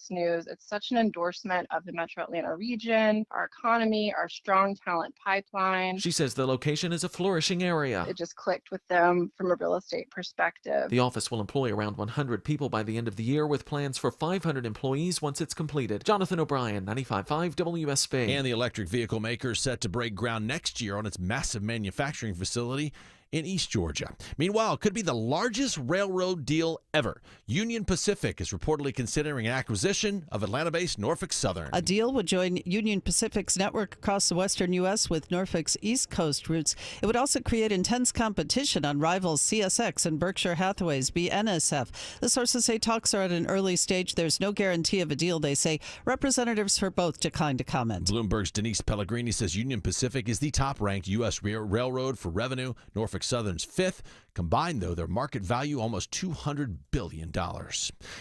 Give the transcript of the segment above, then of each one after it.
News. It's such an endorsement of the Metro Atlanta region, our economy, our strong talent pipeline. She says the location is a flourishing area. It just clicked with them from a real estate perspective. The office will employ around 100 people by the end of the year, with plans for 500 employees once it's completed. Jonathan O'Brien, 95.5 WSB. And the electric vehicle maker is set to break ground next year on its massive manufacturing facility in East Georgia. Meanwhile, it could be the largest railroad deal ever. Union Pacific is reportedly considering an acquisition of Atlanta-based Norfolk Southern. A deal would join Union Pacific's network across the western U.S. with Norfolk's East Coast routes. It would also create intense competition on rivals CSX and Berkshire Hathaway's BNSF. The sources say talks are at an early stage. There's no guarantee of a deal, they say. Representatives for both declined to comment. Bloomberg's Denise Pellegrini says Union Pacific is the top-ranked U.S. railroad for revenue. Norfolk Southern's fifth. Combined, though, their market value almost $200 billion.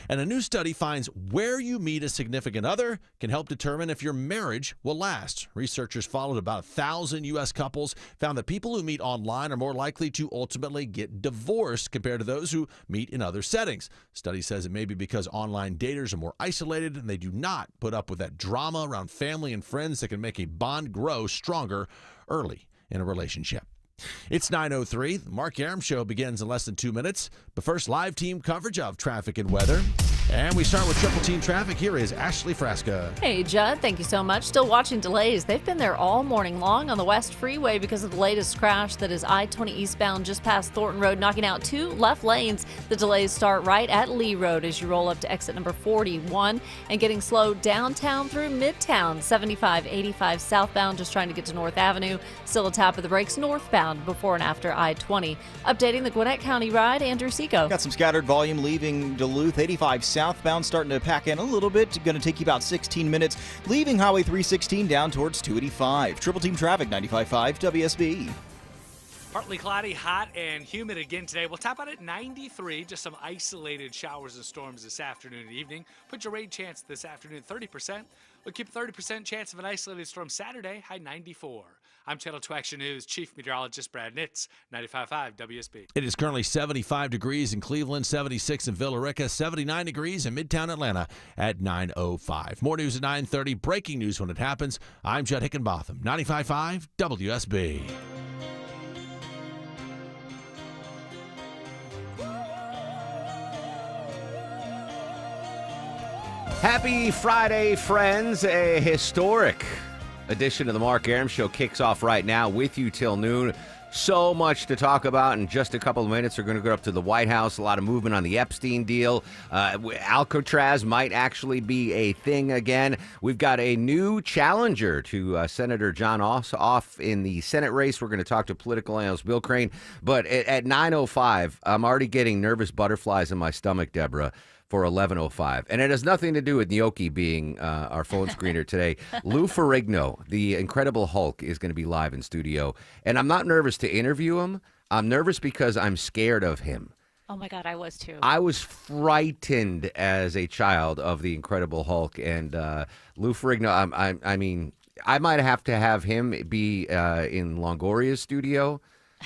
And a new study finds where you meet a significant other can help determine if your marriage will last. Researchers followed about 1,000 U.S. couples, found that people who meet online are more likely to ultimately get divorced compared to those who meet in other settings. Study says it may be because online daters are more isolated and they do not put up with that drama around family and friends that can make a bond grow stronger early in a relationship. It's 9:03. The Mark Arum Show begins in less than 2 minutes. But first, live team coverage of traffic and weather. And we start with Triple Team Traffic. Here is Ashley Frasca. Hey, Judd. Thank you so much. Still watching delays. They've been there all morning long on the West Freeway because of the latest crash that is I-20 eastbound just past Thornton Road, knocking out 2 left lanes. The delays start right at Lee Road as you roll up to exit number 41 and getting slowed downtown through Midtown. 75, 85 southbound, just trying to get to North Avenue. Still a tap of the brakes northbound before and after I-20. Updating the Gwinnett County ride, Andrew Seco. Got some scattered volume leaving Duluth. 85 southbound starting to pack in a little bit. Going to take you about 16 minutes. Leaving Highway 316 down towards 285. Triple Team Traffic, 95.5 WSB. Partly cloudy, hot, and humid again today. We'll top out at 93. Just some isolated showers and storms this afternoon and evening. Put your rain chance this afternoon 30%. We'll keep a 30% chance of an isolated storm Saturday, high 94. I'm Channel 2 Action News Chief Meteorologist Brad Nitz, 95.5 WSB. It is currently 75 degrees in Cleveland, 76 in Villa Rica, 79 degrees in Midtown Atlanta at 9:05. More news at 9:30. Breaking news when it happens. I'm Judd Hickenbotham, 95.5 WSB. Happy Friday, friends. A historic edition of the Mark Arum Show kicks off right now with you till noon. So much to talk about in just a couple of minutes. We're going to go up to the White House. A lot of movement on the Epstein deal. Alcatraz might actually be a thing again. We've got a new challenger to Senator John Ossoff in the Senate race. We're going to talk to political analyst Bill Crane. But at 9:05, I'm already getting nervous butterflies in my stomach, Deborah, for 11:05. And it has nothing to do with Gnocchi being our phone screener today. Lou Ferrigno, the Incredible Hulk, is going to be live in studio. And I'm not nervous to interview him. I'm nervous because I'm scared of him. Oh, my God, I was too. I was frightened as a child of the Incredible Hulk. And Lou Ferrigno, I mean, I might have to have him be in Longoria's studio.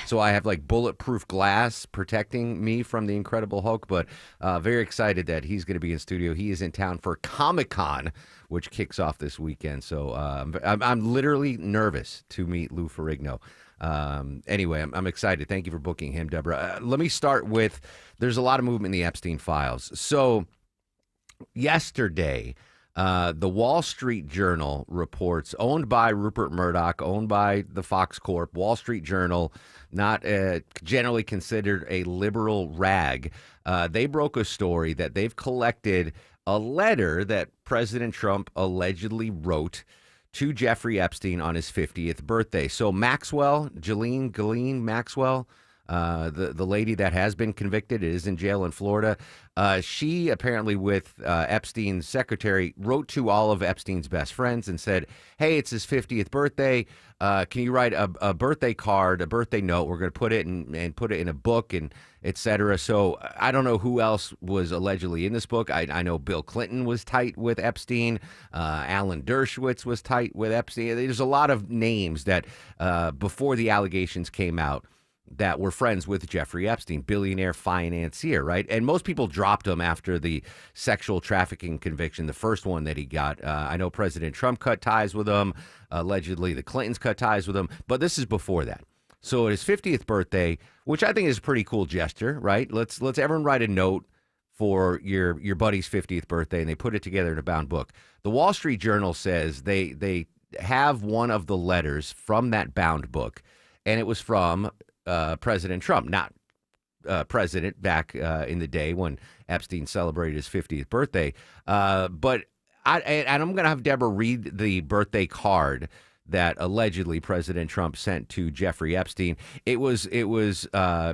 So I have like bulletproof glass protecting me from the Incredible Hulk, but very excited that he's going to be in studio. He is in town for Comic-Con, which kicks off this weekend. So I'm literally nervous to meet Lou Ferrigno. Anyway, I'm excited. Thank you for booking him, Deborah. Let me start with, there's a lot of movement in the Epstein files. So yesterday, the Wall Street Journal reports, owned by Rupert Murdoch, owned by the Fox Corp, Wall Street Journal, not generally considered a liberal rag. They broke a story that they've collected a letter that President Trump allegedly wrote to Jeffrey Epstein on his 50th birthday. So Maxwell, Ghislaine Maxwell, the lady that has been convicted, is in jail in Florida. She apparently, with Epstein's secretary, wrote to all of Epstein's best friends and said, hey, it's his 50th birthday. Can you write a birthday card, a birthday note? We're going to put it and put it in a book, and et cetera. So I don't know who else was allegedly in this book. I know Bill Clinton was tight with Epstein. Alan Dershowitz was tight with Epstein. There's a lot of names that before the allegations came out, that were friends with Jeffrey Epstein, billionaire financier, right? And most people dropped him after the sexual trafficking conviction, the first one that he got. I know President Trump cut ties with him. Allegedly, the Clintons cut ties with him. But this is before that. So at his 50th birthday, which I think is a pretty cool gesture, right? Let's everyone write a note for your buddy's 50th birthday, and they put it together in a bound book. The Wall Street Journal says they have one of the letters from that bound book, and it was from President Trump, not president back in the day when Epstein celebrated his 50th birthday. But I'm going to have Deborah read the birthday card that allegedly President Trump sent to Jeffrey Epstein. It was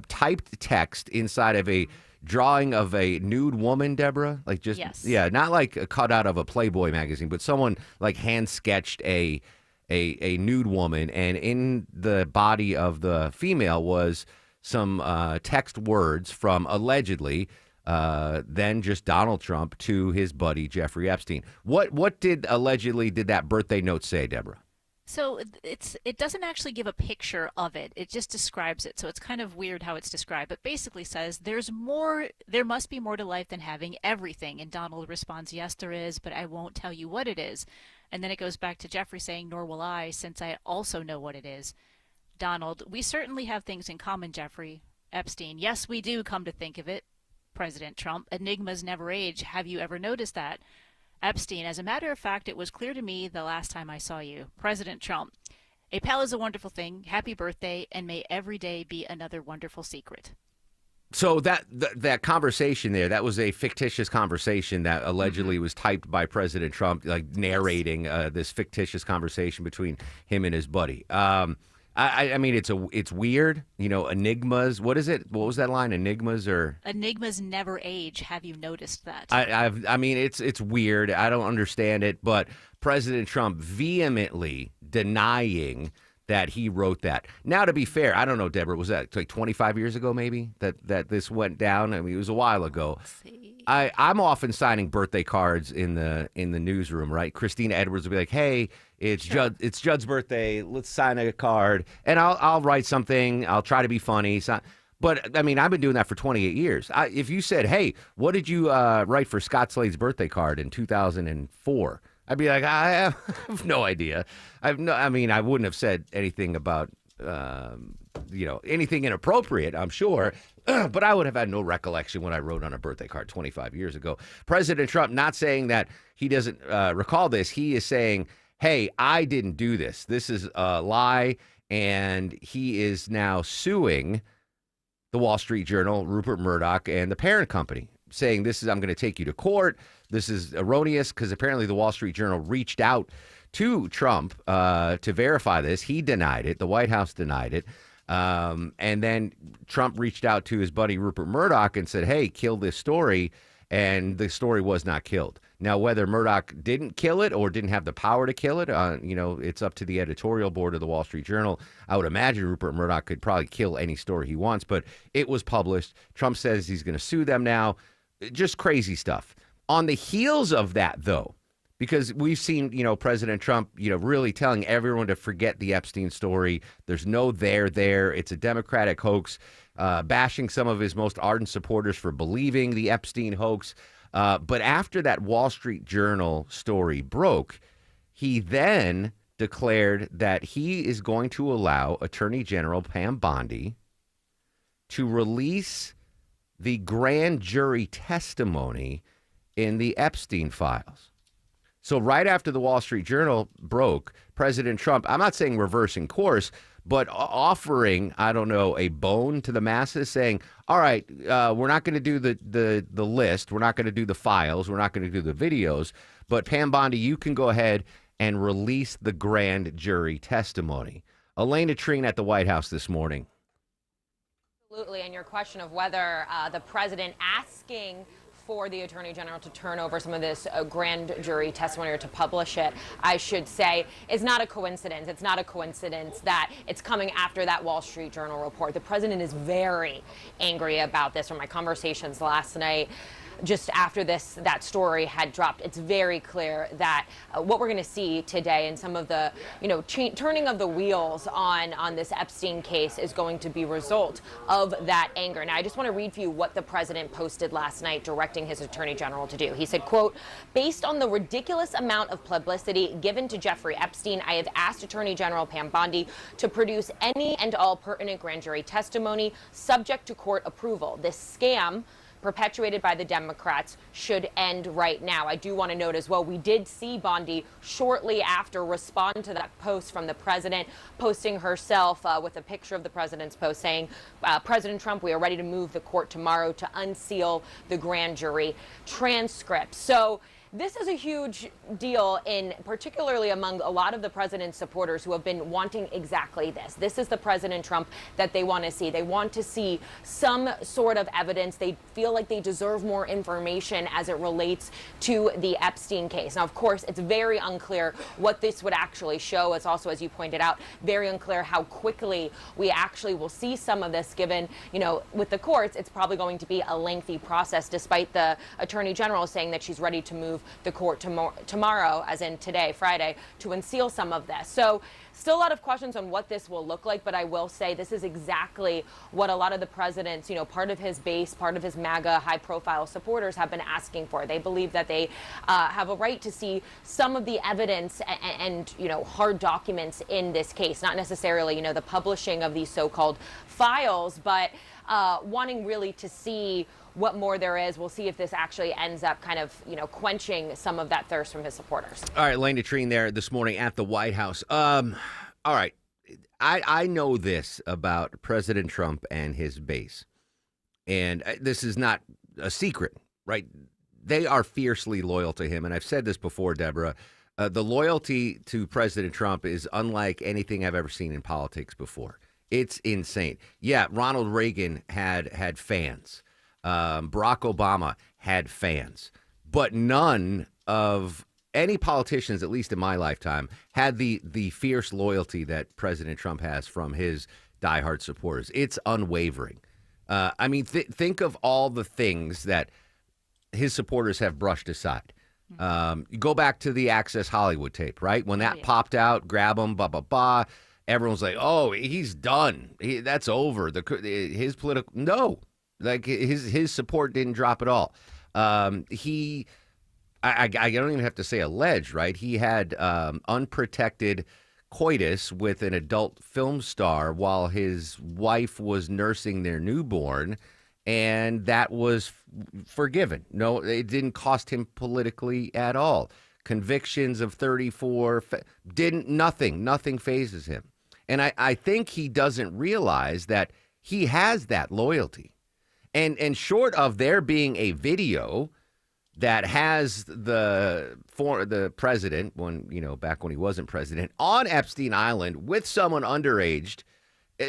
typed text inside of a drawing of a nude woman, Deborah, like just Yes. yeah, not like a cutout of a Playboy magazine, but someone like hand sketched a nude woman, and in the body of the female was some text words from allegedly then just Donald Trump to his buddy Jeffrey Epstein. What did that birthday note say, Deborah? So it doesn't actually give a picture of it. It just describes it. So it's kind of weird how it's described. But basically says there must be more to life than having everything. And Donald responds, yes, there is, but I won't tell you what it is. And then it goes back to Jeffrey saying, nor will I, since I also know what it is. Donald, we certainly have things in common, Jeffrey Epstein. Yes, we do, come to think of it. President Trump, enigmas never age. Have you ever noticed that? Epstein, as a matter of fact, it was clear to me the last time I saw you. President Trump, a pal is a wonderful thing. Happy birthday, and may every day be another wonderful secret. So that conversation there, that was a fictitious conversation that allegedly was typed by President Trump, like narrating this fictitious conversation between him and his buddy. I mean, it's weird, enigmas. What is it? What was that line? Enigmas or enigmas never age. Have you noticed that? I mean, it's weird. I don't understand it. But President Trump vehemently denying that he wrote that. Now, to be fair, I don't know, Deborah, was that like 25 years ago, maybe that this went down? I mean, it was a while ago. I'm often signing birthday cards in the newsroom, right? Christina Edwards will be like, "Hey, it's Judd's birthday. Let's sign a card," and I'll write something. I'll try to be funny. But I mean, I've been doing that for 28 years. If you said, "Hey, what did you write for Scott Slade's birthday card in 2004?" I'd be like, "I have no idea. I wouldn't have said anything about anything inappropriate, I'm sure." But I would have had no recollection when I wrote on a birthday card 25 years ago. President Trump not saying that he doesn't recall this. He is saying, hey, I didn't do this. This is a lie. And he is now suing the Wall Street Journal, Rupert Murdoch, and the parent company, saying I'm going to take you to court. This is erroneous, because apparently the Wall Street Journal reached out to Trump to verify this. He denied it. The White House denied it. And then Trump reached out to his buddy Rupert Murdoch and said, hey, kill this story. And the story was not killed. Now, whether Murdoch didn't kill it or didn't have the power to kill it, it's up to the editorial board of the Wall Street Journal. I would imagine Rupert Murdoch could probably kill any story he wants, but it was published. Trump says he's going to sue them now. Just crazy stuff. On the heels of that, though, because we've seen, President Trump, really telling everyone to forget the Epstein story. There's no there. It's a Democratic hoax, bashing some of his most ardent supporters for believing the Epstein hoax. But after that Wall Street Journal story broke, he then declared that he is going to allow Attorney General Pam Bondi to release the grand jury testimony in the Epstein files. So right after the Wall Street Journal broke, President Trump, I'm not saying reversing course, but offering, I don't know, a bone to the masses, saying, all right, we're not going to do the list. We're not going to do the files. We're not going to do the videos. But Pam Bondi, you can go ahead and release the grand jury testimony. Elena Treen at the White House this morning. Absolutely. And your question of whether the president asking for the Attorney General to turn over some of this grand jury testimony, or to publish it, I should say, is not a coincidence. It's not a coincidence that it's coming after that Wall Street Journal report. The president is very angry about this. From my conversations last night, just after that story had dropped, it's very clear that what we're going to see today and some of the, turning of the wheels on this Epstein case is going to be a result of that anger. Now, I just want to read for you what the president posted last night directing his attorney general to do. He said, quote, "Based on the ridiculous amount of publicity given to Jeffrey Epstein, I have asked Attorney General Pam Bondi to produce any and all pertinent grand jury testimony subject to court approval. This scam perpetuated by the Democrats should end right now." I do want to note as well, we did see Bondi shortly after respond to that post from the president, posting herself with a picture of the president's post saying, "President Trump, we are ready to move the court tomorrow to unseal the grand jury transcript." So this is a huge deal, particularly among a lot of the president's supporters who have been wanting exactly this. This is the President Trump that they want to see. They want to see some sort of evidence. They feel like they deserve more information as it relates to the Epstein case. Now, of course, it's very unclear what this would actually show. It's also, as you pointed out, very unclear how quickly we actually will see some of this, given, with the courts, it's probably going to be a lengthy process, despite the Attorney General saying that she's ready to move the court tomorrow, as in today, Friday, to unseal some of this. So still a lot of questions on what this will look like, but I will say this is exactly what a lot of the president's, part of his base, part of his MAGA high-profile supporters have been asking for. They believe that they have a right to see some of the evidence and hard documents in this case, not necessarily, the publishing of these so-called files, but wanting really to see what more there is. We'll see if this actually ends up kind of, quenching some of that thirst from his supporters. All right, Lane Treen there this morning at the White House. All right, I know this about President Trump and his base, and this is not a secret, right? They are fiercely loyal to him, and I've said this before, Deborah. The loyalty to President Trump is unlike anything I've ever seen in politics before. It's insane. Yeah, Ronald Reagan had fans. Barack Obama had fans, but none of any politicians, at least in my lifetime, had the fierce loyalty that President Trump has from his diehard supporters. It's unwavering. Think of all the things that his supporters have brushed aside. You go back to the Access Hollywood tape, right? When that popped out, grab him, blah, blah, blah. Everyone's like, oh, he's done. That's over. His political, no. Like his support didn't drop at all. I don't even have to say alleged, right? He had unprotected coitus with an adult film star while his wife was nursing their newborn, and that was forgiven. No, it didn't cost him politically at all. Convictions of 34, nothing phases him. And I think he doesn't realize that he has that loyalty. And short of there being a video that has the president, back when he wasn't president, on Epstein Island with someone underage,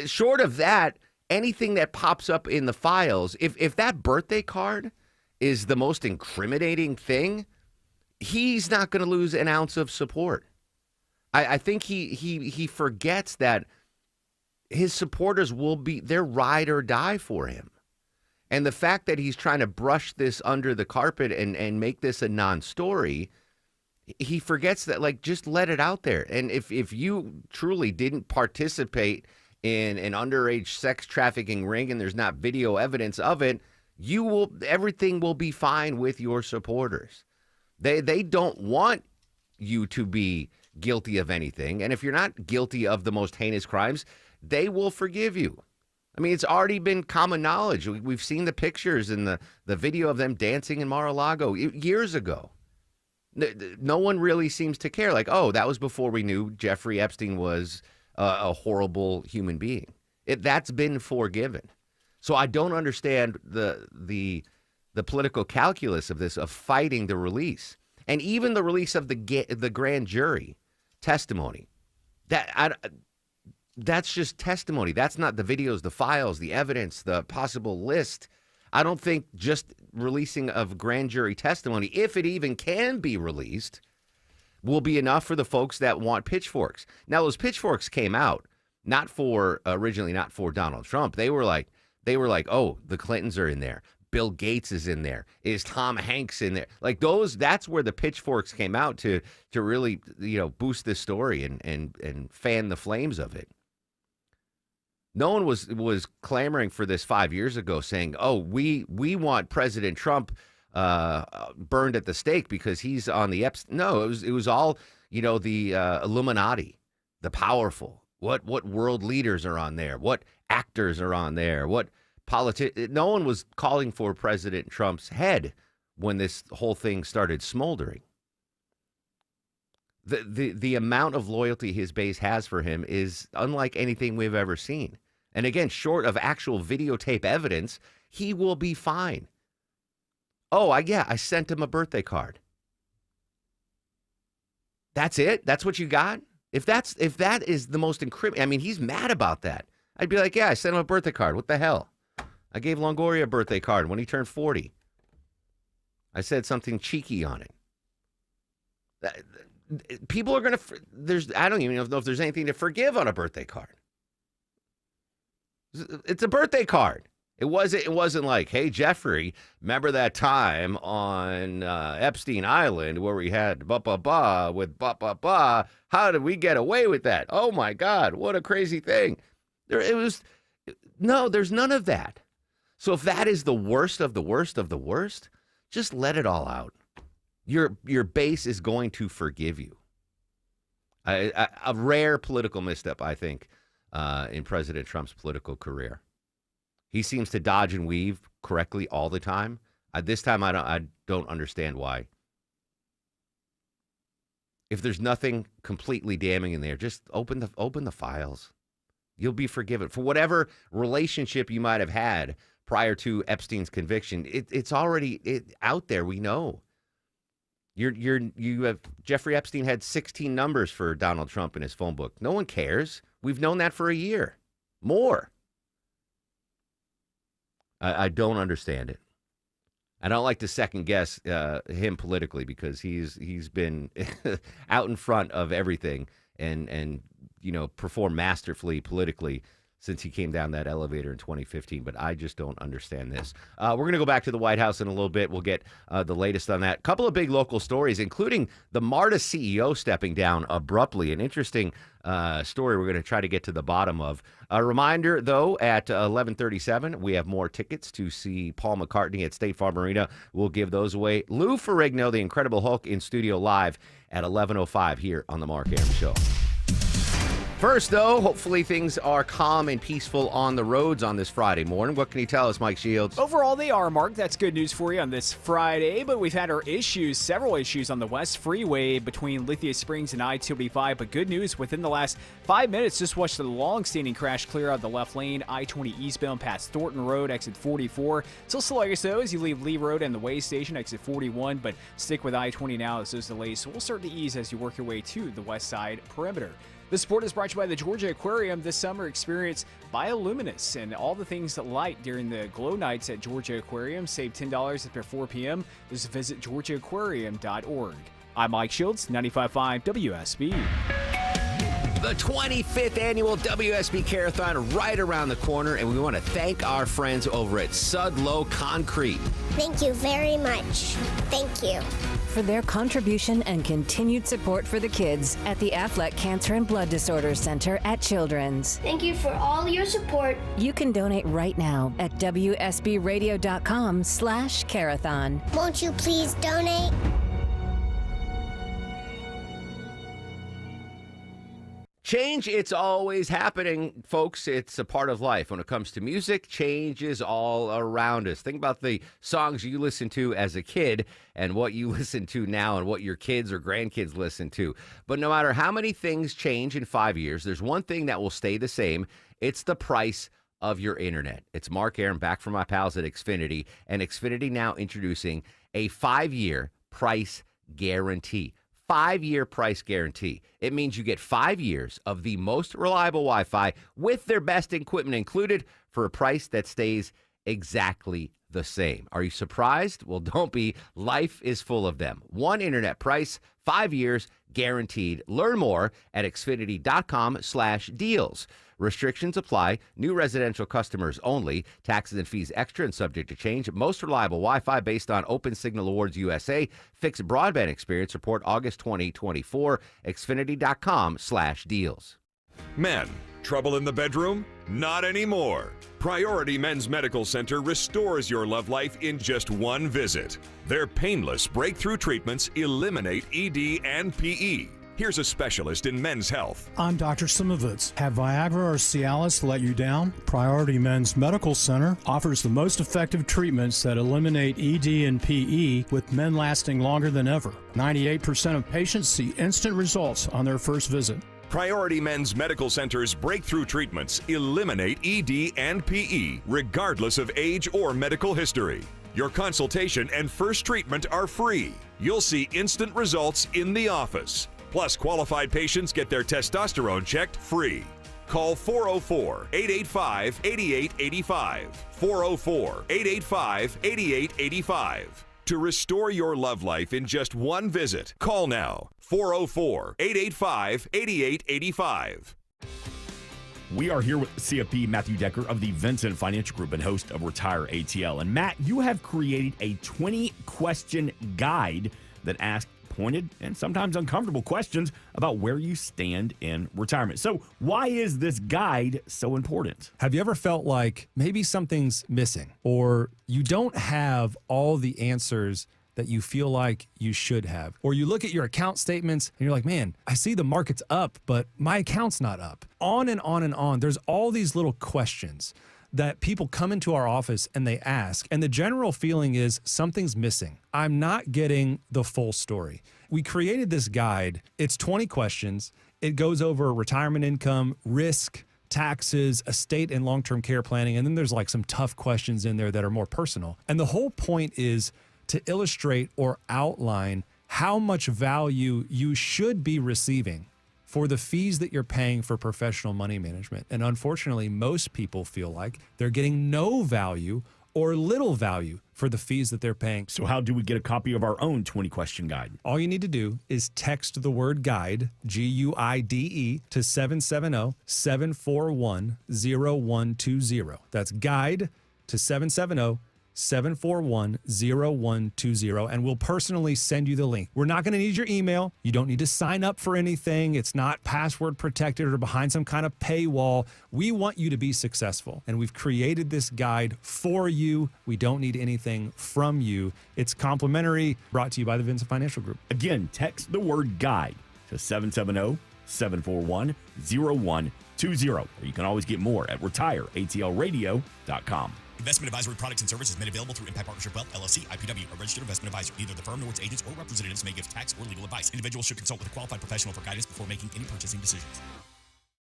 short of that, anything that pops up in the files, if that birthday card is the most incriminating thing, he's not going to lose an ounce of support. I think he forgets that his supporters will be their ride or die for him. And the fact that he's trying to brush this under the carpet and make this a non-story, he forgets that, just let it out there. And if you truly didn't participate in an underage sex trafficking ring and there's not video evidence of it, everything will be fine with your supporters. They don't want you to be guilty of anything. And if you're not guilty of the most heinous crimes, they will forgive you. I mean, it's already been common knowledge. We've seen the pictures and the video of them dancing in Mar-a-Lago years ago. No one really seems to care. That was before we knew Jeffrey Epstein was a horrible human being. That's been forgiven. So I don't understand the political calculus of this, of fighting the release. And even the release of the grand jury testimony. That's just testimony. That's not the videos, the files, the evidence, the possible list. I don't think just releasing of grand jury testimony, if it even can be released, will be enough for the folks that want pitchforks. Now, those pitchforks came out originally not for Donald Trump. They were like, oh, the Clintons are in there. Bill Gates is in there? Is Tom Hanks in there? Like that's where the pitchforks came out to really, boost this story and fan the flames of it. No one was clamoring for this 5 years ago, saying, "Oh, we want President Trump burned at the stake because he's on the Epstein." No, it was all the Illuminati, the powerful. What world leaders are on there? What actors are on there? What no one was calling for President Trump's head when this whole thing started smoldering. The amount of loyalty his base has for him is unlike anything we've ever seen. And again, short of actual videotape evidence, he will be fine. Oh, I sent him a birthday card. That's it? That's what you got? If that is the most incriminating, I mean, he's mad about that. I'd be like, yeah, I sent him a birthday card. What the hell? I gave Longoria a birthday card when he turned 40. I said something cheeky on it. People are going to, I don't even know if there's anything to forgive on a birthday card. It's a birthday card. It wasn't like, hey, Jeffrey, remember that time on Epstein Island where we had ba-ba-ba with ba-ba-ba? How did we get away with that? Oh, my God, what a crazy thing. There's none of that. So if that is the worst of the worst of the worst, just let it all out. Your base is going to forgive you. A rare political misstep, I think, in President Trump's political career. He seems to dodge and weave correctly all the time. This time, I don't understand why. If there's nothing completely damning in there, just open the files. You'll be forgiven for whatever relationship you might have had prior to Epstein's conviction. It's already out there. We know. You have Jeffrey Epstein had 16 numbers for Donald Trump in his phone book. No one cares. We've known that for a year. More. I don't understand it. I don't like to second guess him politically because he's been out in front of everything and performed masterfully politically since he came down that elevator in 2015. But I just don't understand this. We're going to go back to the White House in a little bit. We'll get the latest on that. A couple of big local stories, including the MARTA CEO stepping down abruptly. An interesting story we're going to try to get to the bottom of. A reminder, though, at 11:37, we have more tickets to see Paul McCartney at State Farm Arena. We'll give those away. Lou Ferrigno, the Incredible Hulk, in studio live at 11:05 here on The Mark Arum Show. First, though, hopefully things are calm and peaceful on the roads on this Friday morning. What can you tell us, Mike Shields? Overall, they are, Mark. That's good news for you on this Friday, but we've had our several issues on the West Freeway between Lithia Springs and I-285, but good news, within the last 5 minutes, just watched the long-standing crash clear out of the left lane, I-20 eastbound past Thornton Road, exit 44. Still sluggish, though, as you leave Lee Road and the Way Station, exit 41, but stick with I-20 now as those delays will start to ease as you work your way to the west side perimeter. This report is brought to you by the Georgia Aquarium. This summer, experience bioluminescence and all the things that light during the glow nights at Georgia Aquarium. Save $10 after 4 p.m. Just visit georgiaaquarium.org. I'm Mike Shields, 95.5 WSB. The 25th annual WSB Carathon right around the corner, and we want to thank our friends over at Sudlow Concrete. Thank you very much. Thank you. For their contribution and continued support for the kids at the Aflac Cancer and Blood Disorders Center at Children's. Thank you for all your support. You can donate right now at WSBradio.com/Carathon. Won't you please donate? Change, it's always happening, folks. It's a part of life. When it comes to music, change is all around us. Think about the songs you listened to as a kid and what you listen to now and what your kids or grandkids listen to. But no matter how many things change in 5 years, there's one thing that will stay the same. It's the price of your internet. It's Mark Arum back from my pals at Xfinity, and Xfinity now introducing a 5-year price guarantee. 5-year price guarantee. It means you get 5 years of the most reliable Wi-Fi with their best equipment included for a price that stays exactly the same. Are you surprised? Well, don't be. Life is full of them. One internet price, 5 years guaranteed. Learn more at Xfinity.com/deals. Restrictions apply. New residential customers only. Taxes and fees extra and subject to change. Most reliable Wi-Fi based on Open Signal Awards USA. Fixed broadband experience. Report August 2024. Xfinity.com/deals. Men, trouble in the bedroom? Not anymore. Priority Men's Medical Center restores your love life in just one visit. Their painless breakthrough treatments eliminate ED and PE. Here's a specialist in men's health. I'm Dr. Simovitz. Have Viagra or Cialis let you down? Priority Men's Medical Center offers the most effective treatments that eliminate ED and PE, with men lasting longer than ever. 98% of patients see instant results on their first visit. Priority Men's Medical Center's breakthrough treatments eliminate ED and PE, regardless of age or medical history. Your consultation and first treatment are free. You'll see instant results in the office. Plus, qualified patients get their testosterone checked free. Call 404-885-8885. 404-885-8885. To restore your love life in just one visit, call now. 404-885-8885. We are here with CFP Matthew Decker of the Vincent Financial Group and host of Retire ATL. And Matt, you have created a 20-question guide that asks pointed and sometimes uncomfortable questions about where you stand in retirement. So why is this guide so important? Have you ever felt like maybe something's missing, or you don't have all the answers that you feel like you should have? Or you look at your account statements and you're like, man, I see the market's up, but my account's not up. On and on and on. There's all these little questions that people come into our office and they ask, and the general feeling is something's missing. I'm not getting the full story. We created this guide. It's 20 questions. It goes over retirement income, risk, taxes, estate and long-term care planning, and then there's like some tough questions in there that are more personal. And the whole point is to illustrate or outline how much value you should be receiving for the fees that you're paying for professional money management. And unfortunately, most people feel like they're getting no value or little value for the fees that they're paying. So how do we get a copy of our own 20-question guide? All you need to do is text the word guide, G-U-I-D-E, to 770-741-0120. That's guide to 770-741-0120, and we'll personally send you the link. We're not going to need your email. You don't need to sign up for anything. It's not password protected or behind some kind of paywall. We want you to be successful, and we've created this guide for you. We don't need anything from you. It's complimentary, brought to you by the Vincent Financial Group. Again, text the word guide to 770-741-0120, or you can always get more at retireatlradio.com. Investment advisory products and services made available through Impact Partnership Wealth, LLC, IPW, a registered investment advisor. Neither the firm nor its agents or representatives may give tax or legal advice. Individuals should consult with a qualified professional for guidance before making any purchasing decisions.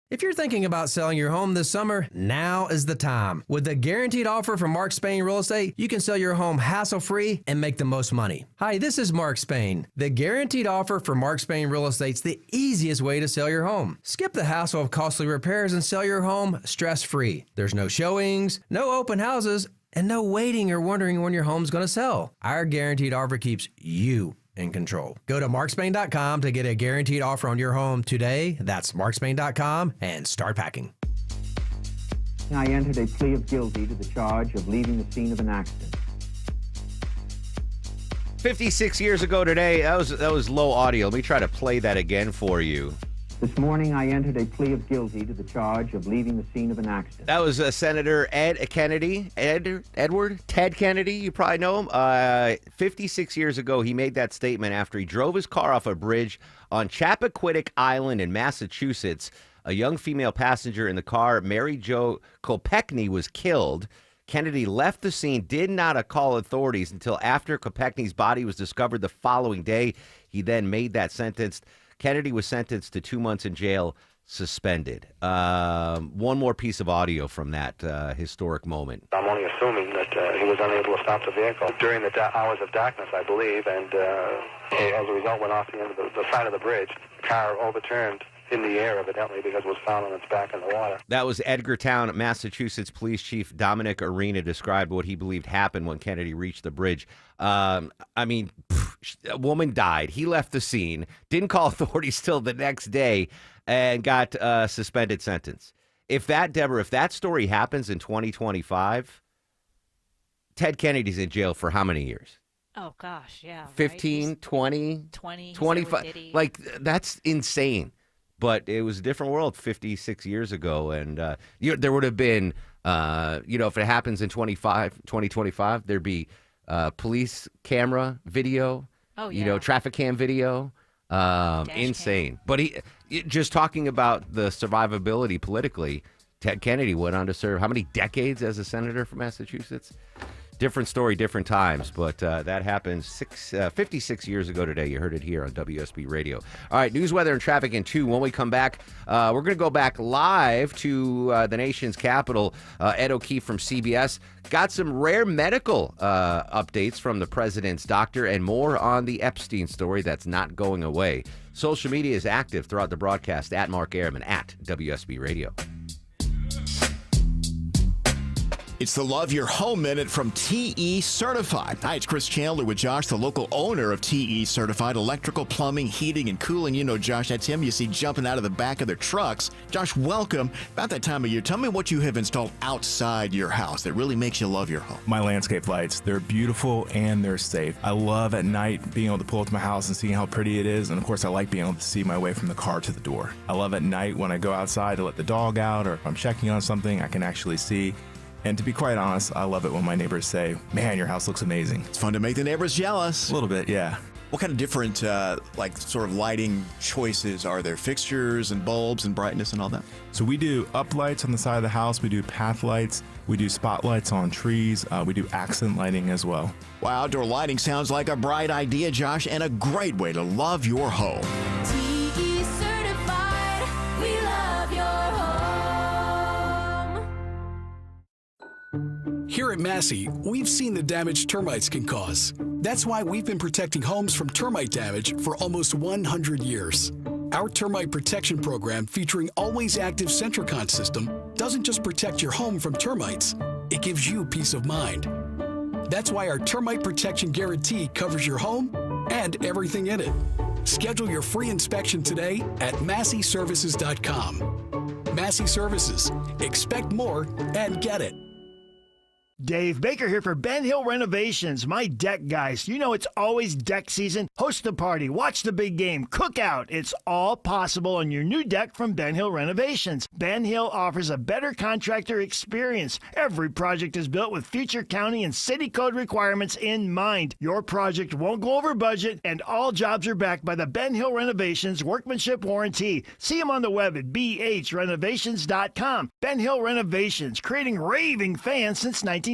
If you're thinking about selling your home this summer, now is the time. With a guaranteed offer from Mark Spain Real Estate, you can sell your home hassle-free and make the most money. Hi, this is Mark Spain. The guaranteed offer from Mark Spain Real Estate's the easiest way to sell your home. Skip the hassle of costly repairs and sell your home stress-free. There's no showings, no open houses, and no waiting or wondering when your home's going to sell. Our guaranteed offer keeps you in control. Go to markspain.com to get a guaranteed offer on your home today. That's markspain.com, and start packing. I entered a plea of guilty to the charge of leaving the scene of an accident. 56 years ago today, that was low audio. Let me try to play that again for you. This morning, I entered a plea of guilty to the charge of leaving the scene of an accident. That was Senator Ted Kennedy. You probably know him. 56 years ago, he made that statement after he drove his car off a bridge on Chappaquiddick Island in Massachusetts. A young female passenger in the car, Mary Jo Kopechne, was killed. Kennedy left the scene, did not call authorities until after Kopechne's body was discovered the following day. He then made that sentence. Kennedy was sentenced to 2 months in jail, suspended. One more piece of audio from that historic moment. I'm only assuming that he was unable to stop the vehicle during the hours of darkness, I believe, and as a result went off the end of the side of the bridge. The car overturned in the air, evidently, because it was found on its back in the water. That was Edgartown, Massachusetts Police Chief Dominic Arena described what he believed happened when Kennedy reached the bridge. A woman died. He left the scene, didn't call authorities till the next day, and got a suspended sentence. if that story happens in 2025, Ted Kennedy's in jail for how many years? Oh, gosh, yeah. 15, right? 20, 25. Like, that's insane. But it was a different world 56 years ago. And there would have been, if it happens in 2025, there'd be police camera video, traffic cam video. Insane. But just talking about the survivability politically, Ted Kennedy went on to serve how many decades as a senator from Massachusetts? Different story, different times, but that happened 56 years ago today. You heard it here on WSB Radio. All right, news, weather, and traffic in 2. When we come back, we're going to go back live to the nation's capital. Ed O'Keefe from CBS got some rare medical updates from the president's doctor and more on the Epstein story that's not going away. Social media is active throughout the broadcast at Mark Airman at WSB Radio. It's the Love Your Home Minute from TE Certified. Hi, it's Chris Chandler with Josh, the local owner of TE Certified Electrical, Plumbing, Heating, and Cooling. You know, Josh, that's him you see jumping out of the back of their trucks. Josh, welcome. About that time of year, tell me what you have installed outside your house that really makes you love your home. My landscape lights. They're beautiful and they're safe. I love at night being able to pull up to my house and seeing how pretty it is. And of course, I like being able to see my way from the car to the door. I love at night when I go outside to let the dog out, or if I'm checking on something, I can actually see. And to be quite honest, I love it when my neighbors say, man, your house looks amazing. It's fun to make the neighbors jealous. A little bit, yeah. What kind of different, sort of lighting choices are there? Fixtures and bulbs and brightness and all that? So we do uplights on the side of the house. We do path lights. We do spotlights on trees. We do accent lighting as well. Wow, outdoor lighting sounds like a bright idea, Josh, and a great way to love your home. TE Certified, we love your home. Here at Massey, we've seen the damage termites can cause. That's why we've been protecting homes from termite damage for almost 100 years. Our termite protection program, featuring Always Active Centricon system, doesn't just protect your home from termites, it gives you peace of mind. That's why our termite protection guarantee covers your home and everything in it. Schedule your free inspection today at MasseyServices.com. Massey Services. Expect more and get it. Dave Baker here for Ben Hill Renovations, my deck guys. You know it's always deck season. Host a party, watch the big game, cook out. It's all possible on your new deck from Ben Hill Renovations. Ben Hill offers a better contractor experience. Every project is built with future county and city code requirements in mind. Your project won't go over budget, and all jobs are backed by the Ben Hill Renovations Workmanship Warranty. See them on the web at bhrenovations.com. Ben Hill Renovations, creating raving fans since 1964.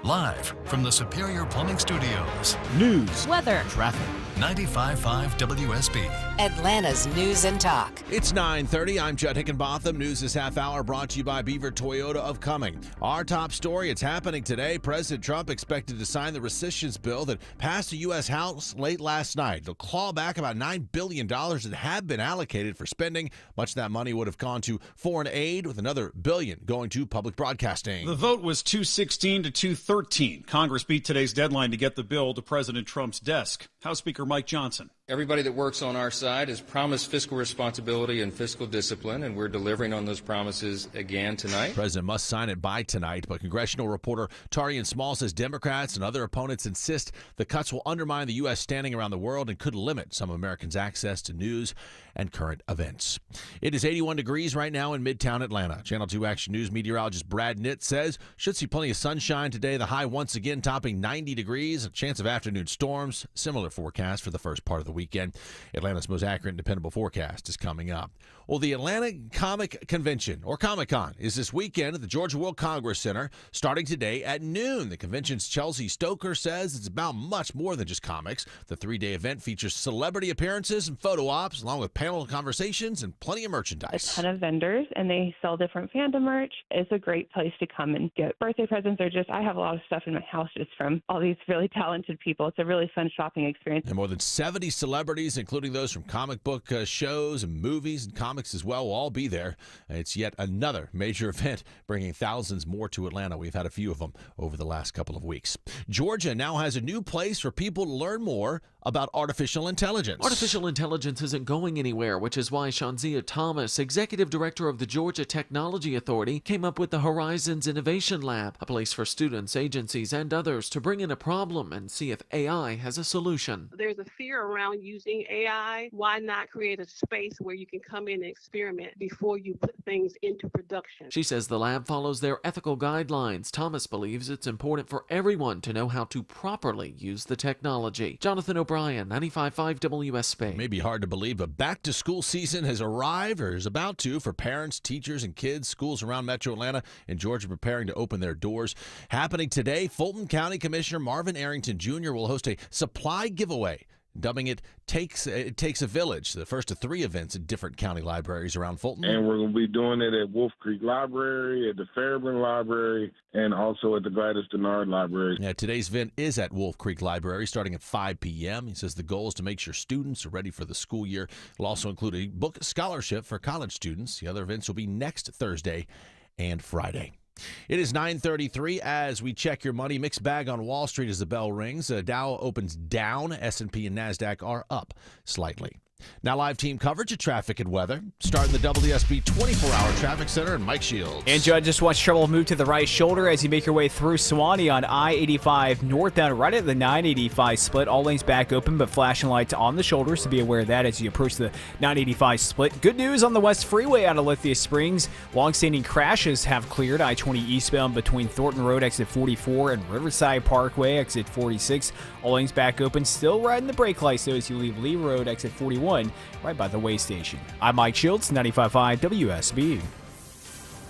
Live from the Superior Plumbing Studios. News, weather, traffic. 95.5 WSB. Atlanta's News and Talk. It's 9:30. I'm Judd Hickenbotham. News this half hour brought to you by Beaver Toyota of Cumming. Our top story, it's happening today. President Trump expected to sign the rescissions bill that passed the U.S. House late last night. It'll claw back about $9 billion that had been allocated for spending. Much of that money would have gone to foreign aid, with another $1 billion going to public broadcasting. The vote was 216 to 213. Congress beat today's deadline to get the bill to President Trump's desk. House Speaker Mike Johnson. Everybody that works on our side has promised fiscal responsibility and fiscal discipline, and we're delivering on those promises again tonight. The president must sign it by tonight, but congressional reporter Tarian Small says Democrats and other opponents insist the cuts will undermine the U.S. standing around the world and could limit some Americans' access to news and current events. It is 81 degrees right now in Midtown Atlanta. Channel 2 Action News meteorologist Brad Nitt says should see plenty of sunshine today. The high once again topping 90 degrees. A chance of afternoon storms. Similar forecast for the first part of the weekend. Atlanta's most accurate and dependable forecast is coming up. Well, the Atlanta Comic Convention, or Comic-Con, is this weekend at the Georgia World Congress Center, starting today at noon. The convention's Chelsea Stoker says it's about much more than just comics. The three-day event features celebrity appearances and photo ops, along with panel conversations and plenty of merchandise. A ton of vendors, and they sell different fandom merch. It's a great place to come and get birthday presents, or just, I have a lot of stuff in my house just from all these really talented people. It's a really fun shopping experience. And more than 70 celebrities, including those from comic book shows and movies and comics as well, will all be there. It's yet another major event, bringing thousands more to Atlanta. We've had a few of them over the last couple of weeks. Georgia now has a new place for people to learn more about artificial intelligence. Artificial intelligence isn't going anywhere, which is why Shanzia Thomas, executive director of the Georgia Technology Authority, came up with the Horizons Innovation Lab, a place for students, agencies, and others to bring in a problem and see if AI has a solution. There's a fear around using AI. Why not create a space where you can come in and experiment before you put things into production? She says the lab follows their ethical guidelines. Thomas believes it's important for everyone to know how to properly use the technology. Jonathan O'Brien, 95.5 WSB. It may be hard to believe, but back-to-school season has arrived or is about to for parents, teachers, and kids. Schools around Metro Atlanta and Georgia preparing to open their doors. Happening today, Fulton County Commissioner Marvin Arrington Jr. will host a supply giveaway, dubbing it Takes a Village, the first of 3 events at different county libraries around Fulton. And we're going to be doing it at Wolf Creek Library, at the Fairburn Library, and also at the Gladys Denard Library. Yeah, today's event is at Wolf Creek Library starting at 5 p.m. He says the goal is to make sure students are ready for the school year. It'll also include a book scholarship for college students. The other events will be next Thursday and Friday. It is 9:33 as we check your money. Mixed bag on Wall Street as the bell rings. Dow opens down. S&P and NASDAQ are up slightly. Now live team coverage of traffic and weather. Starting the WSB 24-hour traffic center and Mike Shields. And Judd, just watch trouble move to the right shoulder as you make your way through Suwanee on I-85 northbound right at the 985 split. All lanes back open, but flashing lights on the shoulders, so be aware of that as you approach the 985 split. Good news on the West Freeway out of Lithia Springs. Long-standing crashes have cleared. I-20 eastbound between Thornton Road exit 44 and Riverside Parkway exit 46. All lanes back open. Still riding the brake lights though as you leave Lee Road exit 41. Right by the way station. I'm Mike Shields, 95.5 WSB.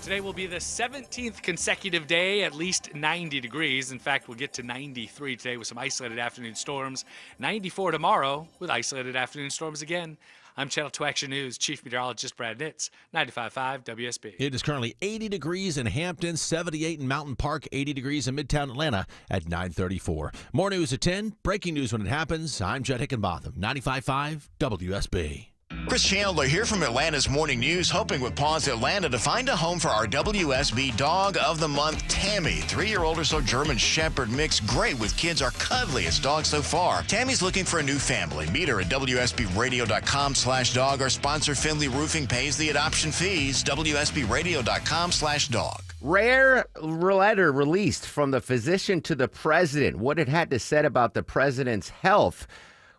Today will be the 17th consecutive day, at least 90 degrees. In fact, we'll get to 93 today with some isolated afternoon storms. 94 tomorrow with isolated afternoon storms again. I'm Channel 2 Action News Chief Meteorologist Brad Nitz, 95.5 WSB. It is currently 80 degrees in Hampton, 78 in Mountain Park, 80 degrees in Midtown Atlanta at 9:34. More news at 10. Breaking news when it happens. I'm Judd Hickenbotham, 95.5 WSB. Chris Chandler here from Atlanta's Morning News, hoping with Paws Atlanta to find a home for our WSB Dog of the Month, Tammy. 3-year-old or so German Shepherd mix, great with kids, our cuddliest dog so far. Tammy's looking for a new family. Meet her at WSBradio.com/dog. Our sponsor, Finley Roofing, pays the adoption fees. WSBradio.com/dog. Rare letter released from the physician to the president. What it had to say about the president's health.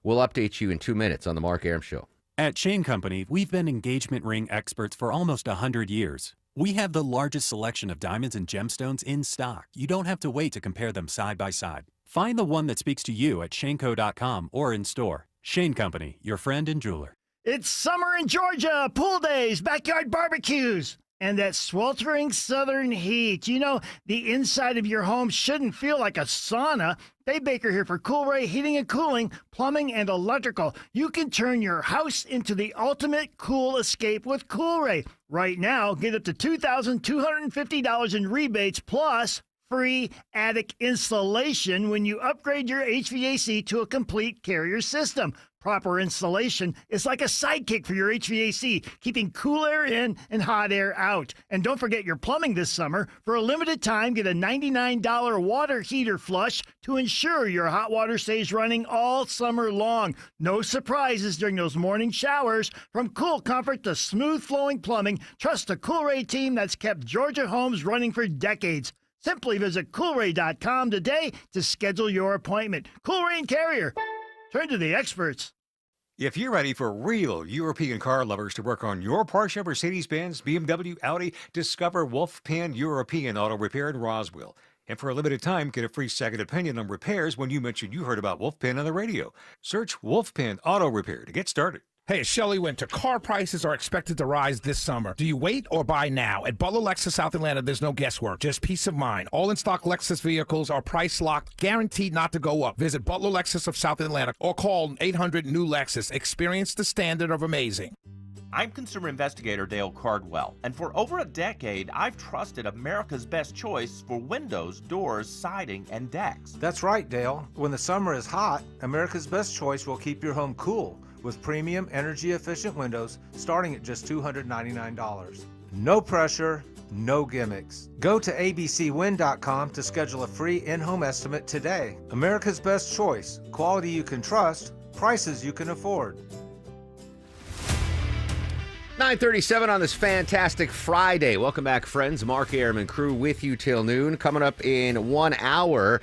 We'll update you in 2 minutes on the Mark Arum Show. At Shane Company, we've been engagement ring experts for almost 100 years. We have the largest selection of diamonds and gemstones in stock. You don't have to wait to compare them side by side. Find the one that speaks to you at shaneco.com or in store. Shane Company, your friend and jeweler. It's summer in Georgia, pool days, backyard barbecues, and that sweltering southern heat. You know, the inside of your home shouldn't feel like a sauna. Dave Baker here for Coolray Heating and Cooling, Plumbing and Electrical. You can turn your house into the ultimate cool escape with Coolray. Right now, get up to $2,250 in rebates plus free attic installation when you upgrade your HVAC to a complete Carrier system. Proper installation is like a sidekick for your HVAC, keeping cool air in and hot air out. And don't forget your plumbing this summer. For a limited time, get a $99 water heater flush to ensure your hot water stays running all summer long. No surprises during those morning showers. From cool comfort to smooth flowing plumbing, trust the Coolray team that's kept Georgia homes running for decades. Simply visit Coolray.com today to schedule your appointment. Coolray and Carrier. Turn to the experts. If you're ready for real European car lovers to work on your Porsche, Mercedes-Benz, BMW, Audi, discover Wolfpan European Auto Repair in Roswell. And for a limited time, get a free second opinion on repairs when you mention you heard about Wolfpan on the radio. Search Wolfpan Auto Repair to get started. Hey, it's Shelley Winter. Car prices are expected to rise this summer. Do you wait or buy now? At Butler Lexus South Atlanta, there's no guesswork, just peace of mind. All in-stock Lexus vehicles are price locked, guaranteed not to go up. Visit Butler Lexus of South Atlanta or call 800-NEW-LEXUS. Experience the standard of amazing. I'm consumer investigator Dale Cardwell, and for over a decade, I've trusted America's best choice for windows, doors, siding, and decks. That's right, Dale. When the summer is hot, America's best choice will keep your home cool with premium energy-efficient windows starting at just $299. No pressure, no gimmicks. Go to abcwind.com to schedule a free in-home estimate today. America's best choice, quality you can trust prices you can afford. 9:37 on this fantastic Friday. Welcome back, friends. Mark Arum and crew with you till noon. Coming up in 1 hour,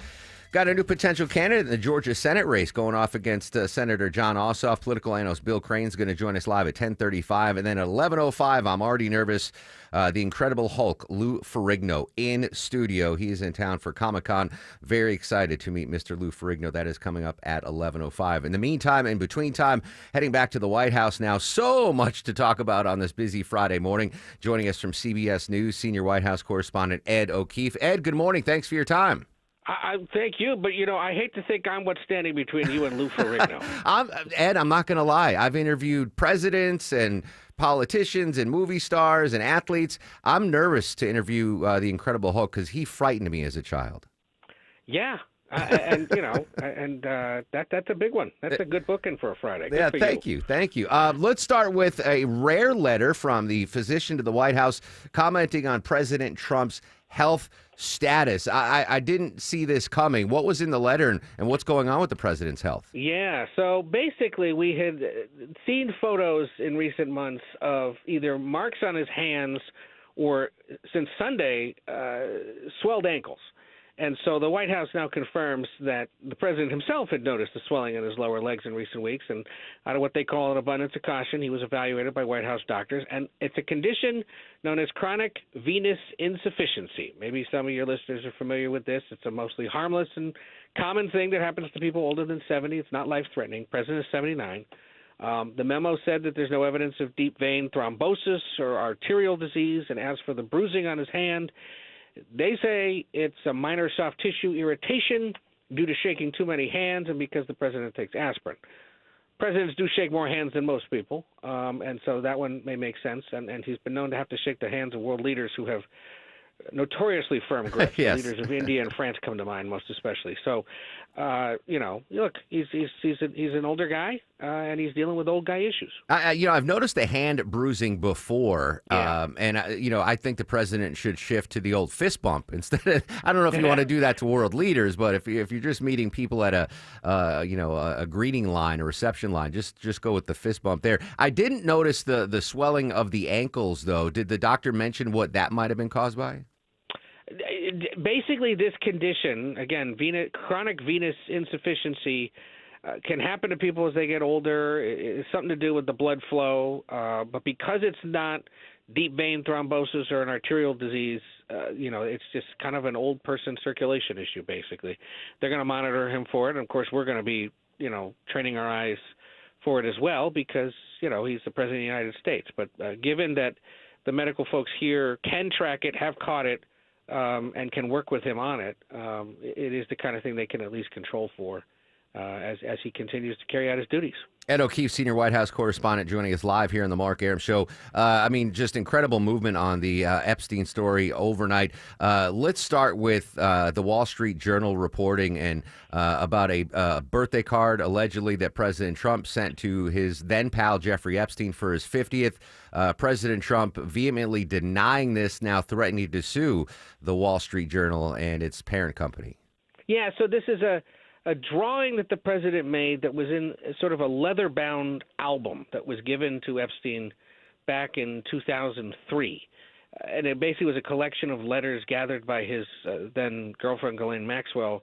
got a new potential candidate in the Georgia Senate race going off against Senator John Ossoff. Political analyst Bill Crane's going to join us live at 10:35. And then at 11:05, I'm already nervous. The Incredible Hulk, Lou Ferrigno, in studio. He is in town for Comic-Con. Very excited to meet Mr. Lou Ferrigno. That is coming up at 11:05. In the meantime, in between time, heading back to the White House now. So much to talk about on this busy Friday morning. Joining us from CBS News, senior White House correspondent Ed O'Keefe. Ed, good morning. Thanks for your time. I thank you, but I hate to think I'm what's standing between you and Lou Ferrigno. Ed, I'm not going to lie. I've interviewed presidents and politicians and movie stars and athletes. I'm nervous to interview the Incredible Hulk because he frightened me as a child. Yeah, that's a big one. That's a good booking for a Friday. Good for Thank you. Let's start with a rare letter from the physician to the White House commenting on President Trump's health status. I didn't see this coming. What was in the letter and what's going on with the president's health? Yeah, so basically we had seen photos in recent months of either marks on his hands or, since Sunday, swelled ankles. And so the White House now confirms that the president himself had noticed the swelling in his lower legs in recent weeks. And out of what they call an abundance of caution, he was evaluated by White House doctors. And it's a condition known as chronic venous insufficiency. Maybe some of your listeners are familiar with this. It's a mostly harmless and common thing that happens to people older than 70. It's not life-threatening. President is 79. The memo said that there's no evidence of deep vein thrombosis or arterial disease. And as for the bruising on his hand, they say it's a minor soft tissue irritation due to shaking too many hands and because the president takes aspirin. Presidents do shake more hands than most people, and so that one may make sense. And he's been known to have to shake the hands of world leaders who have notoriously firm grips. Yes. The leaders of India and France come to mind most especially. So, look, he's an older guy, and he's dealing with old guy issues. I've noticed the hand bruising before, Yeah. I think the president should shift to the old fist bump instead of. I don't know if you want to do that to world leaders, but if you're just meeting people at a greeting line, a reception line, just go with the fist bump there. I didn't notice the swelling of the ankles though. Did the doctor mention what that might have been caused by? Basically, this condition, again, chronic venous insufficiency, can happen to people as they get older. It's something to do with the blood flow, but because it's not deep vein thrombosis or an arterial disease, it's just kind of an old person circulation issue, basically. They're going to monitor him for it, and of course, we're going to be, training our eyes for it as well because, he's the president of the United States. But given that the medical folks here can track it, have caught it, and can work with him on it, it is the kind of thing they can at least control for as he continues to carry out his duties. Ed O'Keefe, senior White House correspondent, joining us live here on the Mark Arum Show. Just incredible movement on the Epstein story overnight. Let's start with the Wall Street Journal reporting and about a birthday card allegedly that President Trump sent to his then pal Jeffrey Epstein for his 50th. President Trump vehemently denying this, now threatening to sue the Wall Street Journal and its parent company. Yeah, so this is a drawing that the president made that was in sort of a leather-bound album that was given to Epstein back in 2003. And it basically was a collection of letters gathered by his then-girlfriend, Ghislaine Maxwell,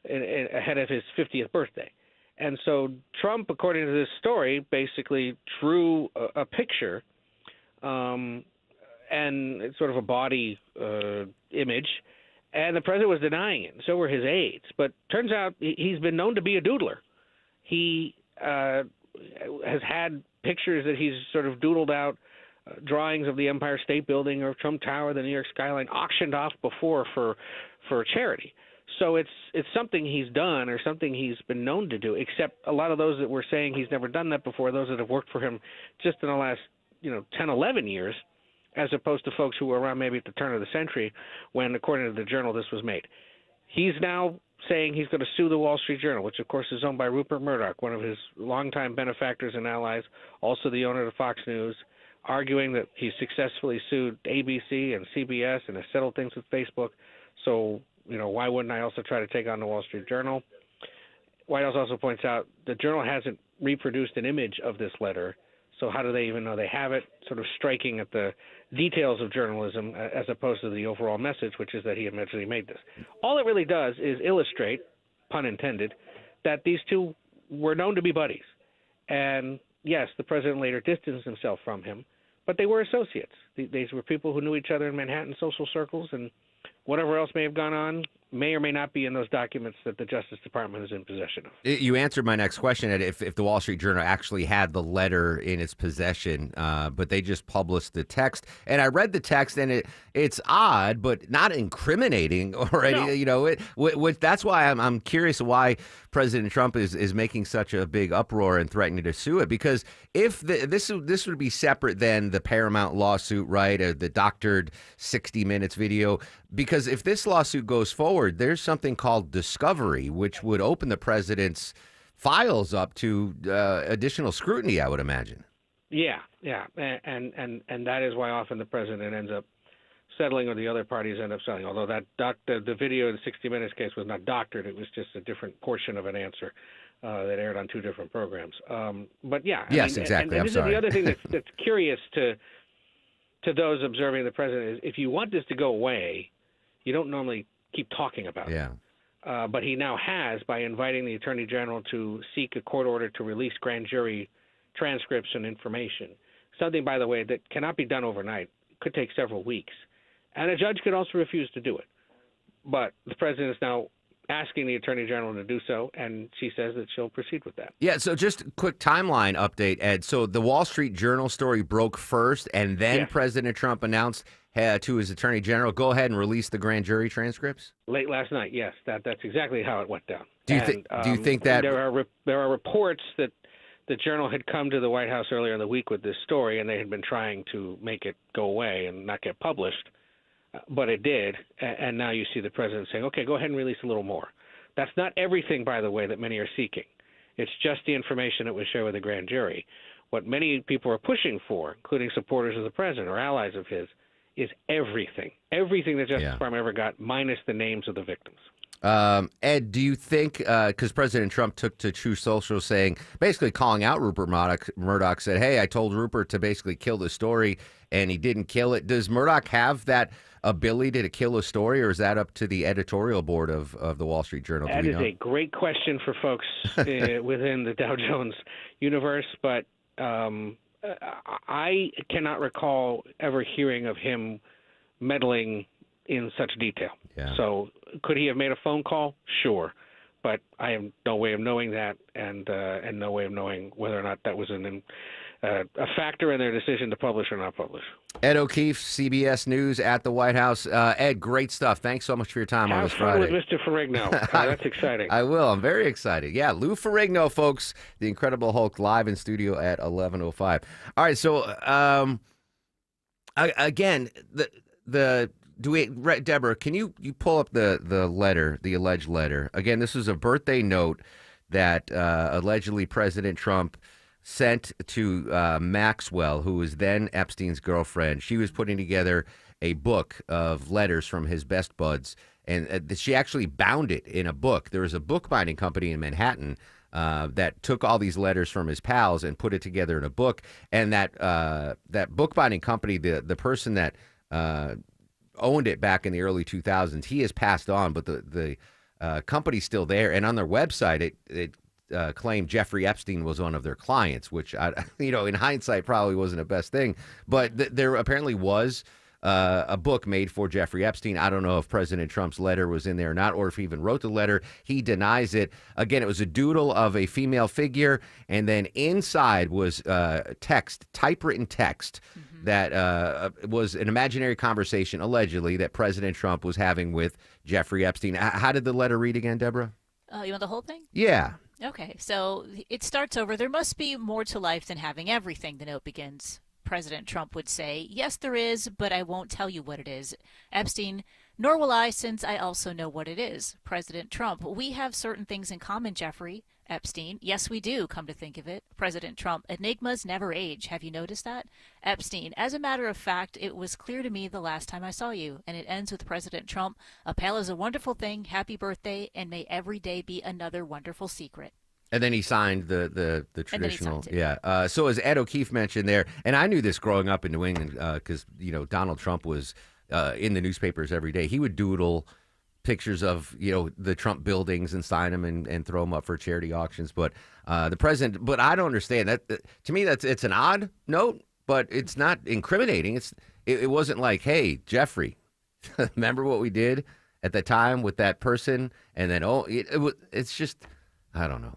ahead of his 50th birthday. And so Trump, according to this story, basically drew a picture and it's sort of a body image, and the president was denying it, and so were his aides. But turns out he's been known to be a doodler. He has had pictures that he's sort of doodled out, drawings of the Empire State Building or Trump Tower, the New York skyline, auctioned off before for charity. So it's something he's done or something he's been known to do, except a lot of those that were saying he's never done that before, those that have worked for him just in the last 10, 11 years, as opposed to folks who were around maybe at the turn of the century when, according to the Journal, this was made. He's now saying he's going to sue the Wall Street Journal, which, of course, is owned by Rupert Murdoch, one of his longtime benefactors and allies, also the owner of Fox News, arguing that he successfully sued ABC and CBS and has settled things with Facebook. So, why wouldn't I also try to take on the Wall Street Journal? White House also points out the Journal hasn't reproduced an image of this letter, so how do they even know they have it? Sort of striking at the details of journalism as opposed to the overall message, which is that he allegedly made this. All it really does is illustrate, pun intended, that these two were known to be buddies. And yes, the president later distanced himself from him, but they were associates. These were people who knew each other in Manhattan social circles, and whatever else may have gone on may or may not be in those documents that the Justice Department is in possession of. You answered my next question, Ed, if the Wall Street Journal actually had the letter in its possession, but they just published the text. And I read the text, and it's odd, but not incriminating or any, that's why I'm curious why President Trump is making such a big uproar and threatening to sue it. Because if this would be separate than the Paramount lawsuit, right, or the doctored 60 Minutes video. Because if this lawsuit goes forward, there's something called discovery, which would open the president's files up to additional scrutiny, I would imagine. Yeah. And that is why often the president ends up settling or the other parties end up settling. Although the video in the 60 Minutes case was not doctored, it was just a different portion of an answer that aired on two different programs. But yeah. Yes, exactly. And this is the other thing that's curious to those observing the president is if you want this to go away, you don't normally keep talking about it. But he now has by inviting the Attorney General to seek a court order to release grand jury transcripts and information. Something, by the way, that cannot be done overnight. It could take several weeks. And a judge could also refuse to do it. But the president is now asking the Attorney General to do so, and she says that she'll proceed with that. Yeah, so just a quick timeline update, Ed. So the Wall Street Journal story broke first, and then President Trump announced to his Attorney General, go ahead and release the grand jury transcripts? Late last night, yes. That's exactly how it went down. Do you think that there are reports that the Journal had come to the White House earlier in the week with this story, and they had been trying to make it go away and not get published, but it did. And now you see the president saying, "Okay, go ahead and release a little more." That's not everything, by the way, that many are seeking. It's just the information that was shared with the grand jury. What many people are pushing for, including supporters of the president or allies of his, is everything the Justice Department ever got, minus the names of the victims. Ed, do you think, because President Trump took to Truth Social saying, basically calling out Rupert Murdoch, said, hey, I told Rupert to basically kill the story, and he didn't kill it. Does Murdoch have that ability to kill a story, or is that up to the editorial board of the Wall Street Journal? That is a great question for folks within the Dow Jones universe, but I cannot recall ever hearing of him meddling in such detail. So could he have made a phone call? Sure. But I have no way of knowing that and no way of knowing whether or not that was a factor in their decision to publish or not publish. Ed O'Keefe, CBS News at the White House. Ed, great stuff. Thanks so much for your time on this Friday. Have fun with Mr. Ferrigno. That's exciting. I will. I'm very excited. Yeah, Lou Ferrigno, folks. The Incredible Hulk live in studio at 11:05. All right, so again, Deborah, can you pull up the letter, the alleged letter? Again, this is a birthday note that allegedly President Trump sent to Maxwell, who was then Epstein's girlfriend. She was putting together a book of letters from his best buds, and she actually bound it in a book. There was a bookbinding company in Manhattan that took all these letters from his pals and put it together in a book. And that bookbinding company, the person that owned it back in the early 2000s, he has passed on, but the company's still there. And on their website, it claimed Jeffrey Epstein was one of their clients, which, in hindsight, probably wasn't the best thing. But there apparently was a book made for Jeffrey Epstein. I don't know if President Trump's letter was in there or not, or if he even wrote the letter. He denies it. Again, it was a doodle of a female figure, and then inside was typewritten text that was an imaginary conversation, allegedly, that President Trump was having with Jeffrey Epstein. How did the letter read again, Deborah? You want the whole thing? Yeah. Okay, so it starts over. There must be more to life than having everything, the note begins. President Trump would say, yes, there is, but I won't tell you what it is. Epstein, nor will I, since I also know what it is. President Trump, we have certain things in common, Jeffrey. Epstein, yes, we do, come to think of it. President Trump, enigmas never age. Have you noticed that? Epstein, as a matter of fact, it was clear to me the last time I saw you. And it ends with President Trump, a pal is a wonderful thing, happy birthday, and may every day be another wonderful secret. And then he signed the traditional, so as Ed O'Keefe mentioned there, and I knew this growing up in New England because Donald Trump was in the newspapers every day. He would doodle pictures of the Trump buildings and sign them and throw them up for charity auctions. But the president, but I don't understand that. To me, it's an odd note, but it's not incriminating. It wasn't like, hey, Jeffrey, remember what we did at the time with that person, and then it's just I don't know.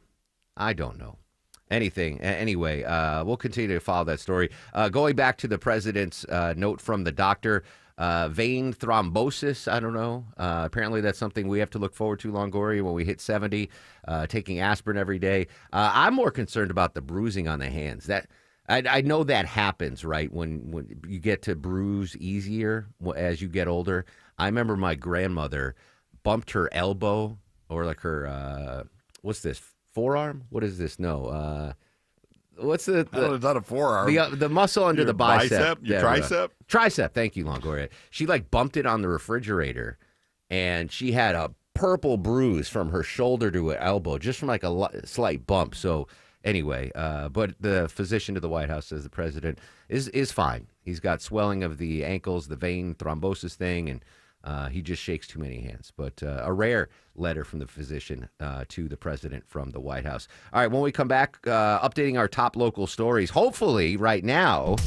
Anything. Anyway, we'll continue to follow that story. Going back to the president's note from the doctor, vein thrombosis, I don't know. Apparently that's something we have to look forward to, Longoria, when we hit 70, taking aspirin every day. I'm more concerned about the bruising on the hands. That I know that happens, right, when you get to bruise easier as you get older. I remember my grandmother bumped her elbow or like her, what's this, forearm? What is this? No. What's the it's not a forearm. The muscle under the bicep. Your tricep? Tricep. Thank you, Longoria. She bumped it on the refrigerator, and she had a purple bruise from her shoulder to her elbow, just from a slight bump. So anyway, but the physician to the White House says the president is fine. He's got swelling of the ankles, the vein thrombosis thing, and he just shakes too many hands. But a rare letter from the physician to the president from the White House. All right, when we come back, updating our top local stories. Hopefully, right now,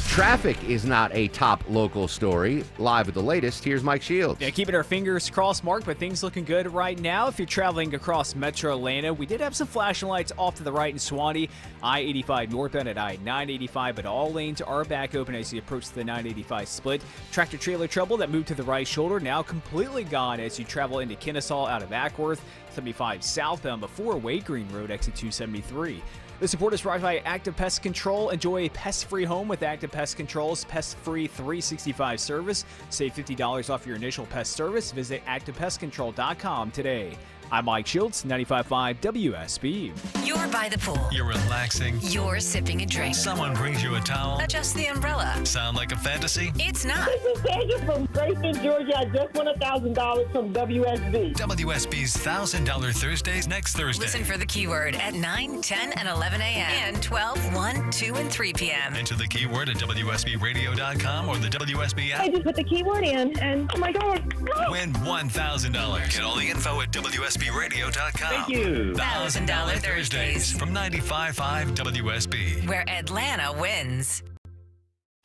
traffic is not a top local story. Live with the latest, here's Mike Shields. Yeah, keeping our fingers crossed, Mark, but things looking good right now. If you're traveling across Metro Atlanta, we did have some flashing lights off to the right in Suwanee. I-85 northbound at I-985, but all lanes are back open as you approach the 985 split. Tractor-trailer trouble that moved to the right shoulder now completely gone as you travel into Kennesaw out of Ackworth. 75 southbound before Wade Green Road, exit 273. This report is brought by Active Pest Control. Enjoy a pest-free home with Active Pest Control's pest-free 365 service. Save $50 off your initial pest service. Visit ActivePestControl.com today. I'm Mike Shields, 95.5 WSB. You're by the pool. You're relaxing. You're sipping a drink. Someone brings you a towel. Adjust the umbrella. Sound like a fantasy? It's not. This is Sandra from Grayson, Georgia. I just won $1,000 from WSB. WSB's $1,000 Thursdays next Thursday. Listen for the keyword at 9, 10, and 11 a.m. and 12, 1, 2, and 3 p.m. Enter the keyword at WSBRadio.com or the WSB app. I just put the keyword in, and oh my God. Win $1,000. Get all the info at WSBRadio.com. Thank you. $1,000 Thursdays from 95.5 WSB, where Atlanta wins.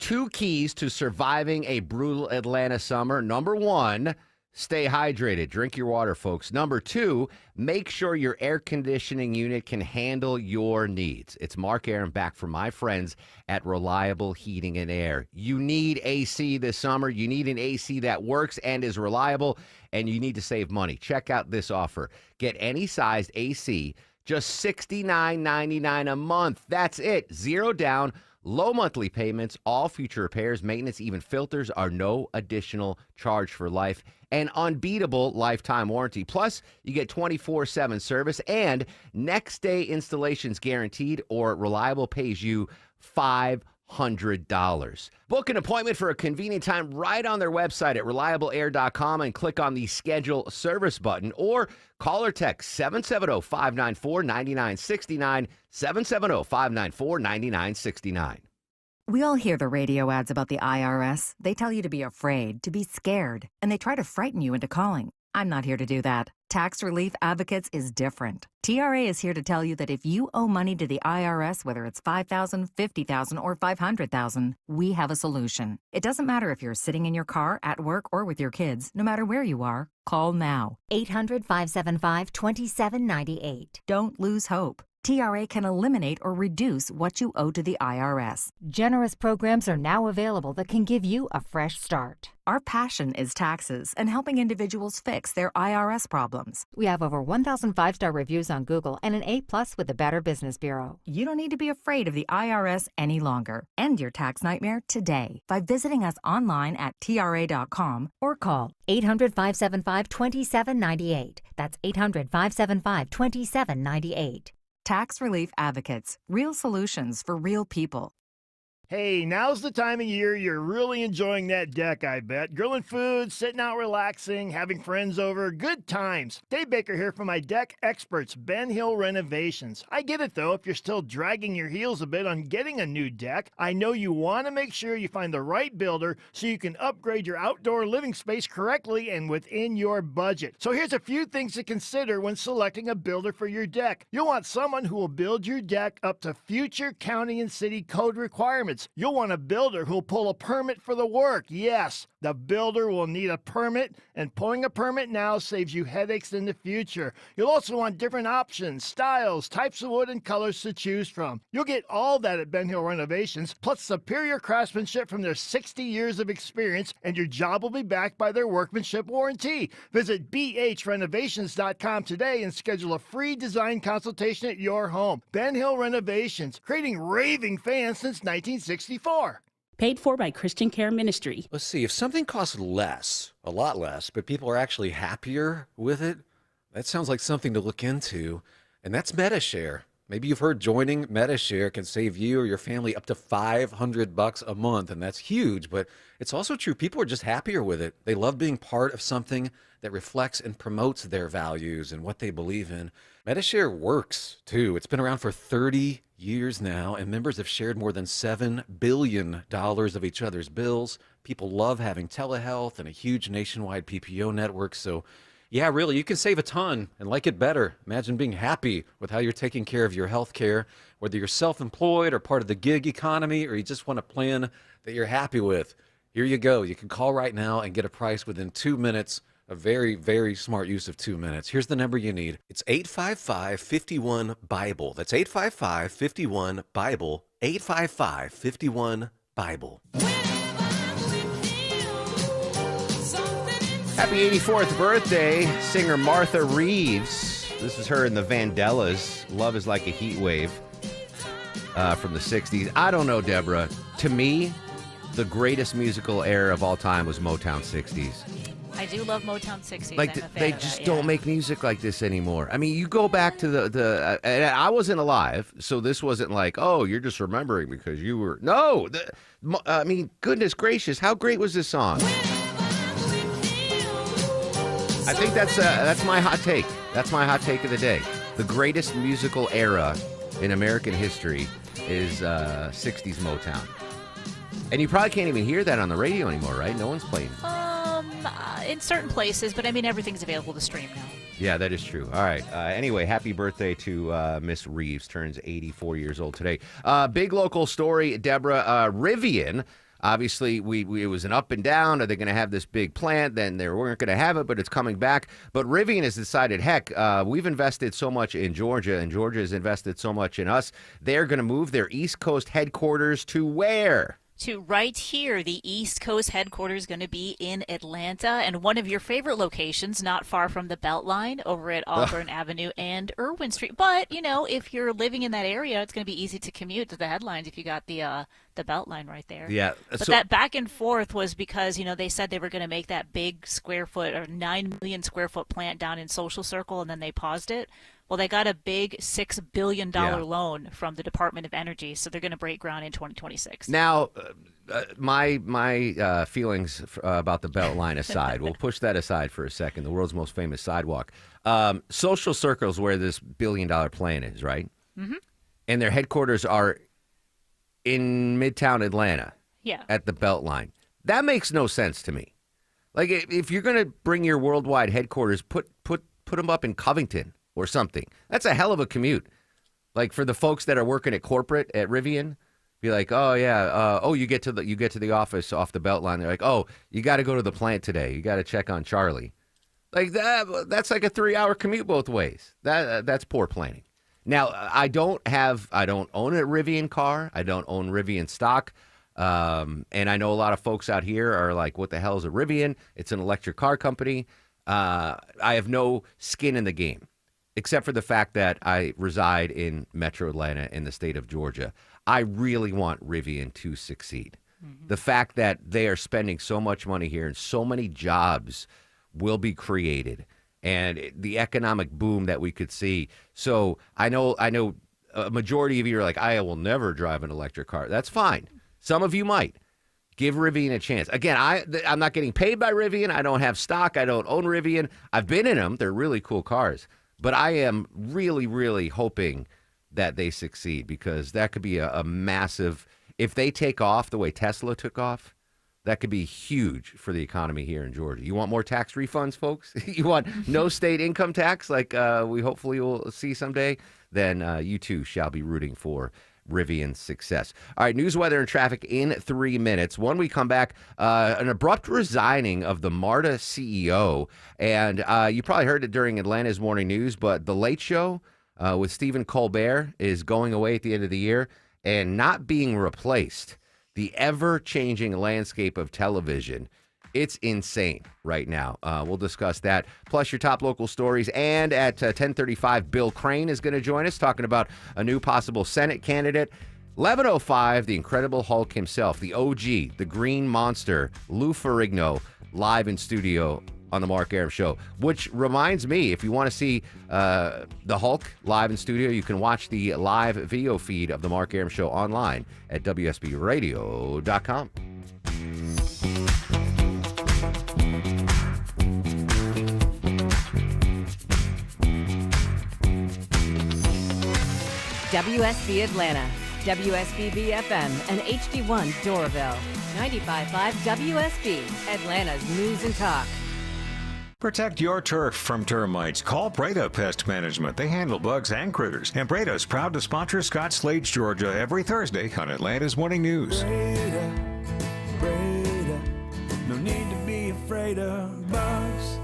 2 keys to surviving a brutal Atlanta summer. Number 1, stay hydrated. Drink your water, folks. Number 2, make sure your air conditioning unit can handle your needs. It's Mark Aaron back from my friends at Reliable Heating and Air. You need AC this summer. You need an AC that works and is reliable, and you need to save money. Check out this offer. Get any sized AC, just $69.99 a month. That's it. 0 down. Low monthly payments, all future repairs, maintenance, even filters are no additional charge for life. An unbeatable lifetime warranty. Plus, you get 24/7 service and next day installations guaranteed, or Reliable pays you $500. Book an appointment for a convenient time right on their website at reliableair.com and click on the schedule service button, or call or text 770-594-9969, 770-594-9969. We all hear the radio ads about the IRS. They tell you to be afraid, to be scared, and they try to frighten you into calling. I'm not here to do that. Tax Relief Advocates is different. TRA is here to tell you that if you owe money to the IRS, whether it's $5,000, $50,000, or $500,000, we have a solution. It doesn't matter if you're sitting in your car, at work, or with your kids. No matter where you are, call now. 800-575-2798. Don't lose hope. TRA can eliminate or reduce what you owe to the IRS. Generous programs are now available that can give you a fresh start. Our passion is taxes and helping individuals fix their IRS problems. We have over 1,000 5-star reviews on Google and an A+ with the Better Business Bureau. You don't need to be afraid of the IRS any longer. End your tax nightmare today by visiting us online at TRA.com or call 800-575-2798. That's 800-575-2798. Tax Relief Advocates. Real solutions for real people. Hey, now's the time of year you're really enjoying that deck, I bet. Grilling food, sitting out relaxing, having friends over, good times. Dave Baker here for my deck experts, Ben Hill Renovations. I get it though, if you're still dragging your heels a bit on getting a new deck, I know you want to make sure you find the right builder so you can upgrade your outdoor living space correctly and within your budget. So here's a few things to consider when selecting a builder for your deck. You'll want someone who will build your deck up to future county and city code requirements. You'll want a builder who'll pull a permit for the work. Yes, the builder will need a permit, and pulling a permit now saves you headaches in the future. You'll also want different options, styles, types of wood, and colors to choose from. You'll get all that at Ben Hill Renovations, plus superior craftsmanship from their 60 years of experience, and your job will be backed by their workmanship warranty. Visit bhrenovations.com today and schedule a free design consultation at your home. Ben Hill Renovations, creating raving fans since 1964. Paid for by Christian Care Ministry. Let's see, if something costs less, a lot less, but people are actually happier with it, that sounds like something to look into, and that's MetaShare. Maybe you've heard joining MetaShare can save you or your family up to $500 a month, and that's huge, but it's also true. People are just happier with it. They love being part of something that reflects and promotes their values and what they believe in. MetaShare works, too. It's been around for 30 years now, and members have shared more than $7 billion of each other's bills. People love having telehealth and a huge nationwide PPO network, so yeah, really, you can save a ton and like it better. Imagine being happy with how you're taking care of your health care, whether you're self-employed or part of the gig economy, or you just want a plan that you're happy with. Here you go. You can call right now and get a price within 2 minutes. A very, very smart use of 2 minutes. Here's the number you need. It's 855-51-BIBLE. That's 855-51-BIBLE. 855-51-BIBLE. Happy 84th birthday, singer Martha Reeves. This is her in the Vandellas. Love is Like a Heat Wave from the 60s. I don't know, Deborah. To me, the greatest musical era of all time was Motown 60s. I do love Motown 60s. Like, they just don't make music like this anymore. I mean, you go back to and I wasn't alive, so this wasn't like, oh, you're just remembering because you were. No! I mean, goodness gracious, how great was this song? I think that's my hot take. That's my hot take of the day. The greatest musical era in American history is 60s Motown. And you probably can't even hear that on the radio anymore, right? No one's playing. In certain places, but I mean, everything's available to stream now. Yeah, that is true. All right. Anyway, happy birthday to Miss Reeves. Turns 84 years old today. Big local story, Deborah. Rivian. Obviously, it was an up and down. Are they going to have this big plant? Then they weren't going to have it, but it's coming back. But Rivian has decided, heck, we've invested so much in Georgia, and Georgia has invested so much in us. They're going to move their East Coast headquarters to where? To right here, the East Coast headquarters is going to be in Atlanta, and one of your favorite locations, not far from the Beltline, over at Auburn Avenue and Irwin Street. But, you know, if you're living in that area, it's going to be easy to commute to the headlines if you got the Beltline right there. Yeah. But that back and forth was because, you know, they said they were going to make that big square foot or 9 million square foot plant down in Social Circle, and then they paused it. Well, they got a big $6 billion loan from the Department of Energy, so they're going to break ground in 2026. Now, my feelings about the Beltline aside, we'll push that aside for a second, the world's most famous sidewalk. Social Circle is where this $1 billion plan is, right? Mm-hmm. And their headquarters are in Midtown Atlanta. Yeah. At the Beltline. That makes no sense to me. Like, if you're going to bring your worldwide headquarters, put them up in Covington or something. That's a hell of a commute. Like, for the folks that are working at corporate at Rivian, be like, oh yeah, you get to the office off the Beltline. They're like, oh, you got to go to the plant today. You got to check on Charlie. Like that's like a 3-hour commute both ways. That's poor planning. Now, I don't own a Rivian car. I don't own Rivian stock. And I know a lot of folks out here are like, what the hell is a Rivian? It's an electric car company. I have no skin in the game, except for the fact that I reside in Metro Atlanta in the state of Georgia. I really want Rivian to succeed. The fact that they are spending so much money here and so many jobs will be created, and the economic boom that we could see. So I know a majority of you are like, I will never drive an electric car. That's fine. Some of you might. Give Rivian a chance. Again, I'm not getting paid by Rivian. I don't have stock. I don't own Rivian. I've been in them. They're really cool cars. But I am really, really hoping that they succeed, because that could be a massive, if they take off the way Tesla took off, that could be huge for the economy here in Georgia. You want more tax refunds, folks? You want no state income tax like we hopefully will see someday? Then you too shall be rooting for Rivian's success. All right, news, weather, and traffic in 3 minutes. When we come back, an abrupt resigning of the MARTA CEO. And you probably heard it during Atlanta's morning news, but The Late Show with Stephen Colbert is going away at the end of the year and not being replaced. The ever-changing landscape of television, it's insane right now. We'll discuss that, plus your top local stories. And at 10:35, Bill Crane is going to join us talking about a new possible Senate candidate. 11:05, the Incredible Hulk himself, the OG, the Green Monster, Lou Ferrigno, live in studio on the Mark Arum Show. Which reminds me, if you want to see the Hulk live in studio, you can watch the live video feed of the Mark Arum Show online at WSBRadio.com. WSB Atlanta, WSBB FM, and HD1 Doraville. 95.5 WSB, Atlanta's News and Talk. Protect your turf from termites. Call Breda Pest Management. They handle bugs and critters. And Breda is proud to sponsor Scott Slade, Georgia, every Thursday on Atlanta's Morning News. Breda, no need to be afraid of bugs.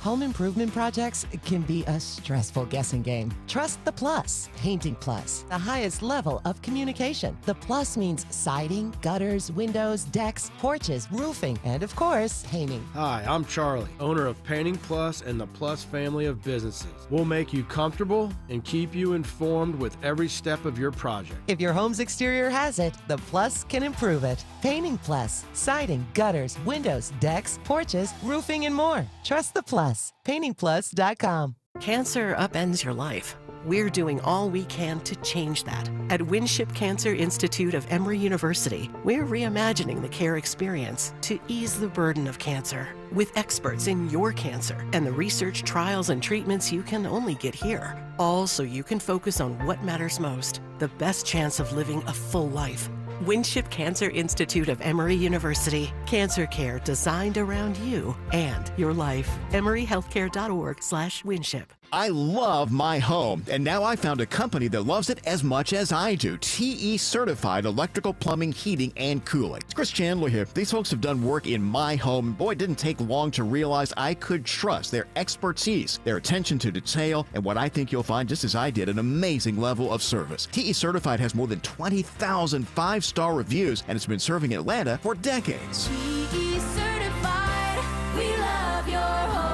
Home improvement projects can be a stressful guessing game. Trust the Plus. Painting Plus, the highest level of communication. The Plus means siding, gutters, windows, decks, porches, roofing, and of course, painting. Hi, I'm Charlie, owner of Painting Plus and the Plus family of businesses. We'll make you comfortable and keep you informed with every step of your project. If your home's exterior has it, the Plus can improve it. Painting Plus, siding, gutters, windows, decks, porches, roofing, and more. Trust the Plus. PaintingPlus.com. Cancer upends your life. We're doing all we can to change that. At Winship Cancer Institute of Emory University, we're reimagining the care experience to ease the burden of cancer. With experts in your cancer and the research, trials, and treatments you can only get here. All so you can focus on what matters most, the best chance of living a full life. Winship Cancer Institute of Emory University. Cancer care designed around you and your life. EmoryHealthcare.org/Winship. I love my home, and now I found a company that loves it as much as I do. TE Certified Electrical, Plumbing, Heating, and Cooling. It's Chris Chandler here. These folks have done work in my home. Boy, it didn't take long to realize I could trust their expertise, their attention to detail, and what I think you'll find, just as I did, an amazing level of service. TE Certified has more than 20,000 five-star reviews, and it's been serving Atlanta for decades. TE Certified, we love your home.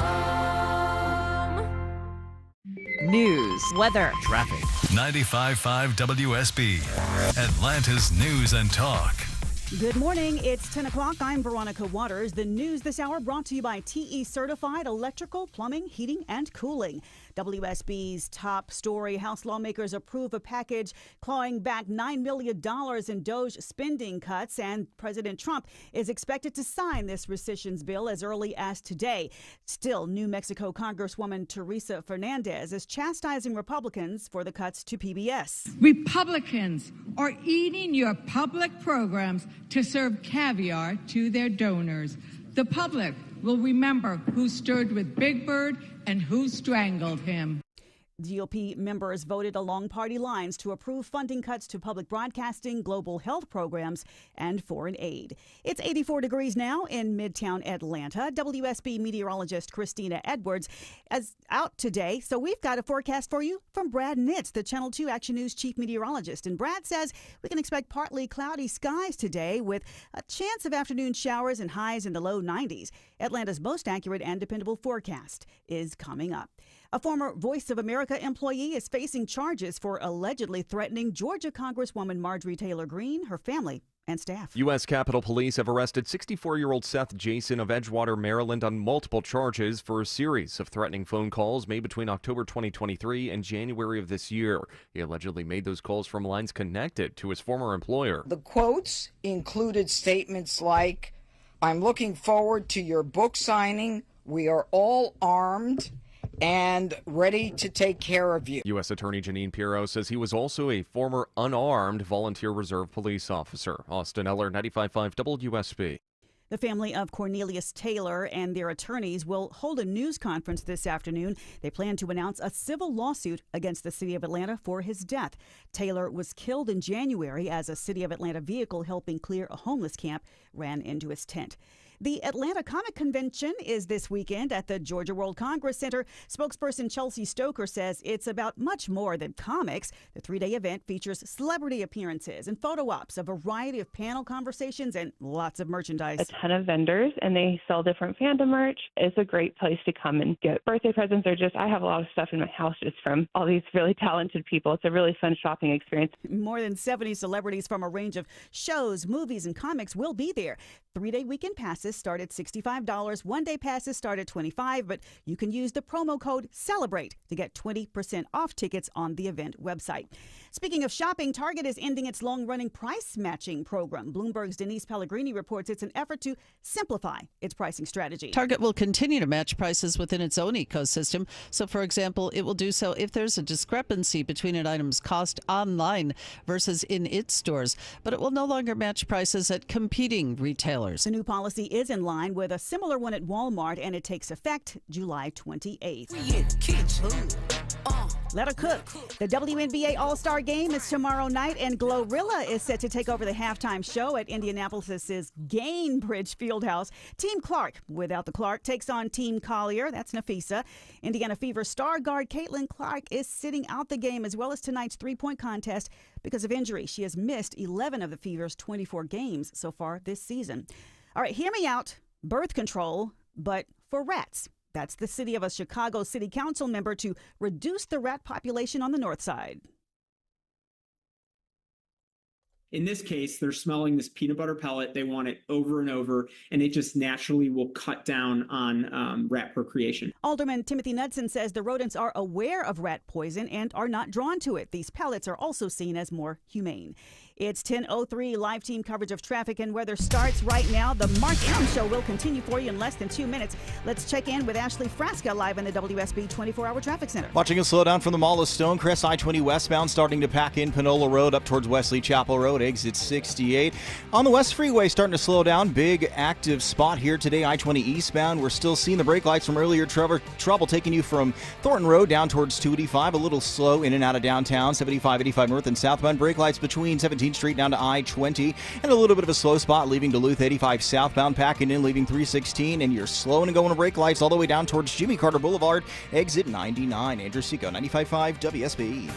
News, weather, traffic. 95.5 WSB, Atlanta's News and Talk. Good morning. It's 10 o'clock. I'm Veronica Waters. The news this hour brought to you by TE Certified Electrical, Plumbing, Heating, and Cooling. WSB's top story: House lawmakers approve a package clawing back $9 million in DOGE spending cuts, and President Trump is expected to sign this rescissions bill as early as today. Still, New Mexico Congresswoman Teresa Fernandez is chastising Republicans for the cuts to PBS. Republicans are eating your public programs to serve caviar to their donors. The public will remember who stood with Big Bird and who strangled him. GOP members voted along party lines to approve funding cuts to public broadcasting, global health programs, and foreign aid. It's 84 degrees now in Midtown Atlanta. WSB meteorologist Christina Edwards is out today, so we've got a forecast for you from Brad Nitz, the Channel 2 Action News chief meteorologist. And Brad says we can expect partly cloudy skies today with a chance of afternoon showers and highs in the low 90s. Atlanta's most accurate and dependable forecast is coming up. A former Voice of America employee is facing charges for allegedly threatening Georgia Congresswoman Marjorie Taylor Greene, her family, and staff. U.S. Capitol Police have arrested 64-year-old Seth Jason of Edgewater, Maryland on multiple charges for a series of threatening phone calls made between October 2023 and January of this year. He allegedly made those calls from lines connected to his former employer. The quotes included statements like, "I'm looking forward to your book signing. We are all armed and ready to take care of you." U.S. Attorney Janine Pirro says he was also a former unarmed volunteer reserve police officer. Austin Eller, 95.5 WSB. The family of Cornelius Taylor and their attorneys will hold a news conference this afternoon. They plan to announce a civil lawsuit against the city of Atlanta for his death. Taylor was killed in January as a city of Atlanta vehicle helping clear a homeless camp ran into his tent. The Atlanta Comic Convention is this weekend at the Georgia World Congress Center. Spokesperson Chelsea Stoker says it's about much more than comics. The three-day event features celebrity appearances and photo ops, a variety of panel conversations, and lots of merchandise. A ton of vendors, and they sell different fandom merch. It's a great place to come and get birthday presents, or just, I have a lot of stuff in my house just from all these really talented people. It's a really fun shopping experience. More than 70 celebrities from a range of shows, movies, and comics will be there. Three-day weekend passes start at $65. One-day passes start at $25, but you can use the promo code CELEBRATE to get 20% off tickets on the event website. Speaking of shopping, Target is ending its long-running price matching program. Bloomberg's Denise Pellegrini reports it's an effort to simplify its pricing strategy. Target will continue to match prices within its own ecosystem. So, for example, it will do so if there's a discrepancy between an item's cost online versus in its stores, but it will no longer match prices at competing retailers. The new policy is in line with a similar one at Walmart, and it takes effect July 28th. Let her cook. The WNBA All-Star Game is tomorrow night, and Glorilla is set to take over the halftime show at Indianapolis's Gainbridge Fieldhouse. Team Clark, without the Clark, takes on Team Collier. That's Nafisa. Indiana Fever star guard Caitlin Clark is sitting out the game, as well as tonight's three-point contest because of injury. She has missed 11 of the Fever's 24 games so far this season. All right, hear me out. Birth control, but for rats. That's the city of a Chicago City Council member to reduce the rat population on the north side. In this case, they're smelling this peanut butter pellet. They want it over and over, and it just naturally will cut down on rat procreation. Alderman Timothy Knudsen says the rodents are aware of rat poison and are not drawn to it. These pellets are also seen as more humane. It's 10:03. Live team coverage of traffic and weather starts right now. The Mark Aram Show will continue for you in less than 2 minutes. Let's check in with Ashley Frasca live in the WSB 24-hour traffic center. Watching a slowdown from the Mall of Stonecrest, I-20 westbound starting to pack in Panola Road up towards Wesley Chapel Road, exit 68. On the West Freeway starting to slow down. Big active spot here today, I-20 eastbound. We're still seeing the brake lights from earlier trouble taking you from Thornton Road down towards 285. A little slow in and out of downtown, 75, 85 north and southbound. Brake lights between 17th Street down to I-20, and a little bit of a slow spot leaving Duluth 85 southbound, packing in leaving 316, and you're slowing and going to brake lights all the way down towards Jimmy Carter Boulevard, exit 99. Andrew Seco, 95.5 WSB.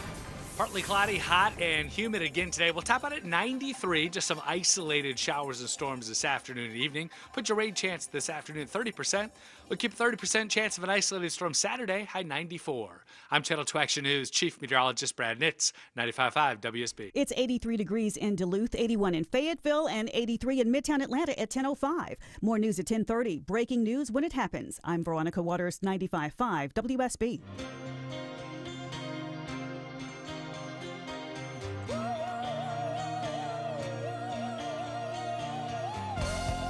Partly cloudy, hot, and humid again today. We'll top out at 93. Just some isolated showers and storms this afternoon and evening. Put your rain chance this afternoon at 30%. We'll keep 30% chance of an isolated storm Saturday, high 94. I'm Channel 2 Action News Chief Meteorologist Brad Nitz, 95.5 WSB. It's 83 degrees in Duluth, 81 in Fayetteville, and 83 in Midtown Atlanta at 10:05. More news at 10:30. Breaking news when it happens. I'm Veronica Waters, 95.5 WSB.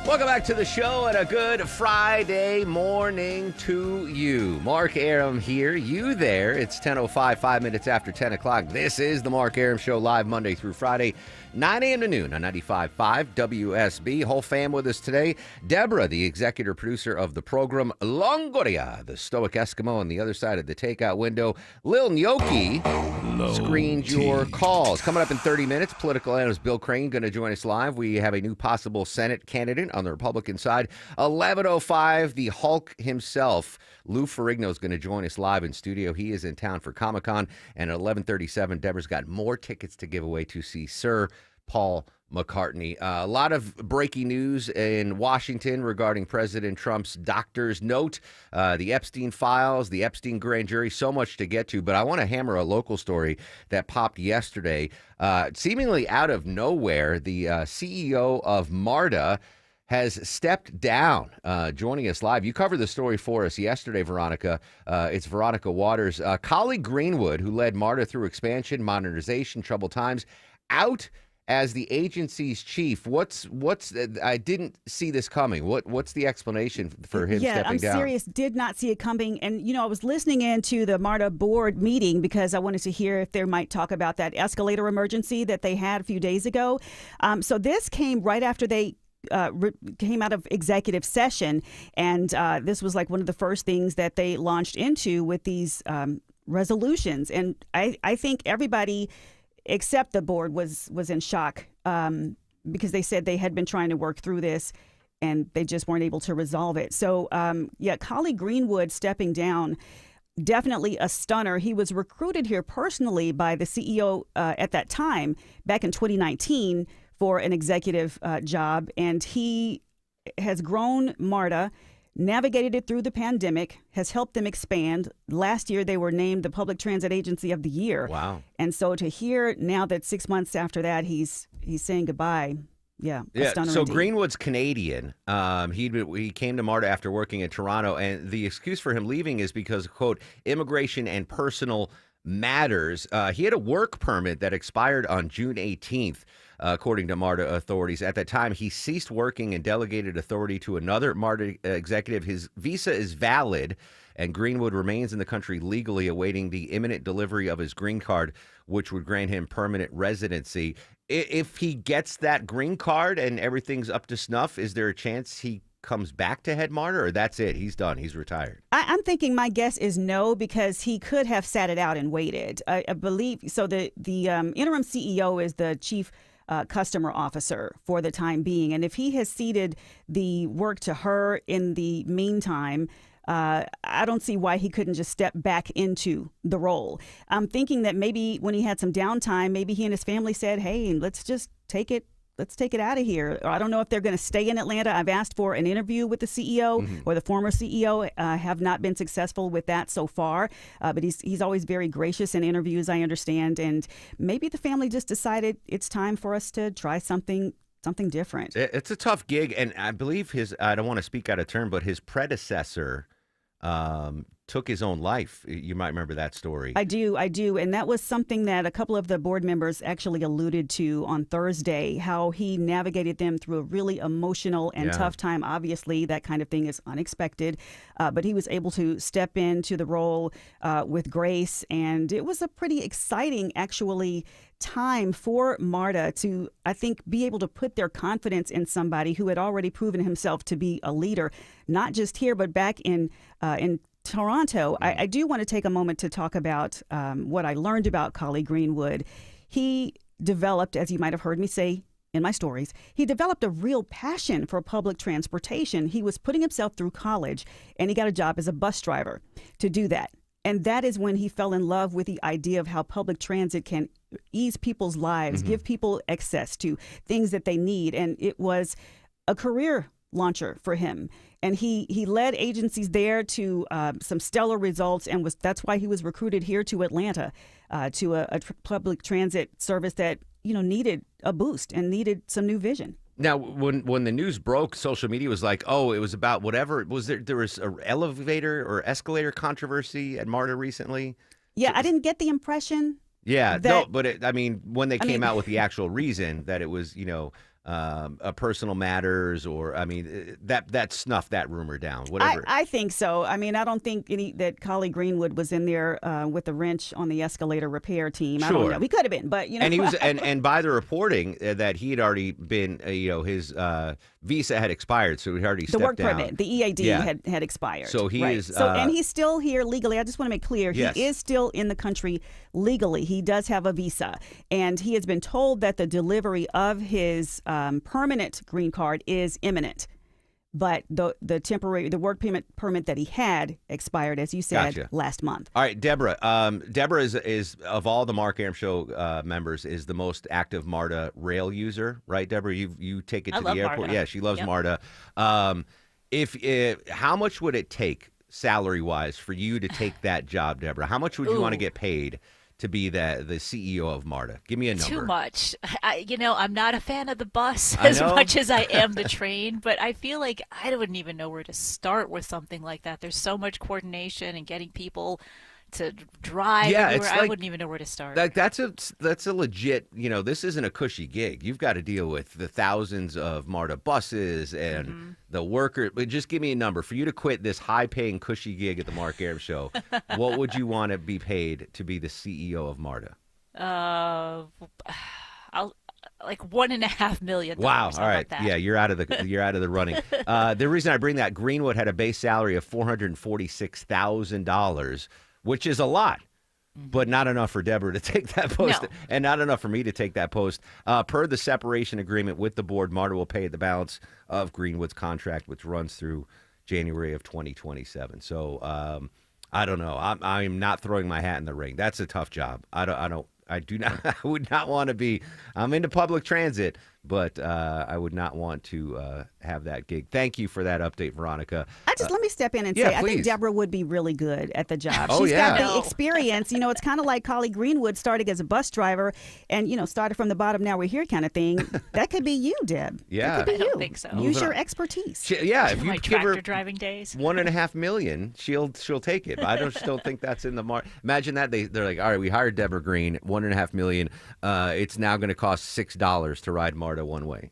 Welcome back to the show and a good Friday morning to you. Mark Arum here, you there. It's 10:05, 5 minutes after 10 o'clock. This is the Mark Arum Show, live Monday through Friday, 9 a.m. to noon on 95.5 WSB. Whole fam with us today. Deborah, the executive producer of the program, Longoria, the stoic Eskimo on the other side of the takeout window. Lil Gnocchi screens your calls. Coming up in 30 minutes, political analyst Bill Crane going to join us live. We have a new possible Senate candidate on the Republican side. 11:05, the Hulk himself, Lou Ferrigno, is going to join us live in studio. He is in town for Comic-Con. And at 11:37, Deborah's got more tickets to give away to see Sir Paul McCartney. A lot of breaking news in Washington regarding President Trump's doctor's note, the Epstein files, the Epstein grand jury, so much to get to. But I want to hammer a local story that popped yesterday. Seemingly out of nowhere, the CEO of MARTA has stepped down. Joining us live. You covered the story for us yesterday, Veronica. It's Veronica Waters. Collie Greenwood, who led MARTA through expansion, modernization, troubled times, out as the agency's chief. I didn't see this coming. What's the explanation for him stepping down? I'm serious. Did not see it coming. And, I was listening into the MARTA board meeting because I wanted to hear if they might talk about that escalator emergency that they had a few days ago. So this came right after they came out of executive session. And this was like one of the first things that they launched into with these resolutions. And I think everybody except the board was in shock because they said they had been trying to work through this and they just weren't able to resolve it. So, Collie Greenwood stepping down, definitely a stunner. He was recruited here personally by the CEO at that time, back in 2019, for an executive job. And he has grown MARTA, navigated it through the pandemic, has helped them expand. Last year, they were named the Public Transit Agency of the Year. Wow. And so to hear now that 6 months after that, he's saying goodbye. Yeah. So Greenwood's Canadian. He came to MARTA after working in Toronto, and the excuse for him leaving is because, quote, immigration and personal matters. He had a work permit that expired on June 18th. According to MARTA authorities. At that time, he ceased working and delegated authority to another MARTA executive. His visa is valid, and Greenwood remains in the country legally, awaiting the imminent delivery of his green card, which would grant him permanent residency. If he gets that green card and everything's up to snuff, is there a chance he comes back to head MARTA, or that's it? He's done. He's retired. I'm thinking my guess is no, because he could have sat it out and waited. I believe so. The interim CEO is the chief customer officer for the time being. And if he has ceded the work to her in the meantime, I don't see why he couldn't just step back into the role. I'm thinking that maybe when he had some downtime, maybe he and his family said, hey, let's just take it out of here. Or I don't know if they're going to stay in Atlanta. I've asked for an interview with the CEO or the former CEO. Have not been successful with that so far. But he's always very gracious in interviews, I understand. And maybe the family just decided it's time for us to try something different. It's a tough gig. And I believe I don't want to speak out of turn, but his predecessor took his own life. You might remember that story. I do. And that was something that a couple of the board members actually alluded to on Thursday, how he navigated them through a really emotional and tough time. Obviously, that kind of thing is unexpected, but he was able to step into the role with grace. And it was a pretty exciting, actually, time for MARTA to, I think, be able to put their confidence in somebody who had already proven himself to be a leader, not just here, but back in Toronto. I do want to take a moment to talk about what I learned about Collie Greenwood. He developed, as you might have heard me say in my stories, he developed a real passion for public transportation. He was putting himself through college, and he got a job as a bus driver to do that. And that is when he fell in love with the idea of how public transit can ease people's lives, give people access to things that they need. And it was a career launcher for him. And he led agencies there to some stellar results, and that's why he was recruited here to Atlanta to a public transit service that needed a boost and needed some new vision. Now, when the news broke, social media was like, "Oh, it was about whatever." There was an elevator or escalator controversy at MARTA recently? Yeah, I didn't get the impression. Yeah, no, but when they came out with the actual reason that it was, personal matters, or I mean, that snuffed that rumor down. Whatever. I think so. I mean, I don't think that Collie Greenwood was in there with the wrench on the escalator repair team. I don't know. He could have been, but And he was, and by the reporting that he had already been, his visa had expired, so he already the stepped work down. permit, the EAD had expired. So he is. And he's still here legally. I just want to make clear, Yes. he is still in the country legally. He does have a visa, and he has been told that the delivery of his permanent green card is imminent. But the work permit that he had expired, as you said, Gotcha. last month. All right, Deborah. Deborah is of all the Mark Arum Show members, is the most active MARTA rail user, right, Deborah? You take it I to love the airport. MARTA. Yeah, she loves Yep. MARTA. If how much would it take salary wise for you to take that job, Deborah? How much would you want to Ooh. get paid to be the CEO of MARTA? Give me a number. Too much. I'm not a fan of the bus I as know. much as I am the train, but I feel like I wouldn't even know where to start with something like that. There's so much coordination and getting people to drive Yeah, everywhere. it's I like- wouldn't even know where to start. Like that's a legit, this isn't a cushy gig. You've got to deal with the thousands of MARTA buses and the worker. But just give me a number for you to quit this high-paying cushy gig at the Mark Arum Show. What would you want to be paid to be the CEO of MARTA? I'll like $1.5 million. Wow! How All about right, that? yeah, you're out of the running. The reason I bring that, Greenwood had a base salary of $446,000, which is a lot. But not enough for Deborah to take that post, No. and not enough for me to take that post. Per the separation agreement with the board, MARTA will pay the balance of Greenwood's contract, which runs through January of 2027. So I don't know. I'm not throwing my hat in the ring. That's a tough job. I would not want to be. I'm into public transit, but I would not want to have that gig. Thank you for that update, Veronica. Let me step in and yeah, say, I think please. Deborah would be really good at the job. Oh, She's yeah. got the experience. It's kind of like Collie Greenwood starting as a bus driver and, started from the bottom, now we're here kind of thing. That could be you, Deb. Yeah. That could be I don't you. think so. Use Moving your on. expertise. If you My give her tractor driving days. $1.5 million, she'll take it. But I don't think that's in the market. Imagine that they're like, all right, we hired Deborah Green, $1.5 million. It's now going to cost $6 to ride MARTA one way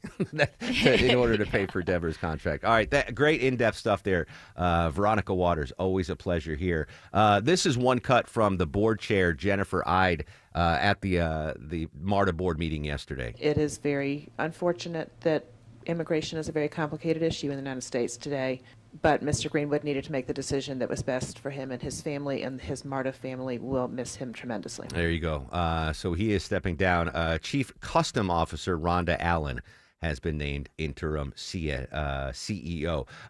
in order to pay for Deborah's contract. All right, that great in-depth stuff there. Veronica Waters, always a pleasure here. This is one cut from the board chair, Jennifer Ide, at the MARTA board meeting yesterday. It is very unfortunate that immigration is a very complicated issue in the United States today, but Mr. Greenwood needed to make the decision that was best for him and his family, and his MARTA family will miss him tremendously. There you go. So he is stepping down. Chief Custom Officer Rhonda Allen has been named interim CEO.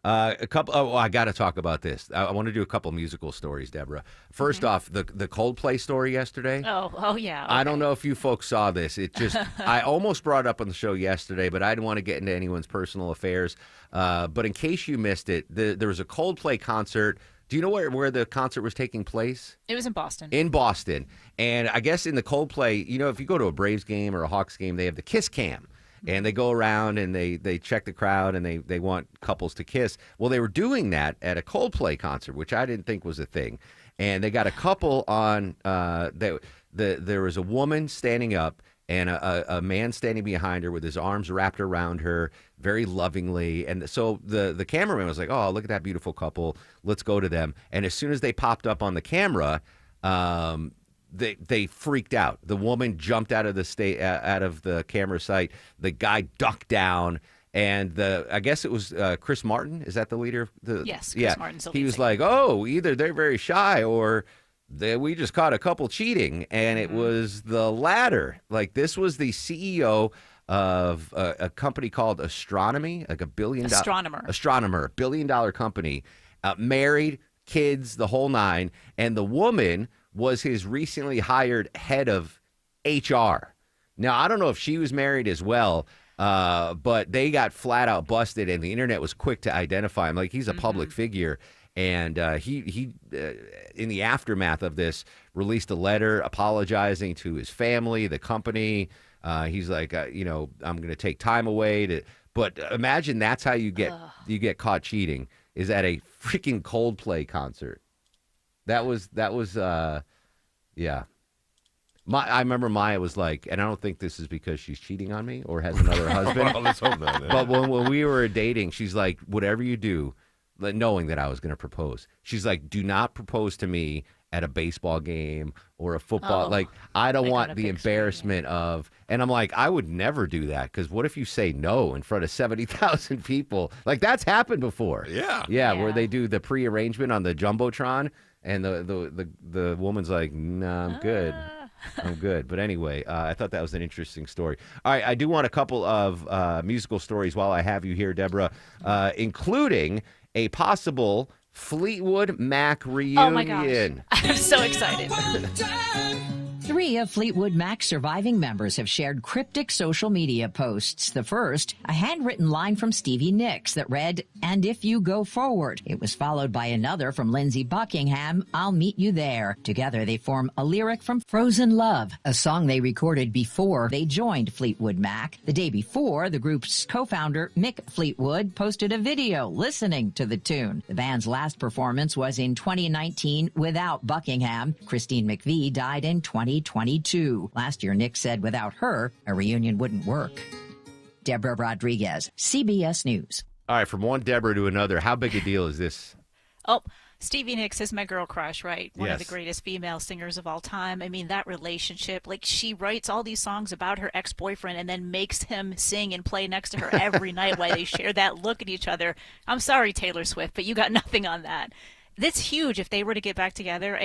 I got to talk about this. I want to do a couple musical stories, Deborah. First off, the Coldplay story yesterday. Oh yeah. I don't know if you folks saw this. It just, I almost brought it up on the show yesterday, but I didn't want to get into anyone's personal affairs. But in case you missed it, there was a Coldplay concert. Do you know where the concert was taking place? It was in Boston. In Boston. And I guess in the Coldplay, if you go to a Braves game or a Hawks game, they have the Kiss Cam. And they go around and they check the crowd and they want couples to kiss. Well, they were doing that at a Coldplay concert, which I didn't think was a thing. And they got a couple on. There was a woman standing up and a man standing behind her with his arms wrapped around her very lovingly. And so the cameraman was like, "Oh, look at that beautiful couple. Let's go to them." And as soon as they popped up on the camera, They freaked out. The woman jumped out of the camera sight. The guy ducked down, and I guess it was Chris Martin. Is that the leader? Yes, Chris Martin's the He lead was singer. like, "Oh, either they're very shy, or we just caught a couple cheating," and it was the latter. Like, this was the CEO of a company called Astronomy, like Astronomer, $1 billion company, married, kids, the whole nine, and the woman was his recently hired head of HR. Now, I don't know if she was married as well, but they got flat out busted, and the internet was quick to identify him. Like, he's a public figure, and he in the aftermath of this, released a letter apologizing to his family, the company. He's like, I'm going to take time away But imagine that's how you get caught cheating, is at a freaking Coldplay concert. That was yeah. I remember Maya was like, and I don't think this is because she's cheating on me or has another husband. Well, let's hope not. But when we were dating, she's like, whatever you do, knowing that I was going to propose, she's like, do not propose to me at a baseball game or a football. Like, I don't want the embarrassment of, and I'm like, I would never do that, because what if you say no in front of 70,000 people? Like, that's happened before. Yeah, where they do the pre-arrangement on the Jumbotron, and the woman's like, nah, I'm good. I'm good. But anyway, I thought that was an interesting story. All right, I do want a couple of musical stories while I have you here, Deborah, including a possible Fleetwood Mac reunion. Oh my gosh. I'm so excited. 3 of Fleetwood Mac's surviving members have shared cryptic social media posts. The first, a handwritten line from Stevie Nicks that read, "And if you go forward." It was followed by another from Lindsey Buckingham, "I'll meet you there." Together they form a lyric from Frozen Love, a song they recorded before they joined Fleetwood Mac. The day before, the group's co-founder, Mick Fleetwood, posted a video listening to the tune. The band's last performance was in 2019 without Buckingham. Christine McVie died in 2022. Last year, Nick said without her, a reunion wouldn't work. Deborah Rodriguez, CBS News. All right, from one Deborah to another, how big a deal is this? Oh, Stevie Nicks is my girl crush, right? One of the Yes. greatest female singers of all time. I mean, that relationship, like, she writes all these songs about her ex-boyfriend and then makes him sing and play next to her every night while they share that look at each other. I'm sorry, Taylor Swift, but you got nothing on that. That's huge if they were to get back together.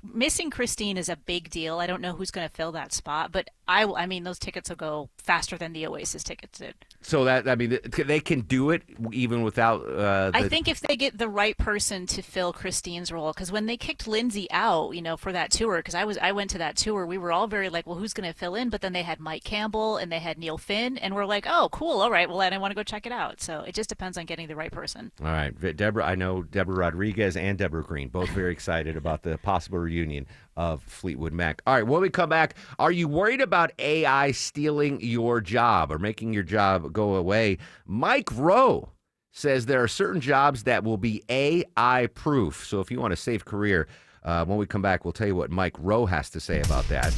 Missing Christine is a big deal. I don't know who's going to fill that spot, but I mean, those tickets will go faster than the Oasis tickets did. So that, I mean, they can do it even without. I think if they get the right person to fill Christine's role, because when they kicked Lindsay out, for that tour, because I went to that tour, we were all very like, well, who's going to fill in? But then they had Mike Campbell and they had Neil Finn, and we're like, oh, cool, all right, well, then I want to go check it out. So it just depends on getting the right person. All right, Deborah. I know Deborah Rodriguez and Deborah Green, both very excited about the possible reunion of Fleetwood Mac. All right, when we come back, are you worried about AI stealing your job or making your job go away? Mike Rowe says there are certain jobs that will be AI proof. So if you want a safe career, when we come back, we'll tell you what Mike Rowe has to say about that.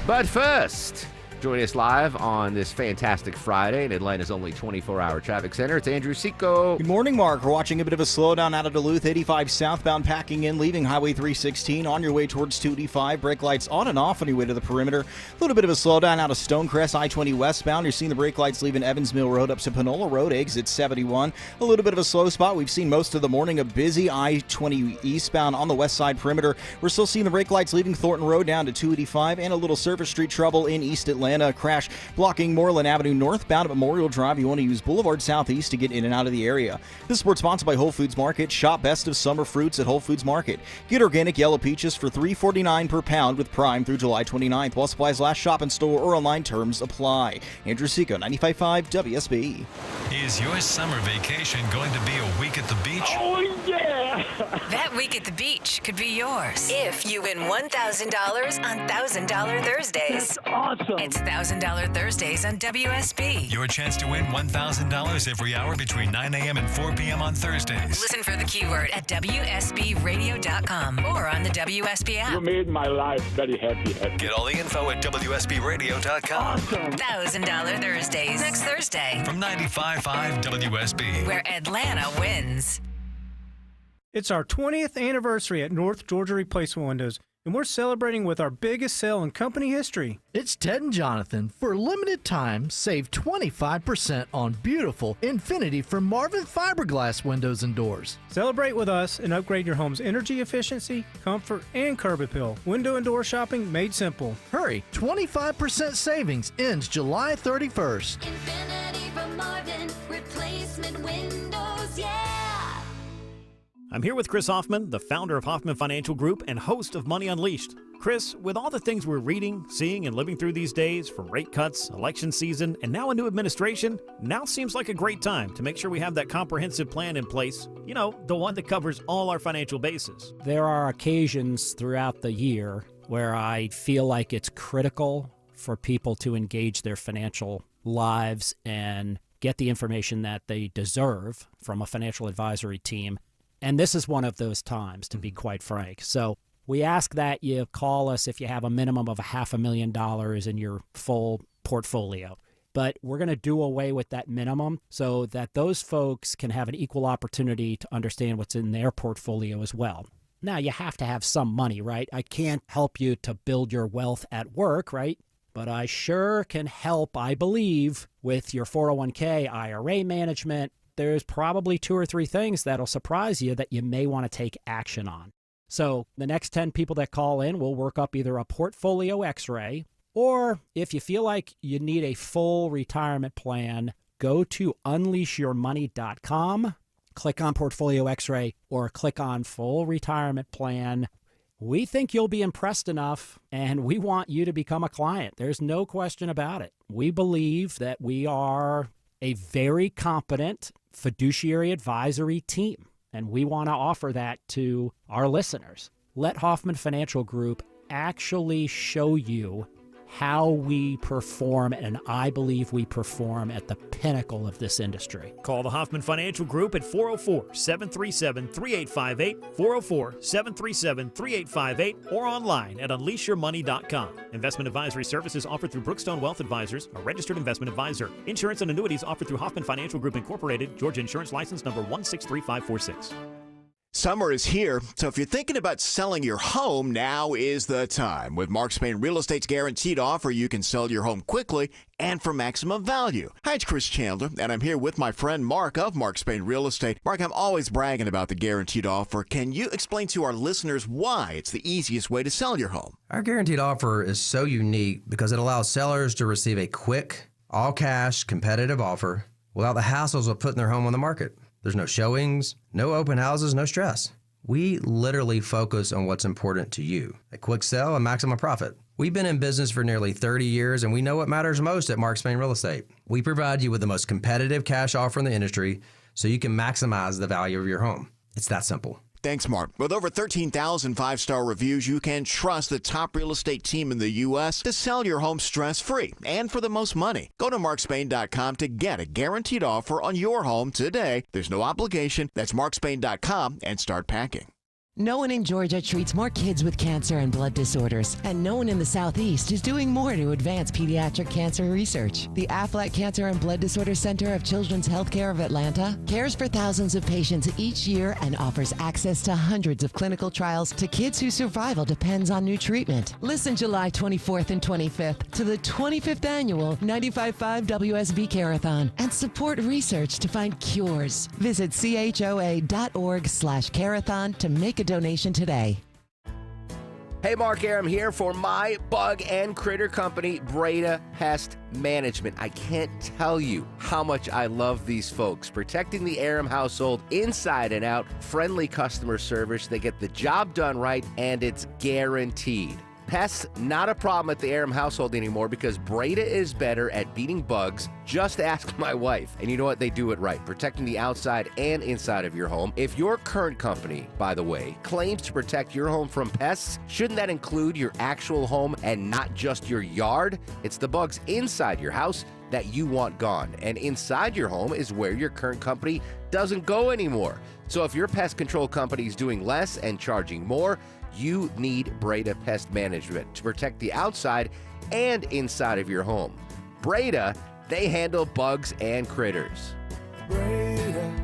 But first, joining us live on this fantastic Friday in Atlanta's only 24-hour traffic center, it's Andrew Seco. Good morning, Mark. We're watching a bit of a slowdown out of Duluth. 85 southbound packing in, leaving Highway 316 on your way towards 285. Brake lights on and off on your way to the perimeter. A little bit of a slowdown out of Stonecrest, I-20 westbound. You're seeing the brake lights leaving Evans Mill Road up to Panola Road, exit 71. A little bit of a slow spot. We've seen most of the morning a busy I-20 eastbound on the west side perimeter. We're still seeing the brake lights leaving Thornton Road down to 285 and a little Service Street trouble in East Atlanta. A crash blocking Moreland Avenue northbound at Memorial Drive. You want to use Boulevard Southeast to get in and out of the area. This sports sponsored by Whole Foods Market. Shop best of summer fruits at Whole Foods Market. Get organic yellow peaches for $3.49 per pound with Prime through July 29th. While supplies last, shop in store or online, terms apply. Andrew Seco, 95.5 WSB. Is your summer vacation going to be a week at the beach? Oh, yeah! That week at the beach could be yours if you win $1,000 on $1,000 Thursdays. That's awesome. It's $1,000 Thursdays on WSB. Your chance to win $1,000 every hour between 9 a.m. and 4 p.m. on Thursdays. Listen for the keyword at WSBRadio.com or on the WSB app. You made my life very happy. Get all the info at WSBRadio.com. Awesome. $1,000 Thursdays next Thursday From 95.5 WSB. where Atlanta wins. It's our 20th anniversary at North Georgia Replacement Windows, and we're celebrating with our biggest sale in company history. It's Ted and Jonathan. For a limited time, save 25% on beautiful Infinity from Marvin fiberglass windows and doors. Celebrate with us and upgrade your home's energy efficiency, comfort, and curb appeal. Window and door shopping made simple. Hurry, 25% savings ends July 31st. Infinity from Marvin, replacement windows, yeah. I'm here with Chris Hoffman, the founder of Hoffman Financial Group and host of Money Unleashed. Chris, with all the things we're reading, seeing, and living through these days, from rate cuts, election season, and now a new administration, now seems like a great time to make sure we have that comprehensive plan in place. You know, the one that covers all our financial bases. There are occasions throughout the year where I feel like it's critical for people to engage their financial lives and get the information that they deserve from a financial advisory team. And this is one of those times, to be quite frank. So We ask that you call us if you have a minimum of $500,000 in your full portfolio. But we're going to do away with that minimum so that those folks can have an equal opportunity to understand what's in their portfolio as well. Now, you have to have some money, right? I can't help you to build your wealth at work, right? But I sure can help, I believe, with your 401k, IRA management. There's probably 2 or 3 things that'll surprise you that you may want to take action on. So the next 10 people that call in, we'll work up either a portfolio x-ray, or if you feel like you need a full retirement plan, go to unleashyourmoney.com, click on Portfolio X-ray, or click on Full Retirement Plan. We think you'll be impressed enough, and we want you to become a client. There's no question about it. We believe that we are a very competent fiduciary advisory team, and we want to offer that to our listeners. Let Hoffman Financial Group actually show you how we perform, and I believe we perform at the pinnacle of this industry. Call the Hoffman Financial Group at 404-737-3858, 404-737-3858, or online at unleashyourmoney.com. Investment advisory services offered through Brookstone Wealth Advisors, a registered investment advisor. Insurance and annuities offered through Hoffman Financial Group Incorporated, Georgia Insurance License number 163546. Summer is here, so if you're thinking about selling your home, now is the time. With Mark Spain Real Estate's guaranteed offer, you can sell your home quickly and for maximum value. Hi, it's Chris Chandler, and I'm here with my friend Mark of Mark Spain Real Estate. Mark, I'm always bragging about the guaranteed offer. Can you explain to our listeners why it's the easiest way to sell your home? Our guaranteed offer is so unique because it allows sellers to receive a quick, all-cash, competitive offer without the hassles of putting their home on the market. There's no showings, no open houses, no stress. We literally focus on what's important to you. A quick sell and maximum profit. We've been in business for nearly 30 years, and we know what matters most at Mark Spain Real Estate. We provide you with the most competitive cash offer in the industry so you can maximize the value of your home. It's that simple. Thanks, Mark. With over 13,000 five-star reviews, you can trust the top real estate team in the U.S. to sell your home stress-free and for the most money. Go to markspain.com to get a guaranteed offer on your home today. There's no obligation. That's markspain.com and start packing. No one in Georgia treats more kids with cancer and blood disorders, and no one in the Southeast is doing more to advance pediatric cancer research. The Aflac Cancer and Blood Disorder Center of Children's Healthcare of Atlanta cares for thousands of patients each year and offers access to hundreds of clinical trials to kids whose survival depends on new treatment. Listen July 24th and 25th to the 25th annual 95.5 WSB Carathon and support research to find cures. Visit choa.org/carathon to make a donation today. Hey, Mark Aram here for my bug and critter company, Breda Pest Management. I can't tell you how much I love these folks. Protecting the Aram household inside and out, friendly customer service. They get the job done right, and it's guaranteed. Pests, not a problem at the Aram household anymore because Breda is better at beating bugs. Just ask my wife. And you know what? They do it right, protecting the outside and inside of your home. If your current company, by the way, claims to protect your home from pests, shouldn't that include your actual home and not just your yard? It's the bugs inside your house that you want gone. And inside your home is where your current company doesn't go anymore. So if your pest control company is doing less and charging more, you need Breda Pest Management to protect the outside and inside of your home. Breda, they handle bugs and critters. Breda,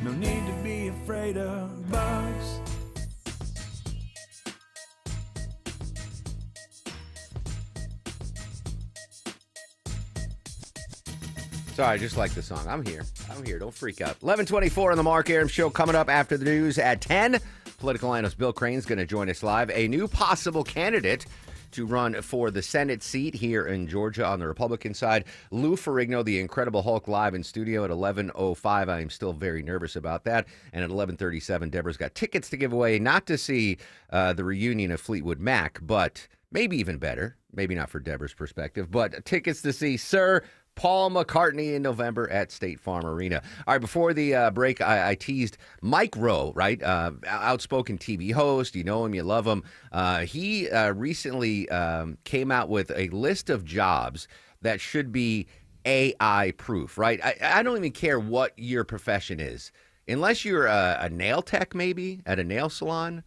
no need to be afraid of bugs. Sorry, I just like the song. I'm here. Don't freak out. 11:24 on the Mark Aram Show. Coming up after the news at 10. Political analyst Bill Crane's going to join us live. A new possible candidate to run for the Senate seat here in Georgia on the Republican side. Lou Ferrigno, the Incredible Hulk, live in studio at 11:05. I am still very nervous about that. And at 11:37, Deborah's got tickets to give away, not to see the reunion of Fleetwood Mac, but maybe even better, maybe not for Deborah's perspective, but tickets to see Sir Paul McCartney in November at State Farm Arena. All right, before the break, I teased Mike Rowe, right? Outspoken TV host. You know him, you love him. He recently came out with a list of jobs that should be AI proof, right? I don't even care what your profession is. unless you're a nail tech maybe at a nail salon,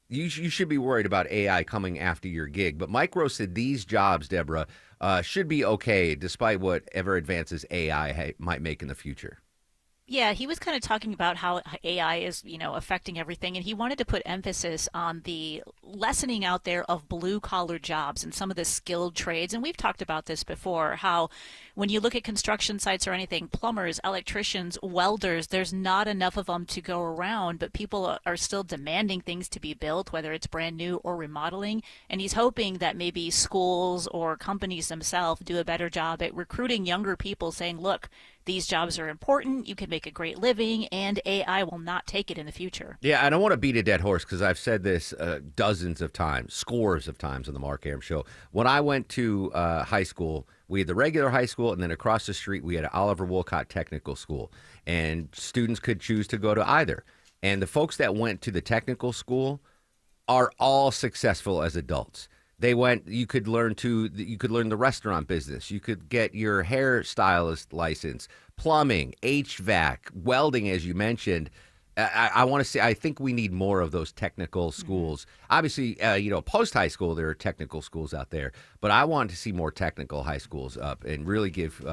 you should be worried about AI coming after your gig. But Mike Rowe said these jobs, Deborah, should be okay despite whatever advances AI might make in the future. Yeah, he was kind of talking about how AI is, affecting everything, and he wanted to put emphasis on the lessening out there of blue-collar jobs and some of the skilled trades. And we've talked about this before, how when you look at construction sites or anything, plumbers, electricians, welders, there's not enough of them to go around, but people are still demanding things to be built, whether it's brand new or remodeling. And he's hoping that maybe schools or companies themselves do a better job at recruiting younger people, saying, look, these jobs are important, you can make a great living, and AI will not take it in the future. Yeah, I don't want to beat a dead horse because I've said this dozens of times, scores of times on the Mark Arum Show. When I went to high school, we had the regular high school, and then across the street we had Oliver Wolcott Technical School, and students could choose to go to either. And the folks that went to the technical school are all successful as adults. You could learn the restaurant business. You could get your hairstylist license, plumbing, HVAC, welding, as you mentioned. I want to say, I think we need more of those technical schools. Obviously, post high school, there are technical schools out there, but I want to see more technical high schools up and really give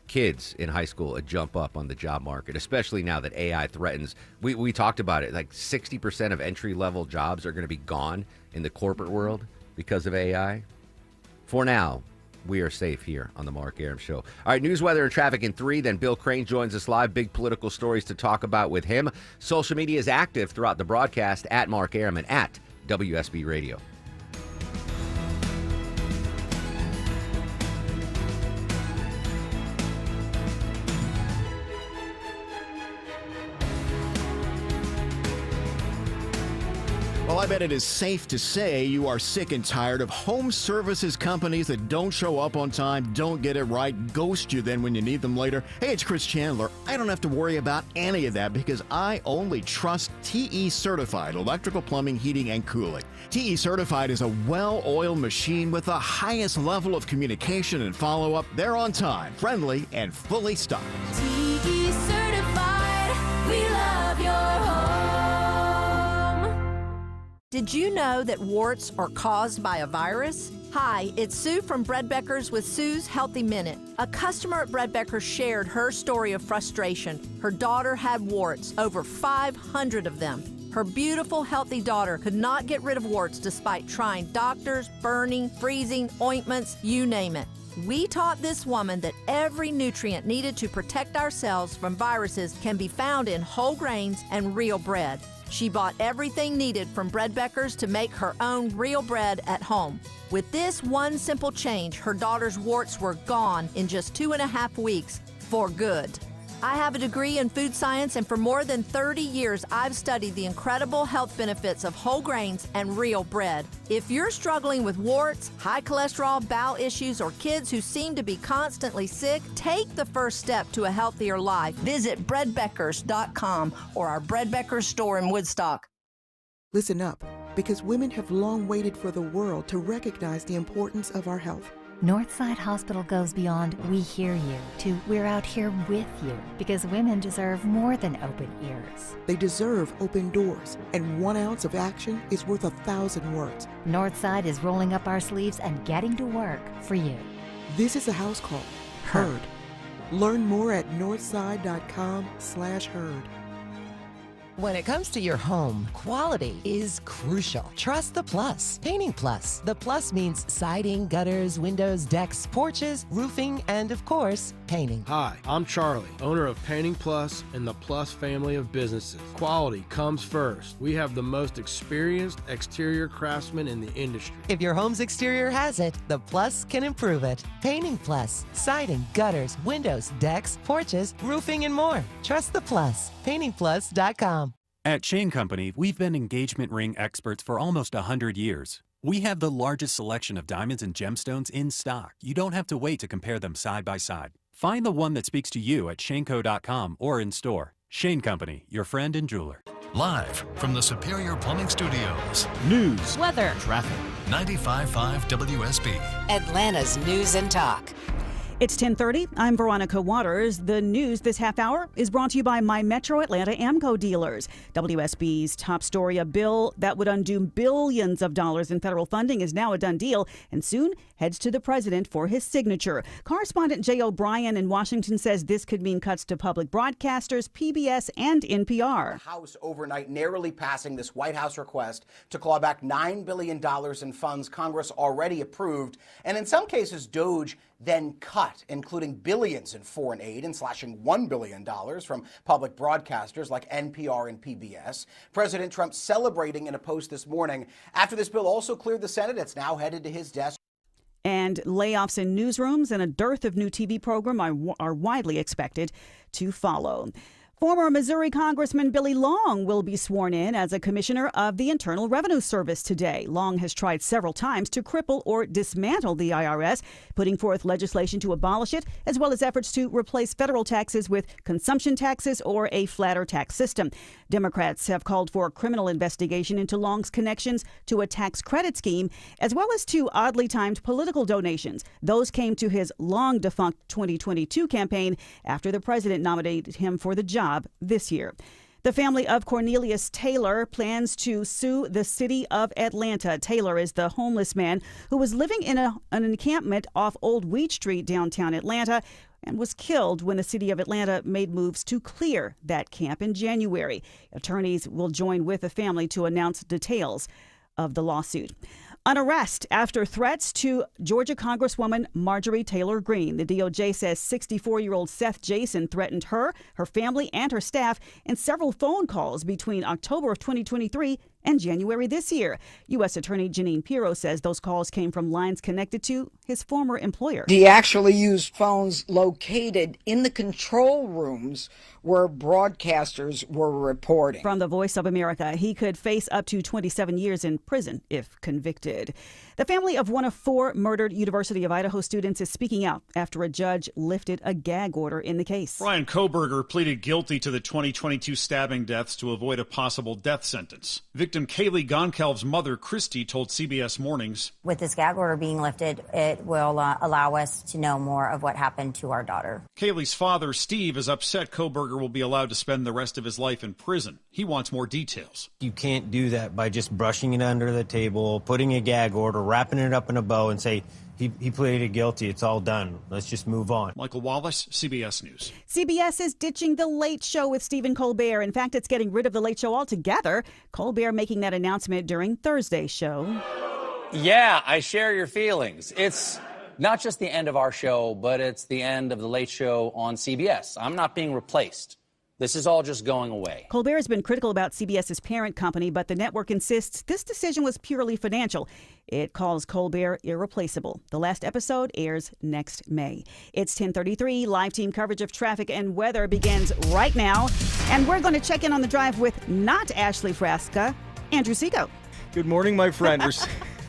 kids in high school a jump up on the job market, especially now that AI threatens. We talked about it, like 60% of entry level jobs are going to be gone in the corporate world because of AI. For now, we are safe here on the Mark Arum Show. All right, news, weather, and traffic in 3. Then Bill Crane joins us live. Big political stories to talk about with him. Social media is active throughout the broadcast at Mark Arum and at WSB Radio. Well, I bet it is safe to say you are sick and tired of home services companies that don't show up on time, don't get it right, ghost you then when you need them later. Hey, it's Chris Chandler. I don't have to worry about any of that because I only trust TE Certified Electrical, Plumbing, Heating, and Cooling. TE Certified is a well-oiled machine with the highest level of communication and follow-up. They're on time, friendly, and fully stocked. TE Certified, we love your home. Did you know that warts are caused by a virus? Hi, it's Sue from Bread Beckers with Sue's Healthy Minute. A customer at Bread Beckers shared her story of frustration. Her daughter had warts, over 500 of them. Her beautiful, healthy daughter could not get rid of warts despite trying doctors, burning, freezing, ointments, you name it. We taught this woman that every nutrient needed to protect ourselves from viruses can be found in whole grains and real bread. She bought everything needed from Bread Beckers to make her own real bread at home. With this one simple change, her daughter's warts were gone in just 2.5 weeks for good. I have a degree in food science, and for more than 30 years, I've studied the incredible health benefits of whole grains and real bread. If you're struggling with warts, high cholesterol, bowel issues, or kids who seem to be constantly sick, take the first step to a healthier life. Visit breadbeckers.com or our Bread Beckers store in Woodstock. Listen up, because women have long waited for the world to recognize the importance of our health. Northside Hospital goes beyond "we hear you" to "we're out here with you," because women deserve more than open ears. They deserve open doors, and 1 ounce of action is worth 1,000 words. Northside is rolling up our sleeves and getting to work for you. This is a house call. Heard. Learn more at northside.com/heard. When it comes to your home, quality is crucial. Trust the Plus. Painting Plus. The Plus means siding, gutters, windows, decks, porches, roofing, and of course, painting. Hi, I'm Charlie, owner of Painting Plus and the Plus family of businesses. Quality comes first. We have the most experienced exterior craftsmen in the industry. If your home's exterior has it, the Plus can improve it. Painting Plus. Siding, gutters, windows, decks, porches, roofing, and more. Trust the Plus. PaintingPlus.com. At Shane Company, we've been engagement ring experts for almost 100 years. We have the largest selection of diamonds and gemstones in stock. You don't have to wait to compare them side by side. Find the one that speaks to you at shaneco.com or in store. Shane Company, your friend and jeweler. Live from the Superior Plumbing Studios. News, weather, traffic. 95.5 WSB. Atlanta's News and Talk. It's 10:30. I'm Veronica Waters. The news this half hour is brought to you by My Metro Atlanta AMCO dealers. WSB's top story, a bill that would undo billions of dollars in federal funding is now a done deal and soon heads to the president for his signature. Correspondent Jay O'Brien in Washington says this could mean cuts to public broadcasters, PBS, and NPR. The House overnight narrowly passing this White House request to claw back $9 billion in funds Congress already approved, and in some cases DOJ then cut, including billions in foreign aid and slashing $1 billion from public broadcasters like NPR and PBS. President Trump celebrating in a post this morning. After this bill also cleared the Senate, it's now headed to his desk. And layoffs in newsrooms and a dearth of new TV programs are widely expected to follow. Former Missouri Congressman Billy Long will be sworn in as a commissioner of the Internal Revenue Service today. Long has tried several times to cripple or dismantle the IRS, putting forth legislation to abolish it, as well as efforts to replace federal taxes with consumption taxes or a flatter tax system. Democrats have called for a criminal investigation into Long's connections to a tax credit scheme, as well as to oddly timed political donations. Those came to his long-defunct 2022 campaign after the president nominated him for the job this year. The family of Cornelius Taylor plans to sue the city of Atlanta. Taylor is the homeless man who was living in an encampment off Old Wheat Street, downtown Atlanta, and was killed when the city of Atlanta made moves to clear that camp in January. Attorneys will join with the family to announce details of the lawsuit. An arrest after threats to Georgia Congresswoman Marjorie Taylor Greene. The DOJ says 64-year-old Seth Jason threatened her, her family, and her staff in several phone calls between October of 2023 and January this year. U.S. Attorney Janine Pirro says those calls came from lines connected to his former employer. He actually used phones located in the control rooms where broadcasters were reporting. From the Voice of America, he could face up to 27 years in prison if convicted. The family of one of 4 murdered University of Idaho students is speaking out after a judge lifted a gag order in the case. Brian Koberger pleaded guilty to the 2022 stabbing deaths to avoid a possible death sentence. Victim Kaylee Gonkalv's mother, Christy, told CBS Mornings, "With this gag order being lifted, it will allow us to know more of what happened to our daughter." Kaylee's father, Steve, is upset Koberger will be allowed to spend the rest of his life in prison. He wants more details. You can't do that by just brushing it under the table, putting a gag order, wrapping it up in a bow and say, he pleaded guilty. It's all done. Let's just move on. Michael Wallace, CBS News. CBS is ditching The Late Show with Stephen Colbert. In fact, it's getting rid of The Late Show altogether. Colbert making that announcement during Thursday's show. Yeah, I share your feelings. It's not just the end of our show, but it's the end of The Late Show on CBS. I'm not being replaced. This is all just going away. Colbert has been critical about CBS's parent company, but the network insists this decision was purely financial. It calls Colbert irreplaceable. The last episode airs next May. It's 10:33. Live team coverage of traffic and weather begins right now. And we're going to check in on the drive with not Ashley Frasca, Andrew Seco. Good morning, my friend.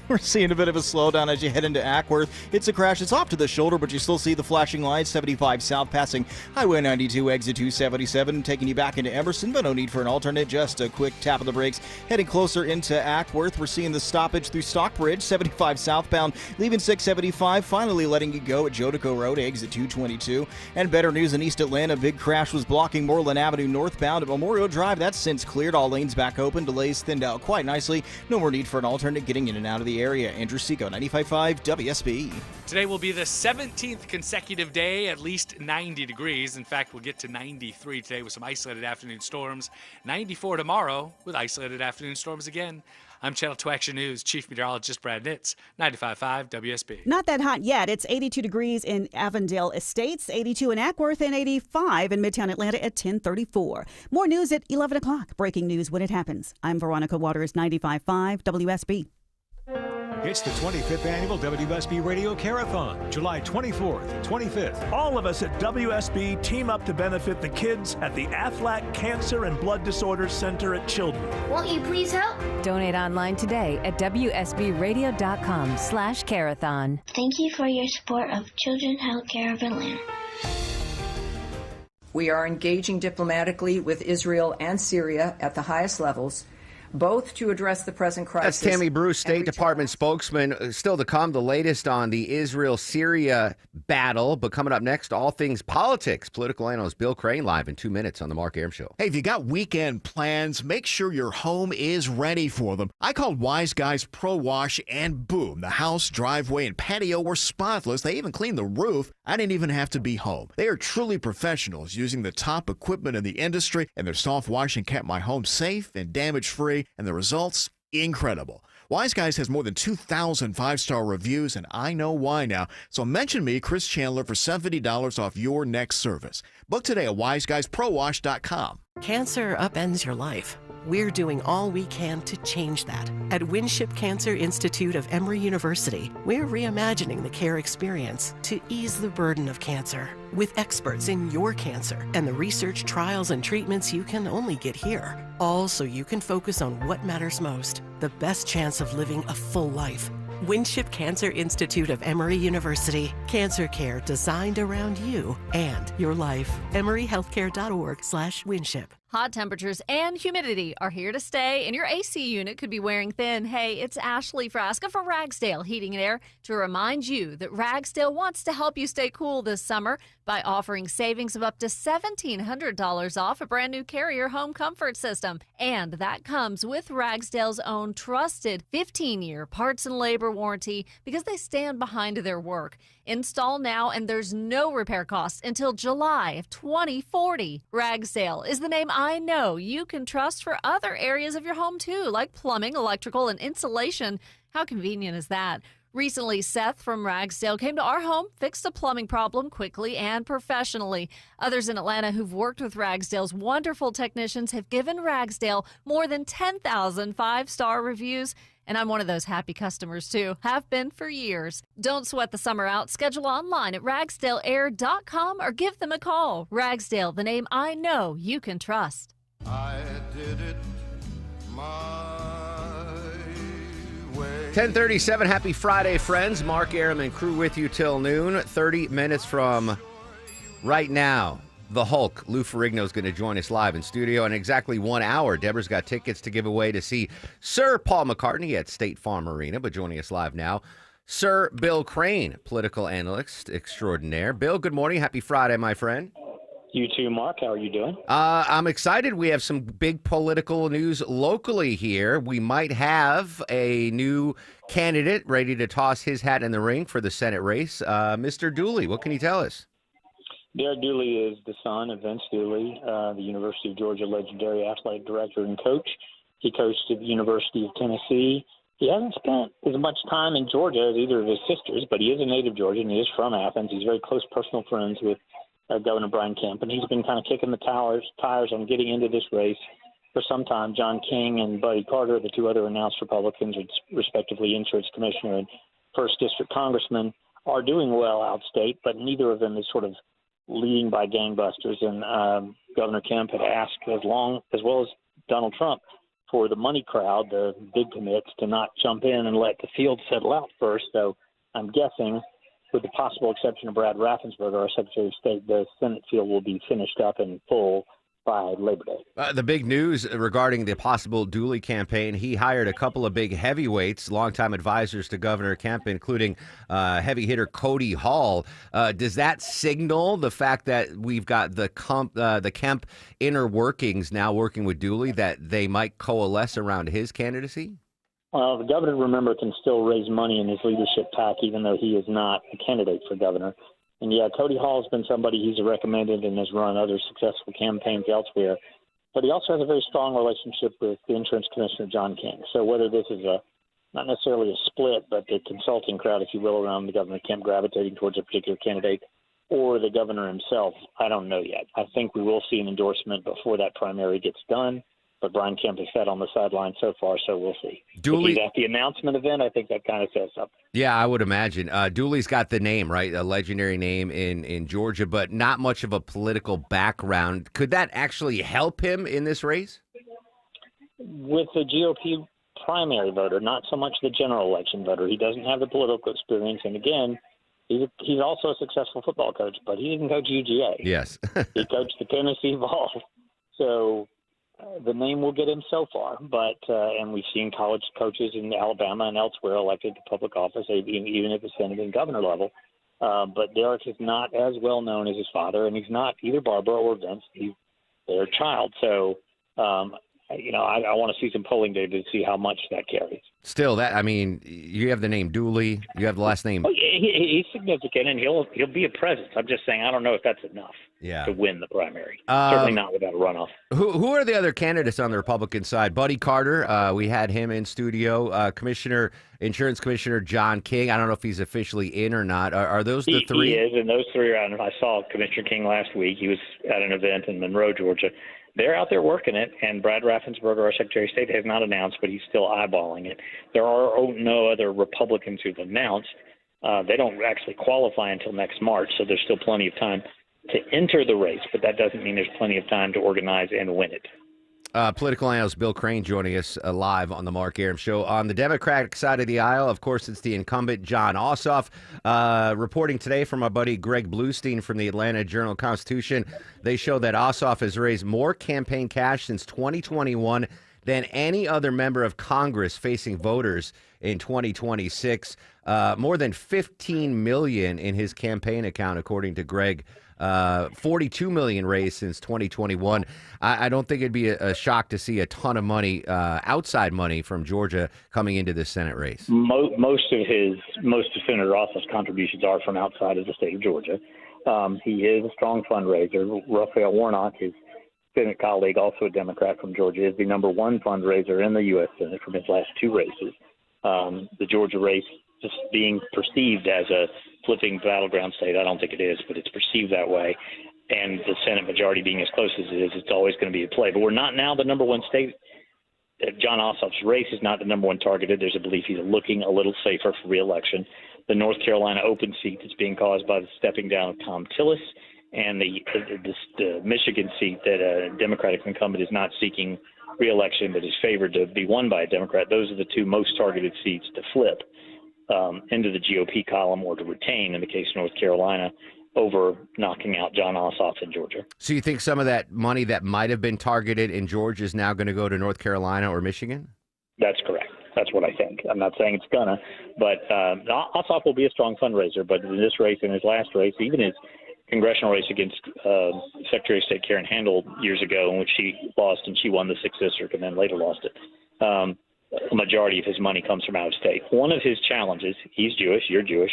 We're seeing a bit of a slowdown as you head into Ackworth. It's a crash. It's off to the shoulder, but you still see the flashing lights. 75 south passing Highway 92, exit 277, taking you back into Emerson, but no need for an alternate. Just a quick tap of the brakes. Heading closer into Ackworth, we're seeing the stoppage through Stockbridge, 75 southbound, leaving 675, finally letting you go at Jodico Road, exit 222. And better news in East Atlanta. Big crash was blocking Moreland Avenue northbound at Memorial Drive. That's since cleared. All lanes back open. Delays thinned out quite nicely. No more need for an alternate getting in and out of the area. Andrew Seco, 95.5 WSB. Today will be the 17th consecutive day, at least 90 degrees. In fact, we'll get to 93 today with some isolated afternoon storms. 94 tomorrow with isolated afternoon storms again. I'm Channel 2 Action News Chief Meteorologist Brad Nitz, 95.5 WSB. Not that hot yet. It's 82 degrees in Avondale Estates, 82 in Ackworth, and 85 in Midtown Atlanta at 10:34. More news at 11 o'clock. Breaking news when it happens. I'm Veronica Waters, 95.5 WSB. It's the 25th annual WSB Radio Carathon, July 24th and 25th. All of us at WSB team up to benefit the kids at the Aflac Cancer and Blood Disorders Center at Children. Won't you please help? Donate online today at WSBRadio.com/Carathon. Thank you for your support of Children's Healthcare of Atlanta. We are engaging diplomatically with Israel and Syria at the highest levels. both to address the present crisis. That's Tammy Bruce, State Department spokesman. Still to come, the latest on the Israel-Syria battle. But coming up next, all things politics. Political analyst Bill Crane live in 2 minutes on the Mark Arum Show. Hey, if you got weekend plans, make sure your home is ready for them. I called Wise Guys Pro Wash, and boom, the house, driveway, and patio were spotless. They even cleaned the roof. I didn't even have to be home. They are truly professionals using the top equipment in the industry, and their soft washing kept my home safe and damage-free, and the results, incredible. Wise Guys has more than 2,000 five-star reviews, and I know why now. So mention me, Chris Chandler, for $70 off your next service. Book today at wiseguysprowash.com. Cancer upends your life. We're doing all we can to change that. At Winship Cancer Institute of Emory University, we're reimagining the care experience to ease the burden of cancer. With experts in your cancer and the research, trials, and treatments you can only get here. All so you can focus on what matters most, the best chance of living a full life. Winship Cancer Institute of Emory University. Cancer care designed around you and your life. EmoryHealthcare.org/Winship. Hot temperatures and humidity are here to stay, and your AC unit could be wearing thin. Hey, it's Ashley Frasca for Ragsdale Heating and Air to remind you that Ragsdale wants to help you stay cool this summer by offering savings of up to $1,700 off a brand new Carrier home comfort system. And that comes with Ragsdale's own trusted 15-year parts and labor warranty because they stand behind their work. Install now, and there's no repair costs until July of 2040. Ragsdale is the name I know you can trust for other areas of your home, too, like plumbing, electrical, and insulation. How convenient is that? Recently, Seth from Ragsdale came to our home, fixed a plumbing problem quickly and professionally. Others in Atlanta who've worked with Ragsdale's wonderful technicians have given Ragsdale more than 10,000 five-star reviews. And I'm one of those happy customers, too. Have been for years. Don't sweat the summer out. Schedule online at ragsdaleair.com or give them a call. Ragsdale, the name I know you can trust. I did it my way. 10:37. Happy Friday, friends. Mark Arum and crew with you till noon. 30 minutes from right now. The Hulk, Lou Ferrigno, is going to join us live in studio in exactly 1 hour. Deborah's got tickets to give away to see Sir Paul McCartney at State Farm Arena, but joining us live now, Sir Bill Crane, political analyst extraordinaire. Bill, good morning. Happy Friday, my friend. You too, Mark. How are you doing? I'm excited. We have some big political news locally here. We might have a new candidate ready to toss his hat in the ring for the Senate race. Mr. Dooley, what can you tell us? Derek Dooley is the son of Vince Dooley, the University of Georgia legendary athletic director and coach. He coached at the University of Tennessee. He hasn't spent as much time in Georgia as either of his sisters, but he is a native Georgian. He is from Athens. He's very close personal friends with Governor Brian Kemp, and he's been kind of kicking the tires on getting into this race for some time. John King and Buddy Carter, the two other announced Republicans, respectively insurance commissioner and 1st District congressman, are doing well outstate, but neither of them is sort of leading by gangbusters. And Governor Kemp had asked, as well as Donald Trump, for the money crowd, the big commits, to not jump in and let the field settle out first. So I'm guessing, with the possible exception of Brad Raffensperger, our Secretary of State, the Senate field will be finished up in full by Labor Day. The big news regarding the possible Dooley campaign, he hired a couple of big heavyweights, longtime advisors to Governor Kemp, including heavy hitter Cody Hall. Does that signal the fact that we've got the Kemp inner workings now working with Dooley, that they might coalesce around his candidacy? Well, the governor, remember, can still raise money in his leadership PAC, even though he is not a candidate for governor. And yeah, Cody Hall has been somebody he's recommended and has run other successful campaigns elsewhere. But he also has a very strong relationship with the insurance commissioner, John King. So whether this is not necessarily a split, but the consulting crowd, if you will, around the Governor Kemp gravitating towards a particular candidate, or the governor himself, I don't know yet. I think we will see an endorsement before that primary gets done. But Brian Kemp has sat on the sideline so far, so we'll see. Dooley, if he's at the announcement event, I think that kind of says something. Yeah, I would imagine. Dooley's got the name, right? A legendary name in Georgia, but not much of a political background. Could that actually help him in this race? With the GOP primary voter, not so much the general election voter. He doesn't have the political experience. And again, he's also a successful football coach, but he didn't coach UGA. Yes. He coached the Tennessee Vols. So the name will get him so far, but and we've seen college coaches in Alabama and elsewhere elected to public office, even at the Senate and governor level. But Derek is not as well known as his father, and he's not either Barbara or Vince. He's their child. So, I want to see some polling data to see how much that carries. Still, you have the name Dooley, you have the last name. Oh, he's significant, and he'll be a presence. I'm just saying, I don't know if that's enough to win the primary. Certainly not without a runoff. Who are the other candidates on the Republican side? Buddy Carter, we had him in studio. Insurance Commissioner John King. I don't know if he's officially in or not. Are those the three? He is, and those three are out. I saw Commissioner King last week. He was at an event in Monroe, Georgia. They're out there working it, and Brad Raffensperger, our Secretary of State, has not announced, but he's still eyeballing it. There are no other Republicans who've announced. They don't actually qualify until next March, so there's still plenty of time to enter the race, but that doesn't mean there's plenty of time to organize and win it. Political analyst Bill Crane joining us live on the Mark Arum Show. On the Democratic side of the aisle, of course, it's the incumbent Jon Ossoff. Reporting today from our buddy Greg Bluestein from the Atlanta Journal-Constitution, they show that Ossoff has raised more campaign cash since 2021 than any other member of Congress facing voters in 2026. More than $15 million in his campaign account, according to Greg. $42 million raised since 2021. I don't think it'd be a shock to see a ton of money, outside money from Georgia coming into this Senate race. Most of Senator Ossoff's contributions are from outside of the state of Georgia. He is a strong fundraiser. Raphael Warnock, his Senate colleague, also a Democrat from Georgia, is the number one fundraiser in the U.S. Senate from his last two races. The Georgia race just being perceived as a flipping battleground state. I don't think it is, but it's perceived that way. And the Senate majority being as close as it is, it's always going to be a play. But we're not now the number one state. Jon Ossoff's race is not the number one targeted. There's a belief he's looking a little safer for re-election. The North Carolina open seat that's being caused by the stepping down of Tom Tillis, and the Michigan seat that a Democratic incumbent is not seeking re-election but is favored to be won by a Democrat. Those are the two most targeted seats to flip into the GOP column or to retain, in the case of North Carolina, over knocking out Jon Ossoff in Georgia. So you think some of that money that might have been targeted in Georgia is now going to go to North Carolina or Michigan? That's correct. That's what I think. I'm not saying it's gonna, but Ossoff will be a strong fundraiser. But in this race, in his last race, even his congressional race against Secretary of State Karen Handel years ago, in which she lost, and she won the 6th district and then later lost it. A majority of his money comes from out of state. One of his challenges, he's Jewish, you're Jewish,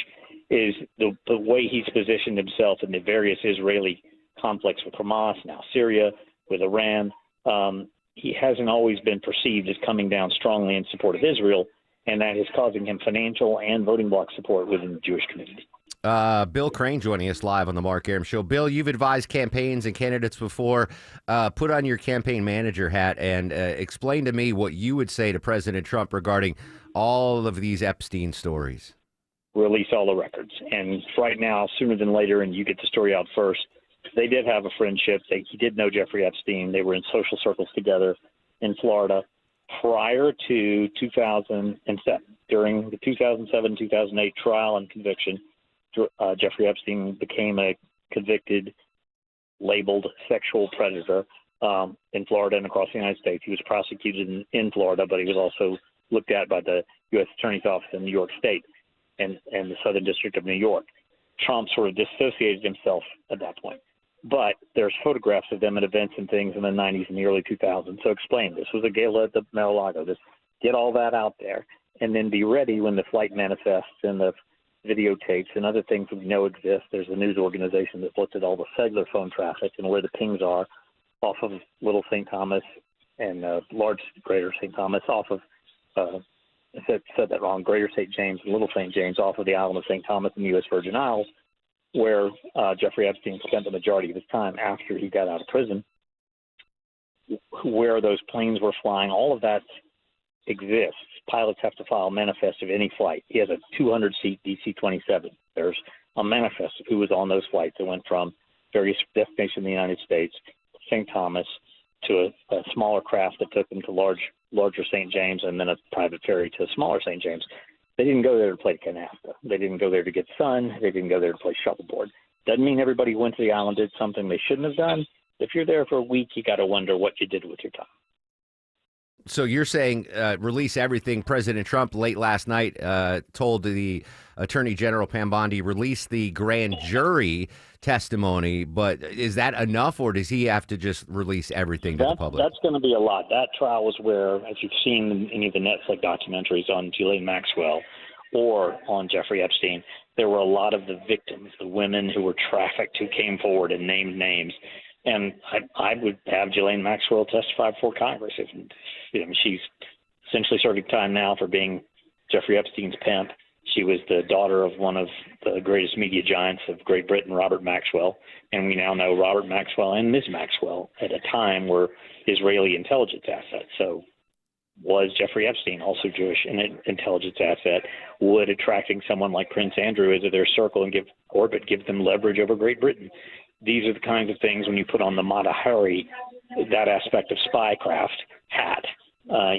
is the way he's positioned himself in the various Israeli conflicts with Hamas, now Syria, with Iran. He hasn't always been perceived as coming down strongly in support of Israel, and that is causing him financial and voting bloc support within the Jewish community. Bill Crane joining us live on the Mark Arum Show. Bill, you've advised campaigns and candidates before. Put on your campaign manager hat and explain to me what you would say to President Trump regarding all of these Epstein stories. Release all the records. And right now, sooner than later, and you get the story out first, they did have a friendship. He did know Jeffrey Epstein. They were in social circles together in Florida prior to 2007. During the 2007-2008 trial and conviction, Jeffrey Epstein became a convicted, labeled sexual predator in Florida and across the United States. He was prosecuted in Florida, but he was also looked at by the U.S. Attorney's Office in New York State and the Southern District of New York. Trump sort of dissociated himself at that point. But there's photographs of them at events and things in the 90s and the early 2000s. So explain, this was a gala at the Mar-a-Lago. Just get all that out there and then be ready when the flight manifests and the videotapes and other things that we know exist. There's a news organization that looked at all the cellular phone traffic and where the pings are off of Little St. Thomas and large Greater St. Thomas off of, I said that wrong, Greater St. James and Little St. James off of the island of St. Thomas in the U.S. Virgin Isles, where Jeffrey Epstein spent the majority of his time after he got out of prison, where those planes were flying. All of that exists. Pilots have to file a manifest of any flight. He has a 200-seat DC-27. There's a manifest of who was on those flights that went from various destinations in the United States, St. Thomas, to a smaller craft that took them to larger St. James, and then a private ferry to a smaller St. James. They didn't go there to play canasta. They didn't go there to get sun. They didn't go there to play shuffleboard. Doesn't mean everybody who went to the island did something they shouldn't have done. If you're there for a week, you got to wonder what you did with your time. So you're saying release everything. President Trump late last night told the Attorney General Pam Bondi release the grand jury testimony, but is that enough, or does he have to just release everything to the public? That's going to be a lot. That trial was where, as you've seen in any of the Netflix documentaries on Ghislaine Maxwell or on Jeffrey Epstein, there were a lot of the victims, the women who were trafficked, who came forward and named names. And I would have Ghislaine Maxwell testify before Congress. She's essentially serving time now for being Jeffrey Epstein's pimp. She was the daughter of one of the greatest media giants of Great Britain, Robert Maxwell. And we now know Robert Maxwell and Ms. Maxwell at a time were Israeli intelligence assets. So was Jeffrey Epstein also Jewish and an intelligence asset? Would attracting someone like Prince Andrew into their circle and give them leverage over Great Britain? These are the kinds of things when you put on the Mata Hari, that aspect of spycraft hat,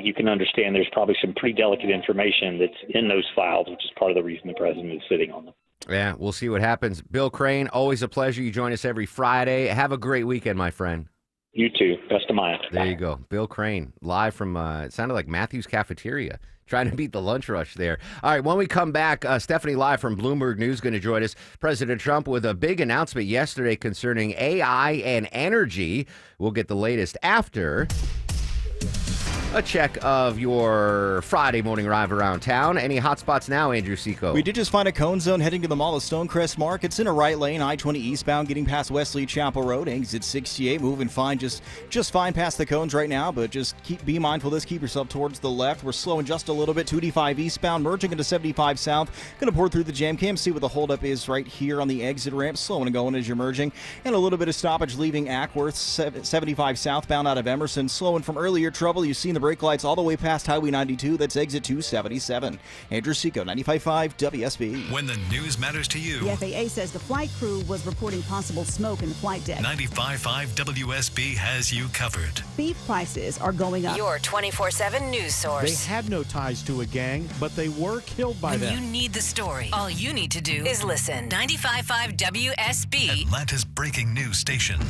you can understand there's probably some pretty delicate information that's in those files, which is part of the reason the president is sitting on them. Yeah, we'll see what happens. Bill Crane, always a pleasure. You join us every Friday. Have a great weekend, my friend. You too. Best of mine. There you go. Bill Crane, live from, it sounded like Matthew's Cafeteria, trying to beat the lunch rush there. All right, when we come back, Stephanie Lai from Bloomberg News going to join us. President Trump with a big announcement yesterday concerning AI and energy. We'll get the latest after a check of your Friday morning drive around town. Any hot spots now, Andrew Seco? We did just find a cone zone heading to the Mall of Stonecrest Mark. It's in a right lane, I-20 eastbound, getting past Wesley Chapel Road, exit 68, moving fine, just fine past the cones right now, but just be mindful of this. Keep yourself towards the left. We're slowing just a little bit, 285 eastbound, merging into 75 south. Going to pour through the jam cam, see what the holdup is right here on the exit ramp. Slowing and going as you're merging. And a little bit of stoppage leaving Ackworth, 75 southbound out of Emerson. Slowing from earlier trouble. You've seen the brake lights all the way past Highway 92. That's exit 277. Andrew Seco, 95.5 WSB. When the news matters to you. The FAA says the flight crew was reporting possible smoke in the flight deck. 95.5 WSB has you covered. Beef prices are going up. Your 24/7 news source. They had no ties to a gang, but they were killed by when them. you need the story, all you need to do is listen. 95.5 WSB. Atlanta's breaking news station.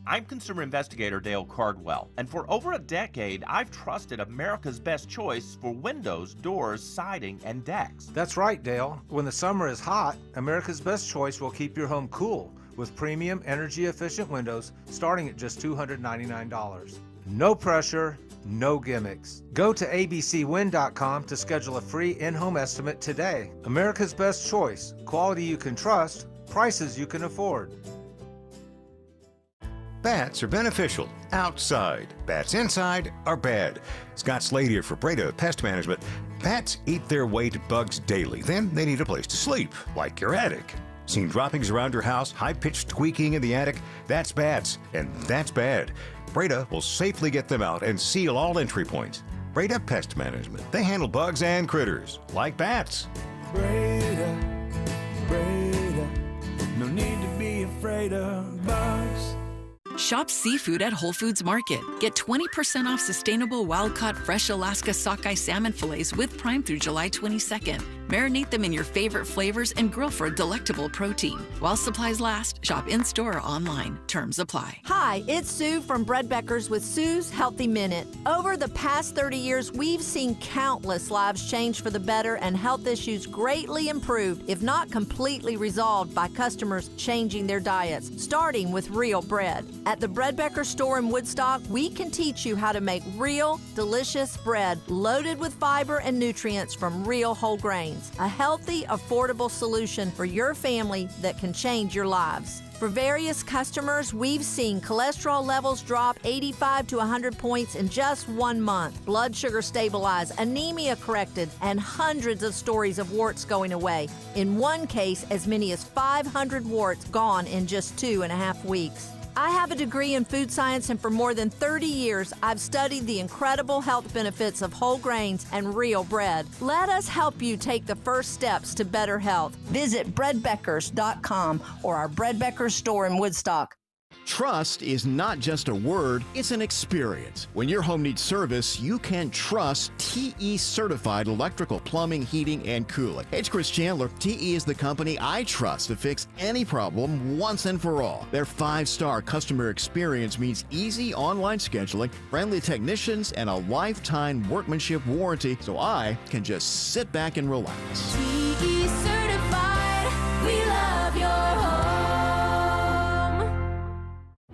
I'm consumer investigator Dale Cardwell, and for over a decade, I've trusted America's best choice for windows, doors, siding, and decks. That's right, Dale. When the summer is hot, America's best choice will keep your home cool with premium energy-efficient windows starting at just $299. No pressure, no gimmicks. Go to abcwind.com to schedule a free in-home estimate today. America's best choice. Quality you can trust, prices you can afford. Bats are beneficial outside. Bats inside are bad. Scott Slade here for Breda Pest Management. Bats eat their weight of bugs daily. Then they need a place to sleep, like your attic. Seen droppings around your house, high-pitched squeaking in the attic? That's bats, and that's bad. Breda will safely get them out and seal all entry points. Breda Pest Management. They handle bugs and critters, like bats. Breda, no need to be afraid of bugs. Shop seafood at Whole Foods Market. Get 20% off sustainable wild-caught fresh Alaska sockeye salmon fillets with Prime through July 22nd. Marinate them in your favorite flavors and grill for a delectable protein. While supplies last, shop in-store or online. Terms apply. Hi, it's Sue from Bread Beckers with Sue's Healthy Minute. Over the past 30 years, we've seen countless lives change for the better and health issues greatly improved, if not completely resolved, by customers changing their diets, starting with real bread. At the Bread Becker store in Woodstock, we can teach you how to make real, delicious bread loaded with fiber and nutrients from real whole grains. A healthy, affordable solution for your family that can change your lives. For various customers, we've seen cholesterol levels drop 85 to 100 points in just 1 month, blood sugar stabilized, anemia corrected, and hundreds of stories of warts going away. In one case, as many as 500 warts gone in just 2.5 weeks. I have a degree in food science, and for more than 30 years, I've studied the incredible health benefits of whole grains and real bread. Let us help you take the first steps to better health. Visit breadbeckers.com or our Bread Beckers store in Woodstock. Trust is not just a word, it's an experience. When your home needs service, you can trust TE certified electrical, plumbing, heating, and cooling. Hey, it's Chris Chandler. TE is the company I trust to fix any problem once and for all. Their 5-star customer experience means easy online scheduling, friendly technicians, and a lifetime workmanship warranty, so I can just sit back and relax. TE certified, we love your home.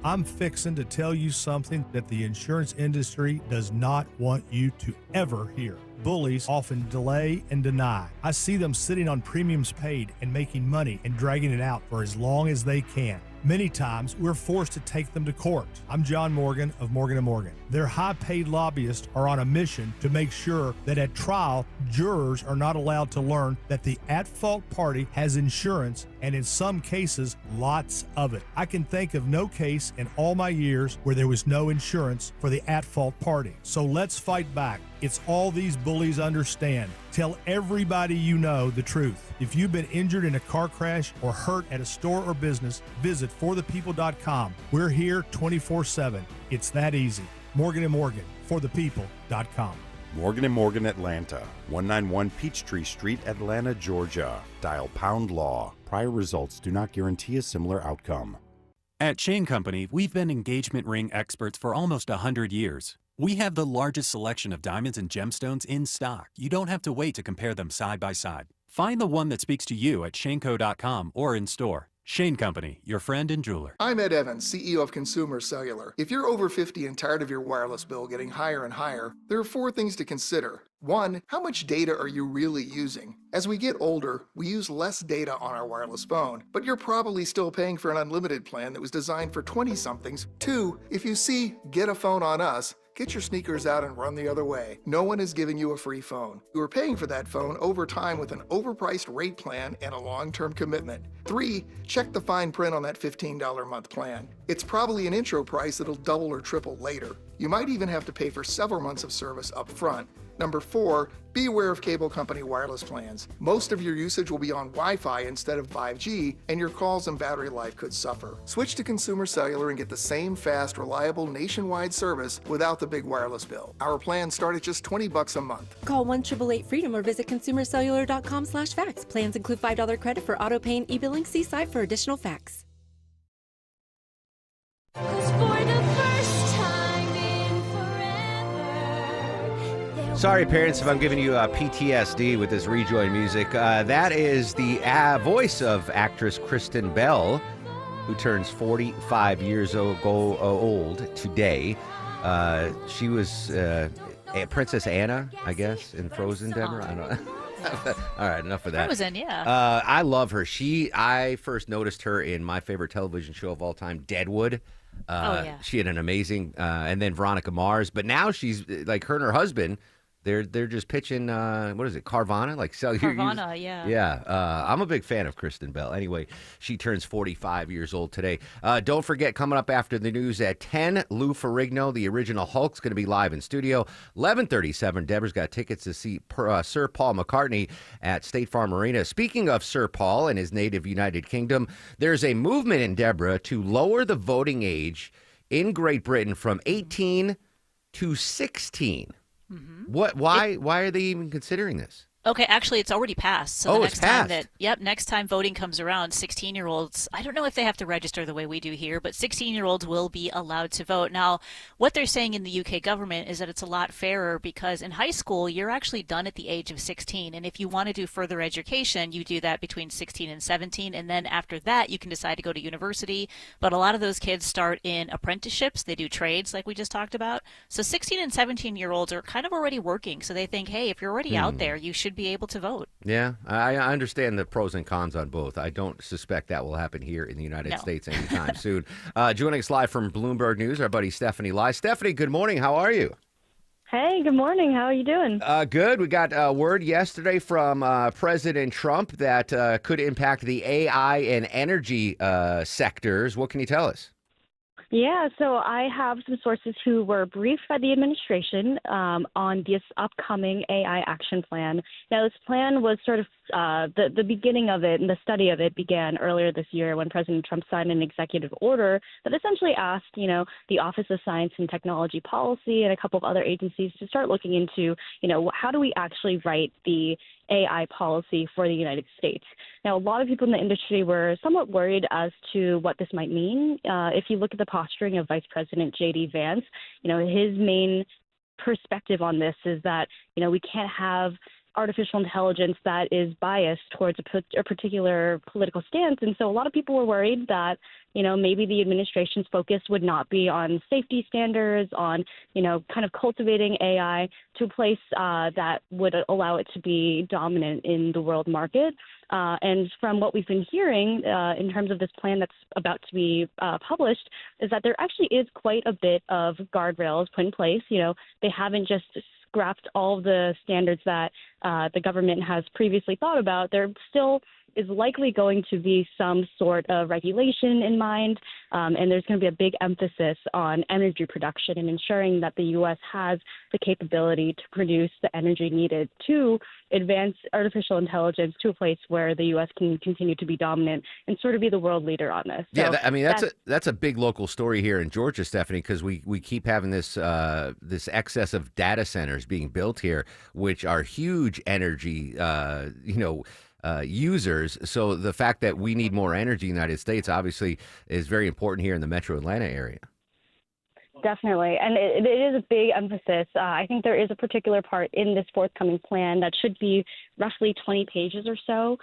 I'm fixing to tell you something that the insurance industry does not want you to ever hear. Bullies often delay and deny. I see them sitting on premiums paid and making money and dragging it out for as long as they can. Many times, we're forced to take them to court. I'm John Morgan of Morgan & Morgan. Their high-paid lobbyists are on a mission to make sure that at trial, jurors are not allowed to learn that the at-fault party has insurance, and in some cases, lots of it. I can think of no case in all my years where there was no insurance for the at-fault party. So let's fight back. It's all these bullies understand. Tell everybody you know the truth. If you've been injured in a car crash or hurt at a store or business, visit forthepeople.com. We're here 24/7. It's that easy. Morgan & Morgan, forthepeople.com. Morgan & Morgan Atlanta, 191 Peachtree Street, Atlanta, Georgia. Dial # law. Prior results do not guarantee a similar outcome. At Shane Company, we've been engagement ring experts for almost 100 years. We have the largest selection of diamonds and gemstones in stock. You don't have to wait to compare them side by side. Find the one that speaks to you at shaneco.com or in store. Shane Company, your friend and jeweler. I'm Ed Evans, CEO of Consumer Cellular. If you're over 50 and tired of your wireless bill getting higher and higher, there are 4 things to consider. 1, how much data are you really using? As we get older, we use less data on our wireless phone, but you're probably still paying for an unlimited plan that was designed for 20-somethings. 2, if you see "Get a phone on us," get your sneakers out and run the other way. No one is giving you a free phone. You are paying for that phone over time with an overpriced rate plan and a long-term commitment. 3, check the fine print on that $15 a month plan. It's probably an intro price that'll double or triple later. You might even have to pay for several months of service up front. Number 4, be aware of cable company wireless plans. Most of your usage will be on Wi-Fi instead of 5G, and your calls and battery life could suffer. Switch to Consumer Cellular and get the same fast, reliable nationwide service without the big wireless bill. Our plans start at just $20 a month. Call 1-888-FREEDOM or visit consumercellular.com/facts. Plans include $5 credit for auto pay and e-billing. See site for additional facts. Sorry, parents, if I'm giving you PTSD with this rejoin music. That is the voice of actress Kristen Bell, who turns 45 years old today. She was Princess Anna, I guess, in Frozen, Deborah. I don't know. All right, enough of that. Frozen, yeah. I love her. I first noticed her in my favorite television show of all time, Deadwood. Yeah. She had an amazing, and then Veronica Mars. But now she's like her and her husband. They're just pitching, what is it, Carvana? Like sell your Carvana, yeah. Yeah, I'm a big fan of Kristen Bell. Anyway, she turns 45 years old today. Don't forget, coming up after the news at 10, Lou Ferrigno, the original Hulk's going to be live in studio. 11:37, Deborah's got tickets to see Sir Paul McCartney at State Farm Arena. Speaking of Sir Paul and his native United Kingdom, there's a movement in Deborah to lower the voting age in Great Britain from 18 to 16. Mm-hmm. Why are they even considering this? Okay, actually, it's already passed. So Oh, the it's next time passed. next time voting comes around, 16-year-olds, I don't know if they have to register the way we do here, but 16-year-olds will be allowed to vote. Now, what they're saying in the UK government is that it's a lot fairer because in high school, you're actually done at the age of 16. And if you want to do further education, you do that between 16 and 17. And then after that, you can decide to go to university. But a lot of those kids start in apprenticeships. They do trades like we just talked about. So 16 and 17-year-olds are kind of already working. So they think, hey, if you're already out there, you should be able to vote. Yeah, I understand the pros and cons on both. I don't suspect that will happen here in the United States anytime soon. Joining us live from Bloomberg News, our buddy Stephanie Lai. Stephanie, good morning. How are you? Hey, good morning. How are you doing? Good. We got word yesterday from President Trump that could impact the AI and energy sectors. What can you tell us? Yeah, so I have some sources who were briefed by the administration on this upcoming AI action plan. Now, this plan was sort of the beginning of it and the study of it began earlier this year when President Trump signed an executive order that essentially asked, the Office of Science and Technology Policy and a couple of other agencies to start looking into, how do we actually write the AI policy for the United States. Now, a lot of people in the industry were somewhat worried as to what this might mean. If you look at the posturing of Vice President J.D. Vance, his main perspective on this is that, we can't have artificial intelligence that is biased towards a particular political stance. And so a lot of people were worried that, maybe the administration's focus would not be on safety standards, on, kind of cultivating AI to a place that would allow it to be dominant in the world market. And from what we've been hearing in terms of this plan that's about to be published is that there actually is quite a bit of guardrails put in place. They haven't just scrapped all of the standards that the government has previously thought about. There still is likely going to be some sort of regulation in mind, and there's going to be a big emphasis on energy production and ensuring that the U.S. has the capability to produce the energy needed to advance artificial intelligence to a place where the U.S. can continue to be dominant and sort of be the world leader on this. So that's a big local story here in Georgia, Stephanie, because we keep having this excess of data centers being built here, which are huge energy, users. So the fact that we need more energy in the United States obviously is very important here in the metro Atlanta area. Definitely. And it is a big emphasis. I think there is a particular part in this forthcoming plan that should be roughly 20 pages or so.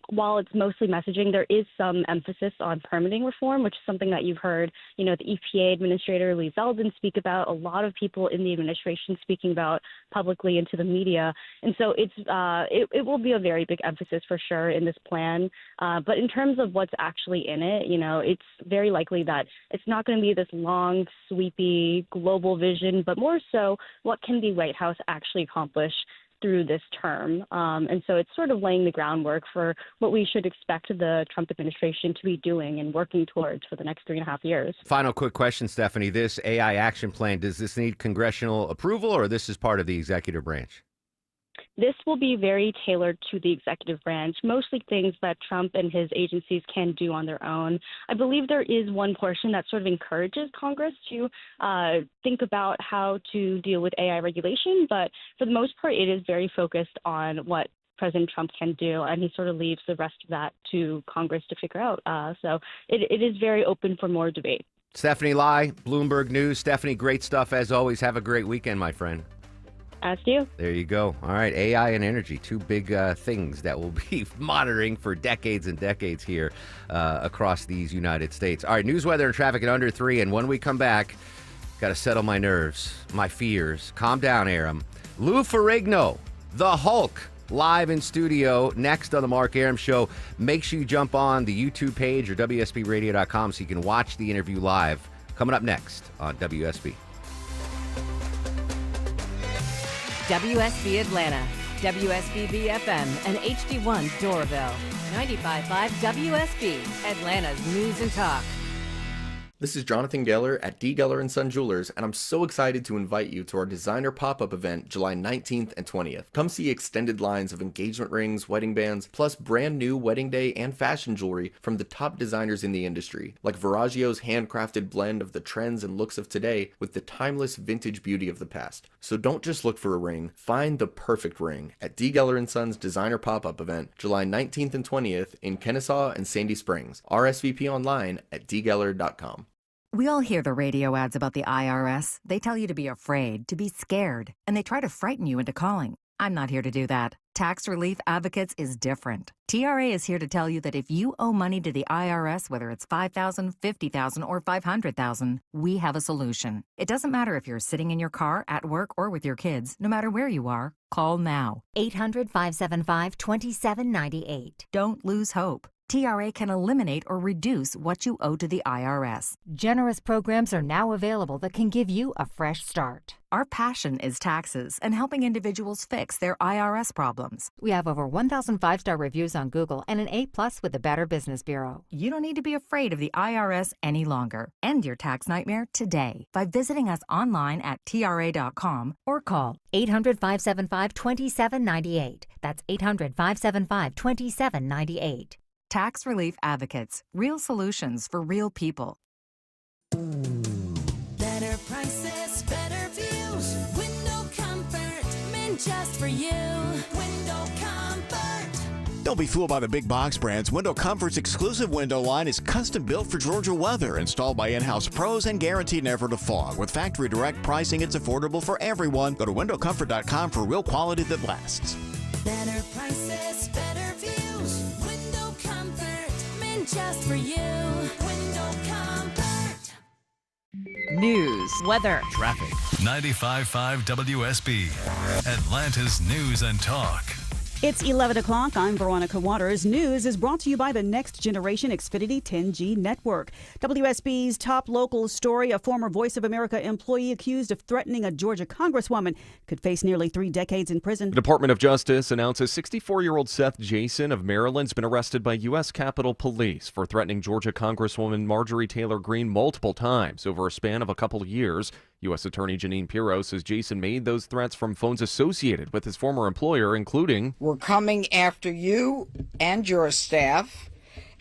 While it's mostly messaging, there is some emphasis on permitting reform, which is something that you've heard, the EPA Administrator Lee Zeldin speak about, a lot of people in the administration speaking about publicly into the media. And so it will be a very big emphasis for sure in this plan. But in terms of what's actually in it, it's very likely that it's not going to be this long, sweepy global vision, but more so what can the White House actually accomplish through this term. And so it's sort of laying the groundwork for what we should expect the Trump administration to be doing and working towards for the next 3.5 years. Final quick question, Stephanie. This AI action plan, does this need congressional approval or this is part of the executive branch? This will be very tailored to the executive branch, mostly things that Trump and his agencies can do on their own. I believe there is one portion that sort of encourages Congress to think about how to deal with AI regulation, but for the most part, it is very focused on what President Trump can do, and he sort of leaves the rest of that to Congress to figure out. So it is very open for more debate. Stephanie Lai, Bloomberg News. Stephanie, great stuff as always. Have a great weekend, my friend. As do you. There you go. All right, AI and energy, two big things that we'll be monitoring for decades and decades here across these United States. All right, news, weather, and traffic at under 3. And when we come back, got to settle my nerves, my fears. Calm down, Aram. Lou Ferrigno, the Hulk, live in studio next on the Mark Aram Show. Make sure you jump on the YouTube page or WSBRadio.com so you can watch the interview live. Coming up next on WSB. WSB Atlanta, WSB BFM, and HD1 Doraville. 95.5 WSB, Atlanta's News and Talk. This is Jonathan Geller at D. Geller & Son Jewelers, and I'm so excited to invite you to our designer pop-up event July 19th and 20th. Come see extended lines of engagement rings, wedding bands, plus brand new wedding day and fashion jewelry from the top designers in the industry, like Veragio's handcrafted blend of the trends and looks of today with the timeless vintage beauty of the past. So don't just look for a ring, find the perfect ring at D. Geller & Son's designer pop-up event July 19th and 20th in Kennesaw and Sandy Springs. RSVP online at dgeller.com. We all hear the radio ads about the IRS. They tell you to be afraid, to be scared, and they try to frighten you into calling. I'm not here to do that. Tax Relief Advocates is different. TRA is here to tell you that if you owe money to the IRS, whether it's $5,000, $50,000, or $500,000, we have a solution. It doesn't matter if you're sitting in your car, at work, or with your kids. No matter where you are, call now. 800-575-2798. Don't lose hope. TRA can eliminate or reduce what you owe to the IRS. Generous programs are now available that can give you a fresh start. Our passion is taxes and helping individuals fix their IRS problems. We have over 1,000 5-star reviews on Google and an A+ with the Better Business Bureau. You don't need to be afraid of the IRS any longer. End your tax nightmare today by visiting us online at TRA.com or call 800-575-2798. That's 800-575-2798. Tax Relief Advocates. Real solutions for real people. Better prices, better views. Window comfort, meant just for you. Window comfort. Don't be fooled by the big box brands. Window Comfort's exclusive window line is custom built for Georgia weather, installed by in-house pros and guaranteed never to fog. With factory direct pricing, it's affordable for everyone. Go to windowcomfort.com for real quality that lasts. Better prices, better views. Window comfort, meant just for you. Window comfort. News, weather, traffic. 95.5 WSB, Atlanta's News and Talk. It's 11 o'clock. I'm Veronica Waters. News is brought to you by the Next Generation Xfinity 10G network. WSB's top local story: a former Voice of America employee accused of threatening a Georgia congresswoman could face nearly 3 decades in prison. The Department of Justice announces 64-year-old Seth Jason of Maryland's been arrested by U.S. Capitol Police for threatening Georgia Congresswoman Marjorie Taylor Greene multiple times over a span of a couple of years. U.S. Attorney Janine Pirro says Jason made those threats from phones associated with his former employer, including, "We're coming after you and your staff,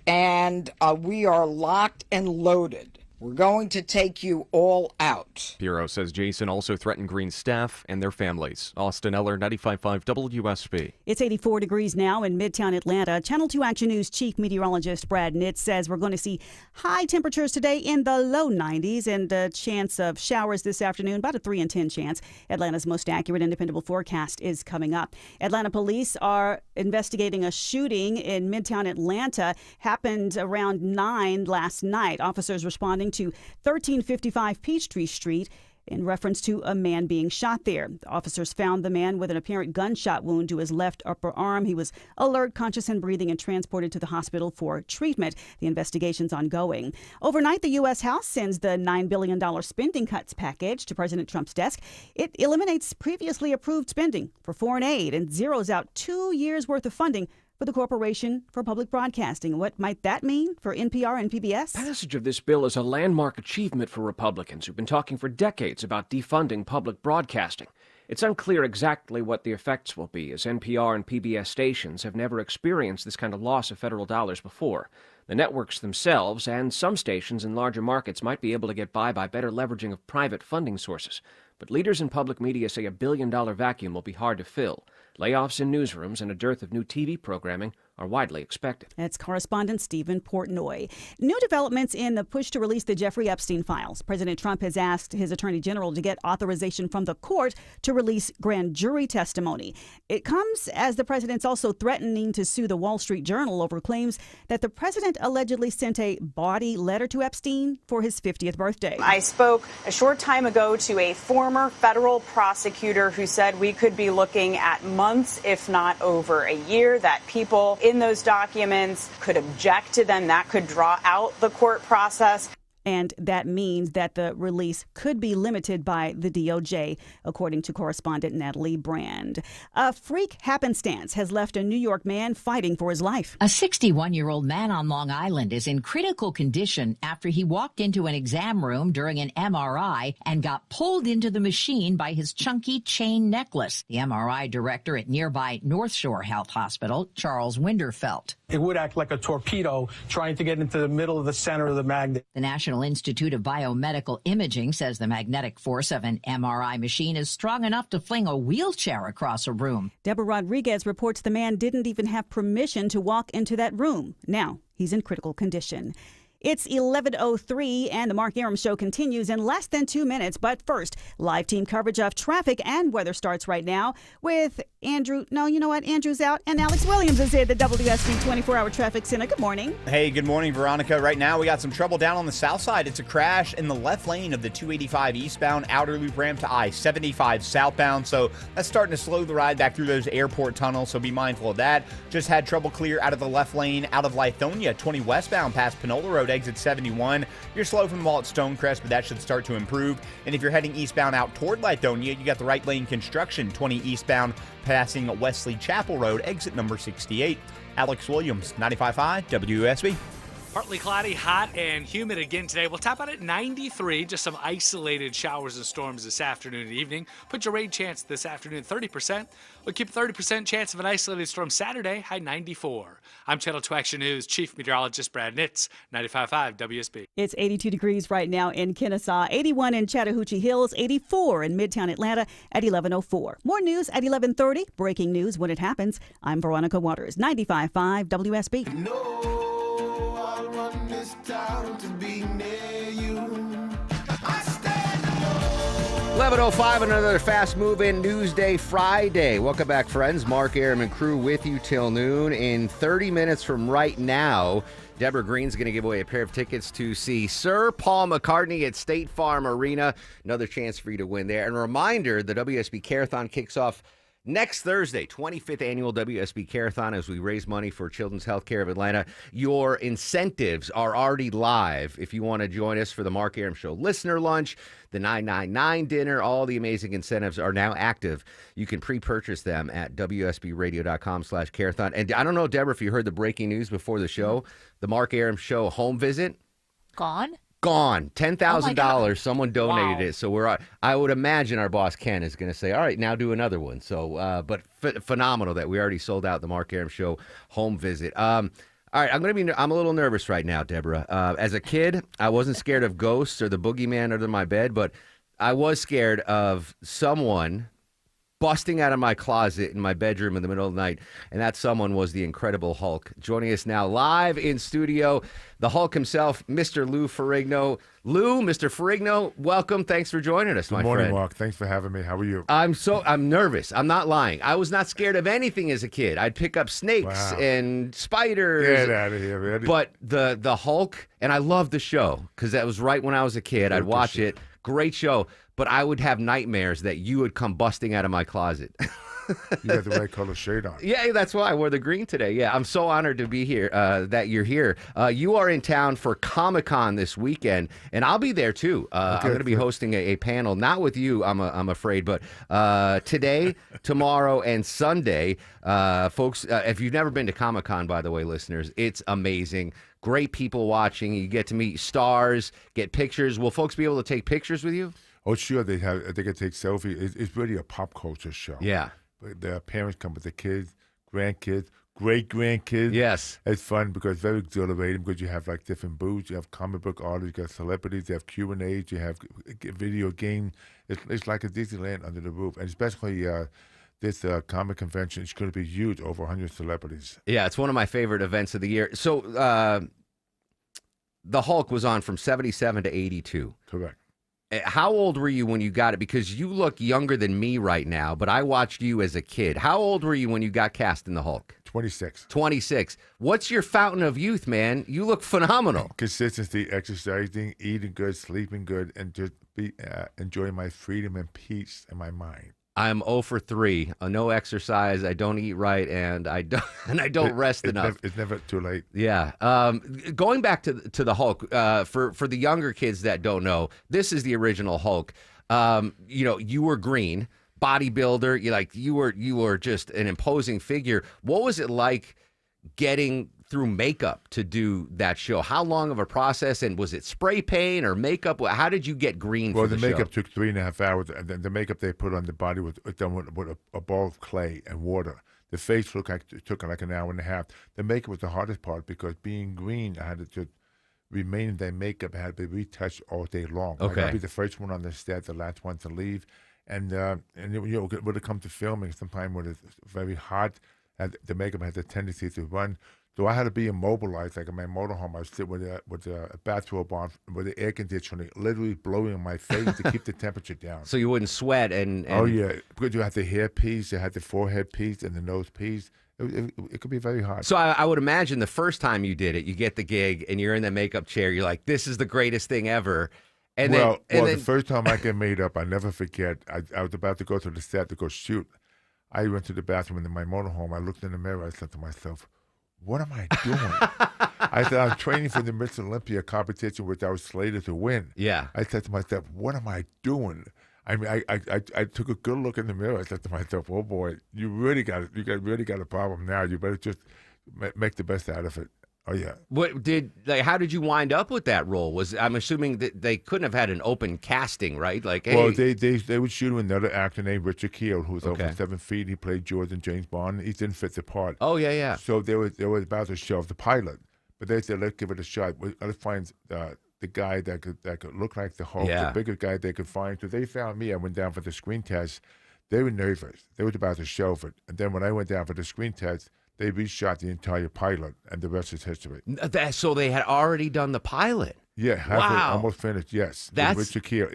and we are locked and loaded. We're going to take you all out." Pirro says Jason also threatened Green's staff and their families. Austin Eller, 95.5 WSB. It's 84 degrees now in Midtown Atlanta. Channel 2 Action News Chief Meteorologist Brad Nitz says we're going to see high temperatures today in the low 90s and a chance of showers this afternoon, about a 3 in 10 chance. Atlanta's most accurate and dependable forecast is coming up. Atlanta police are investigating a shooting in Midtown Atlanta. Happened around 9 last night. Officers responding to 1355 Peachtree Street in reference to a man being shot there. The officers found the man with an apparent gunshot wound to his left upper arm. He was alert, conscious, and breathing and transported to the hospital for treatment. The investigation's ongoing. Overnight, the U.S. House sends the $9 billion spending cuts package to President Trump's desk. It eliminates previously approved spending for foreign aid and zeroes out 2 years' worth of funding for the Corporation for Public Broadcasting. What might that mean for NPR and PBS? Passage of this bill is a landmark achievement for Republicans who've been talking for decades about defunding public broadcasting. It's unclear exactly what the effects will be, as NPR and PBS stations have never experienced this kind of loss of federal dollars before. The networks themselves and some stations in larger markets might be able to get by better leveraging of private funding sources. But leaders in public media say $1 billion vacuum will be hard to fill. Layoffs in newsrooms and a dearth of new TV programming are widely expected. That's correspondent Stephen Portnoy. New developments in the push to release the Jeffrey Epstein files. President Trump has asked his attorney general to get authorization from the court to release grand jury testimony. It comes as the president's also threatening to sue the Wall Street Journal over claims that the president allegedly sent a bawdy letter to Epstein for his 50th birthday. I spoke a short time ago to a former federal prosecutor who said we could be looking at months, if not over a year, that people in those documents could object to them. That could draw out the court process. And that means that the release could be limited by the DOJ, according to correspondent Natalie Brand. A freak happenstance has left a New York man fighting for his life. A 61-year-old man on Long Island is in critical condition after he walked into an exam room during an MRI and got pulled into the machine by his chunky chain necklace. The MRI director at nearby North Shore Health Hospital, Charles Winderfelt. It would act like a torpedo trying to get into the middle of the center of the magnet. The National Institute of Biomedical Imaging says the magnetic force of an MRI machine is strong enough to fling a wheelchair across a room. Deborah Rodriguez reports the man didn't even have permission to walk into that room. Now he's in critical condition. It's 11:03, and the Mark Aram Show continues in less than 2 minutes. But first, live team coverage of traffic and weather starts right now with Andrew. No, you know what? Andrew's out, and Alex Williams is at the WSB 24-hour traffic center. Good morning. Hey, good morning, Veronica. Right now, we got some trouble down on the south side. It's a crash in the left lane of the 285 eastbound outer loop ramp to I-75 southbound. So that's starting to slow the ride back through those airport tunnels. So be mindful of that. Just had trouble clear out of the left lane out of Lithonia, 20 westbound past Panola Road, exit 71. You're slow from the wall at Stonecrest, but that should start to improve. And if you're heading eastbound out toward Lithonia, you got the right lane construction, 20 eastbound passing Wesley Chapel Road, exit number 68. Alex Williams, 95.5 WSB. Partly cloudy, hot, and humid again today. We'll top out at 93. Just some isolated showers and storms this afternoon and evening. Put your rain chance this afternoon 30%. We'll keep a 30% chance of an isolated storm Saturday, high 94. I'm Channel 2 Action News Chief Meteorologist Brad Nitz, 95.5 WSB. It's 82 degrees right now in Kennesaw, 81 in Chattahoochee Hills, 84 in Midtown Atlanta at 11:04. More news at 11:30. Breaking news when it happens. I'm Veronica Waters, 95.5 WSB. I'll run this town to be near you. 11:05, another fast-moving News Day Friday. Welcome back, friends. Mark Aram and crew with you till noon. In 30 minutes from right now, Deborah Green's going to give away a pair of tickets to see Sir Paul McCartney at State Farm Arena. Another chance for you to win there. And a reminder, the WSB Carathon kicks off next Thursday, 25th annual WSB Carathon, as we raise money for Children's Healthcare of Atlanta. Your incentives are already live if you want to join us for the Mark Aram Show listener lunch, the 999 dinner. All the amazing incentives are now active. You can pre-purchase them at WSBradio.com/Carathon. And I don't know, Deborah, if you heard the breaking news before the show, the Mark Aram Show home visit. Gone? Gone. $10,000. Oh Someone donated it. So I would imagine our boss Ken is going to say, all right, now do another one. So, but phenomenal that we already sold out the Mark Aram Show home visit. All right, I'm a little nervous right now, Deborah. As a kid, I wasn't scared of ghosts or the boogeyman under my bed, but I was scared of someone busting out of my closet in my bedroom in the middle of the night, and that someone was the Incredible Hulk. Joining us now live in studio, the Hulk himself, Mr. Lou Ferrigno. Lou, Mr. Ferrigno, welcome. Thanks for joining us, my friend. Good morning, Mark. Thanks for having me. How are you? I'm nervous. I'm not lying. I was not scared of anything as a kid. I'd pick up snakes and spiders. Get out of here, man. But the Hulk, and I loved the show because that was right when I was a kid. I'd watch it. Great show. But I would have nightmares that you would come busting out of my closet. You had the right color shade on. Yeah, that's why I wore the green today. Yeah, I'm so honored to be here, that you're here. You are in town for Comic-Con this weekend, and I'll be there too. I'm going to be hosting a panel, not with you, I'm afraid, but today, tomorrow, and Sunday. Folks, if you've never been to Comic-Con, by the way, listeners, it's amazing. Great people watching. You get to meet stars, get pictures. Will folks be able to take pictures with you? Oh, sure. They can take selfies. It's really a pop culture show. Yeah. The parents come with the kids, grandkids, great-grandkids. Yes. It's fun because it's very exhilarating because you have like different booths. You have comic book artists, you have celebrities, you have Q&As, you have video games. It's like a Disneyland under the roof. And especially this comic convention is going to be huge, over 100 celebrities. Yeah, it's one of my favorite events of the year. So the Hulk was on from 77 to 82. Correct. How old were you when you got it? Because you look younger than me right now, but I watched you as a kid. How old were you when you got cast in the Hulk? 26. 26. What's your fountain of youth, man? You look phenomenal. Consistency, exercising, eating good, sleeping good, and just enjoying my freedom and peace in my mind. I'm 0 for 3. No exercise. I don't eat right, and I don't rest enough. It's never too late. Yeah. Going back to the Hulk, for the younger kids that don't know, this is the original Hulk. You were green, bodybuilder. You were just an imposing figure. What was it like getting through makeup to do that show? How long of a process, and was it spray paint or makeup? How did you get green for the show? Well, the makeup took 3.5 hours, and then the makeup they put on the body was done with a ball of clay and water. The face took like an hour and a half. The makeup was the hardest part because being green, I had to just remain in that makeup. It had to be retouched all day long. Okay. Like I'd be the first one on the set, the last one to leave. And when it comes to filming, sometimes when it's very hot, the makeup has a tendency to run So I had to be immobilized, like in my motorhome. I was sitting with a bathrobe on, with the air conditioner literally blowing in my face to keep the temperature down. So you wouldn't sweat and Oh, yeah. Because you had the hair piece, you had the forehead piece, and the nose piece. It could be very hard. So I would imagine the first time you did it, you get the gig and you're in the makeup chair. You're like, this is the greatest thing ever. And well, then the first time I get made up, I never forget. I was about to go to the set to go shoot. I went to the bathroom in my motorhome. I looked in the mirror. I said to myself, what am I doing? I said, I'm training for the Miss Olympia competition, which I was slated to win. Yeah. I said to myself, what am I doing? I mean, I took a good look in the mirror. I said to myself, oh boy, you really got a problem now. You better just make the best out of it. Oh yeah. How did you wind up with that role? I'm assuming that they couldn't have had an open casting, right? Like, hey. Well, they would shoot another actor named Richard Kiel, who was over 7 feet. He played George in James Bond. He didn't fit the part. Oh yeah. So they were about to shelve the pilot, but they said, let's give it a shot. Let's find the guy that could look like the Hulk, the bigger guy they could find. So they found me. I went down for the screen test. They were nervous. They were about to shelve it, and then when I went down for the screen test, they reshot the entire pilot, and the rest is history. So they had already done the pilot. Yeah, halfway, wow. Almost finished, yes. That's... Richard Kiel.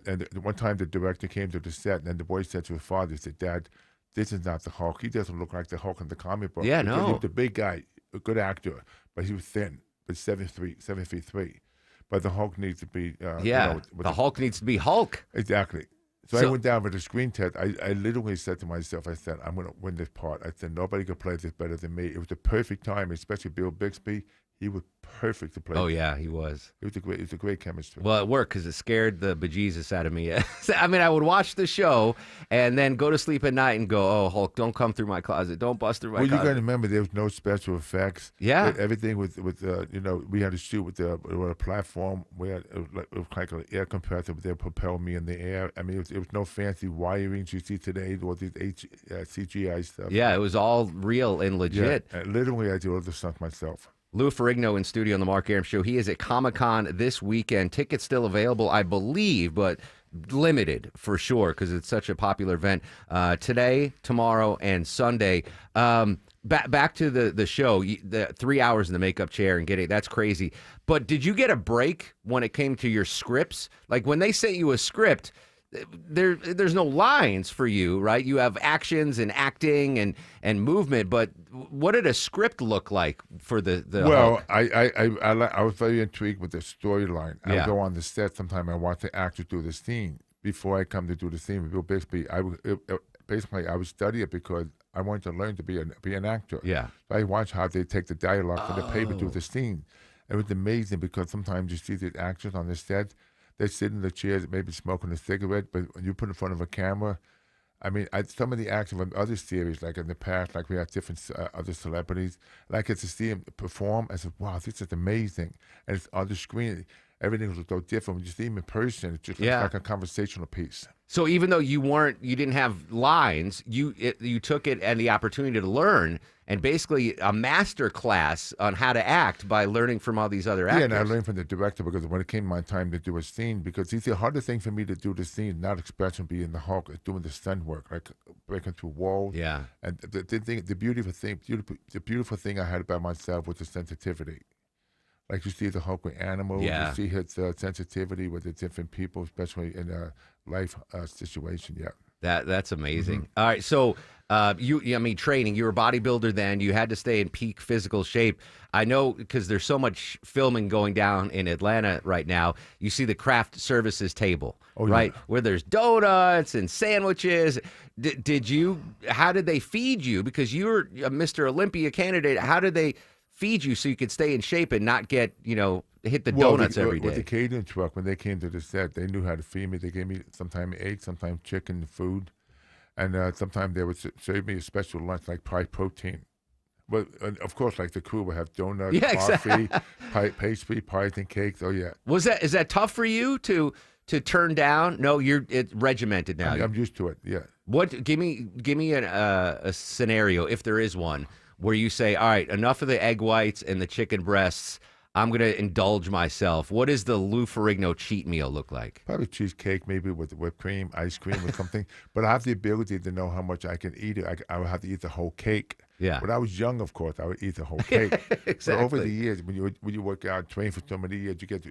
And one time the director came to the set, and the boy said to his father, he said, Dad, this is not the Hulk. He doesn't look like the Hulk in the comic book. Yeah, because no. He was a big guy, a good actor, but he was thin, but 7 feet 3. But the Hulk needs to be... the Hulk needs to be Hulk. Exactly. So I went down for the screen test. I literally said to myself, I said, I'm going to win this part. I said, nobody could play this better than me. It was the perfect time, especially Bill Bixby. He was perfect to play. Oh, yeah, he was. It was a great chemistry. Well, it worked because it scared the bejesus out of me. I mean, I would watch the show and then go to sleep at night and go, oh, Hulk, don't come through my closet. Don't bust through my closet. Well, you got to remember, there was no special effects. Yeah. Everything was we had to shoot with a platform. We had it was like an air compressor, but they propelled me in the air. I mean, it was no fancy wirings you see today, or these CGI stuff. Yeah, it was all real and legit. Yeah, literally, I did all the stuff myself. Lou Ferrigno in studio on the Mark Arum Show. He is at Comic-Con this weekend. Tickets still available, I believe, but limited for sure because it's such a popular event. Today, tomorrow, and Sunday. Back to the show, the 3 hours in the makeup chair and getting that's crazy. But did you get a break when it came to your scripts? Like when they sent you a script, there's no lines for you, right? You have actions and acting and movement, but what did a script look like for the Well, Hulk? I was very intrigued with the storyline. I Yeah. would go on the set sometime. I watch the actor do the scene before I come to do the scene with Bill Bixby. I would study it because I wanted to learn to be an actor. Yeah. So I watched how they take the dialogue from the paper to the scene. It was amazing because sometimes you see the actors on the set. They sit in the chairs, maybe smoking a cigarette, but when you put in front of a camera, I mean, some of the actors from other series, like in the past, like we have different other celebrities, and I get to see them perform. I said, wow, this is amazing. And it's on the screen, everything was so different. When you see them in person, it just looks like a conversational piece. So even though you didn't have lines, you took it and the opportunity to learn, and basically a master class on how to act by learning from all these other actors. Yeah, and I learned from the director because when it came my time to do a scene, because it's the hardest thing for me to do the scene, not expression being the Hulk, it's doing the stunt work, like breaking through walls. Yeah. And the beautiful thing I had about myself was the sensitivity. Like you see the Hulk with animals, you see his sensitivity with the different people, especially in a life situation. Yeah, that's amazing. All right, so training. You were a bodybuilder then. You had to stay in peak physical shape. I know because there's so much filming going down in Atlanta right now. You see the craft services table, right, where there's donuts and sandwiches. How did they feed you? Because you're a Mr. Olympia candidate. How did they feed you so you could stay in shape and not get, hit the donuts every day? With the catering truck, when they came to the set, they knew how to feed me. They gave me sometimes eggs, sometimes chicken, food. And sometimes they would serve me a special lunch, like pie protein. But, of course, like the crew would have donuts, coffee, pastry, pies, and cakes. Oh, yeah. Is that tough for you to turn down? No, it's regimented now. I'm used to it, yeah. Give me a scenario, if there is one, where you say, all right, enough of the egg whites and the chicken breasts. I'm going to indulge myself. What does the Lou Ferrigno cheat meal look like? Probably cheesecake, maybe with whipped cream, ice cream or something. But I have the ability to know how much I can eat it. I would have to eat the whole cake. Yeah. When I was young, of course, I would eat the whole cake. Exactly. But over the years, when you work out, train for so many years, you get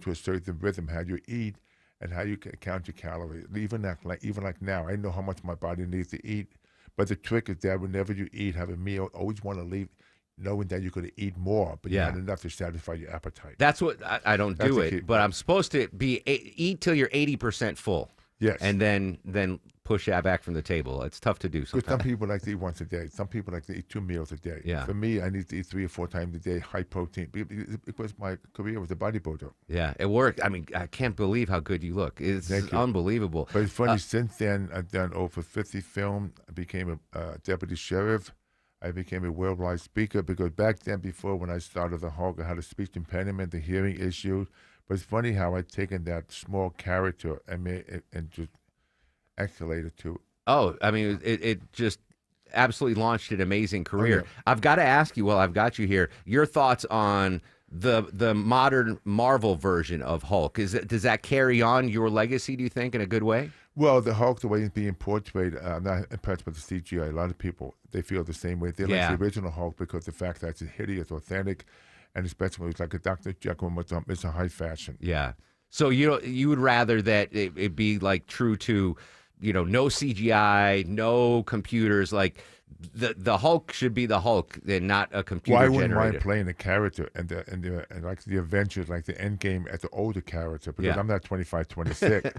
to a certain rhythm, how you eat and how you can count your calories. Even like now, I know how much my body needs to eat. But the trick is that whenever you eat, have a meal, always want to leave knowing that you're going to eat more, but Yeah. not enough to satisfy your appetite. That's what I don't That's do the key. it, but I'm supposed to eat till you're 80% full. Yes. And then push that back from the table. It's tough to do Because some sometimes. people like to eat once a day. Some people like to eat 2 meals a day. Yeah. For me, I need to eat 3 or 4 times a day, high protein. Because my career was a bodybuilder. Yeah, it worked. I mean, I can't believe how good you look. It's Thank you. unbelievable. But it's funny, since then, I've done over 50 films. I became a deputy sheriff. I became a worldwide speaker because back then, before when I started the Hulk, I had a speech impediment, the hearing issues. But it's funny how I've taken that small character and made it, and just escalated to. Oh, I mean, it just absolutely launched an amazing career. yeah. I've got to ask you, while I've got you here, your thoughts on the modern Marvel version of Hulk. Does that carry on your legacy, do you think, in a good way? Well, the Hulk, the way it's being portrayed, I'm not impressed with the CGI. A lot of people, they feel the same way. They Yeah. like the original Hulk because the fact that it's hideous, authentic, and especially when it's like a Dr. Jekyll and Mr. Hyde fashion. Yeah. So you would rather that it be like true to, no CGI, no computers. Like the Hulk should be the Hulk and not a computer Well, I wouldn't generated. mind playing the character and like the Avengers, like the Endgame as the older character because Yeah. I'm not 25, 26.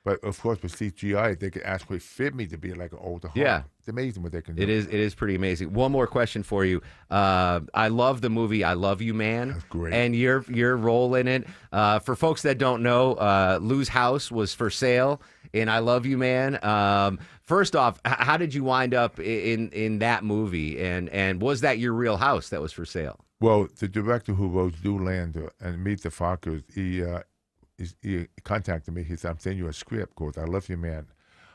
But of course, with CGI, they could actually fit me to be like an older Hulk. Yeah. It's amazing what they can do. It is pretty amazing. One more question for you. I love the movie I Love You, Man. That's great. And your role in it. For folks that don't know, Lou's house was for sale in I Love You, Man. First off, how did you wind up in that movie? And was that your real house that was for sale? Well, the director who wrote Zoolander and Meet the Fockers, he contacted me. He said, I'm sending you a script called I Love You, Man.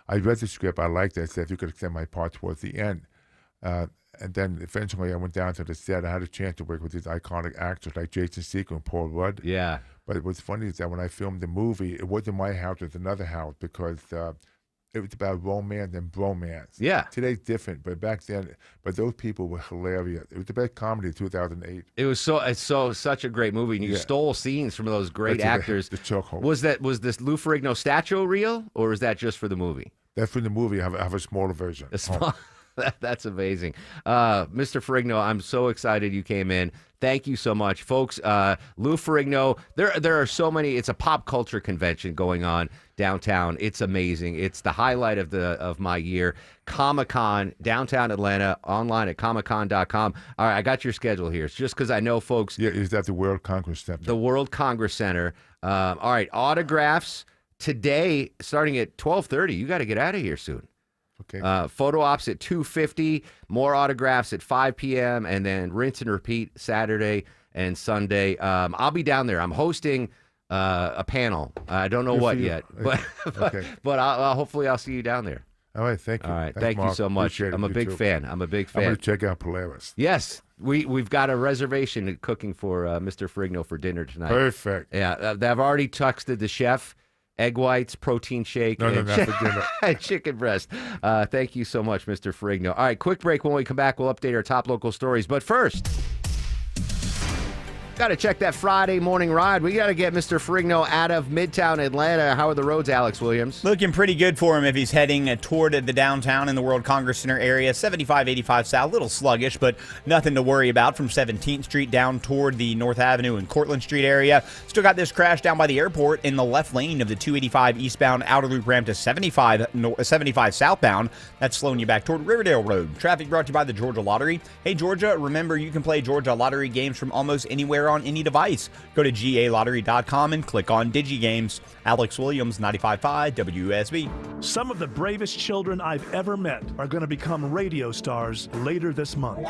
I read the script. I liked it. I said, if you could extend my part towards the end. And then eventually I went down to the set. I had a chance to work with these iconic actors like Jason Segel and Paul Rudd. Yeah. But what's funny is that when I filmed the movie, it wasn't my house, it was another house because it was about romance and bromance. Yeah. Today's different, but back then, those people were hilarious. It was the best comedy of 2008. It was such a great movie, and you Yeah. stole scenes from those great That's actors. The chokehold. Was this Lou Ferrigno statue real, or is that just for the movie? That's for the movie. I have a smaller version. A small, that's amazing. Mr. Ferrigno, I'm so excited you came in. Thank you so much. Folks, Lou Ferrigno, there are so many. It's a pop culture convention going on downtown. It's amazing. It's the highlight of my year. Comic-Con, downtown Atlanta, online at comiccon.com. All right, I got your schedule here. It's just because I know folks. Yeah, is that the World Congress Center? The World Congress Center. All right, autographs today starting at 12:30. You got to get out of here soon. Okay. Photo ops at 2:50, more autographs at 5 p.m., and then rinse and repeat Saturday and Sunday. I'll be down there. I'm hosting a panel. I don't know Good for what you. yet, Okay. but I'll hopefully I'll see you down there. All right, thank you. All right, Thanks, thank you Mark. so much. Appreciate it. I'm a You big too. fan. I'm a big fan. I'm going to check out Polaris. Yes, we've got a reservation cooking for Mr. Ferrigno for dinner tonight. Perfect. Yeah, I've already texted the chef. Egg whites, protein shake, No, and not for dinner. and chicken breast. Thank you so much, Mr. Ferrigno. All right, quick break. When we come back, we'll update our top local stories. But first, got to check that Friday morning ride. We got to get Mr. Ferrigno out of Midtown Atlanta. How are the roads, Alex Williams? Looking pretty good for him if he's heading toward the downtown in the World Congress Center area. 75-85 south, a little sluggish, but nothing to worry about from 17th Street down toward the North Avenue and Cortlandt Street area. Still got this crash down by the airport in the left lane of the 285 eastbound outer loop ramp to 75 southbound. That's slowing you back toward Riverdale Road. Traffic brought to you by the Georgia Lottery. Hey, Georgia, remember you can play Georgia Lottery games from almost anywhere on any device. Go to galottery.com and click on DigiGames. Alex Williams, 95.5 WSB. Some of the bravest children I've ever met are going to become radio stars later this month.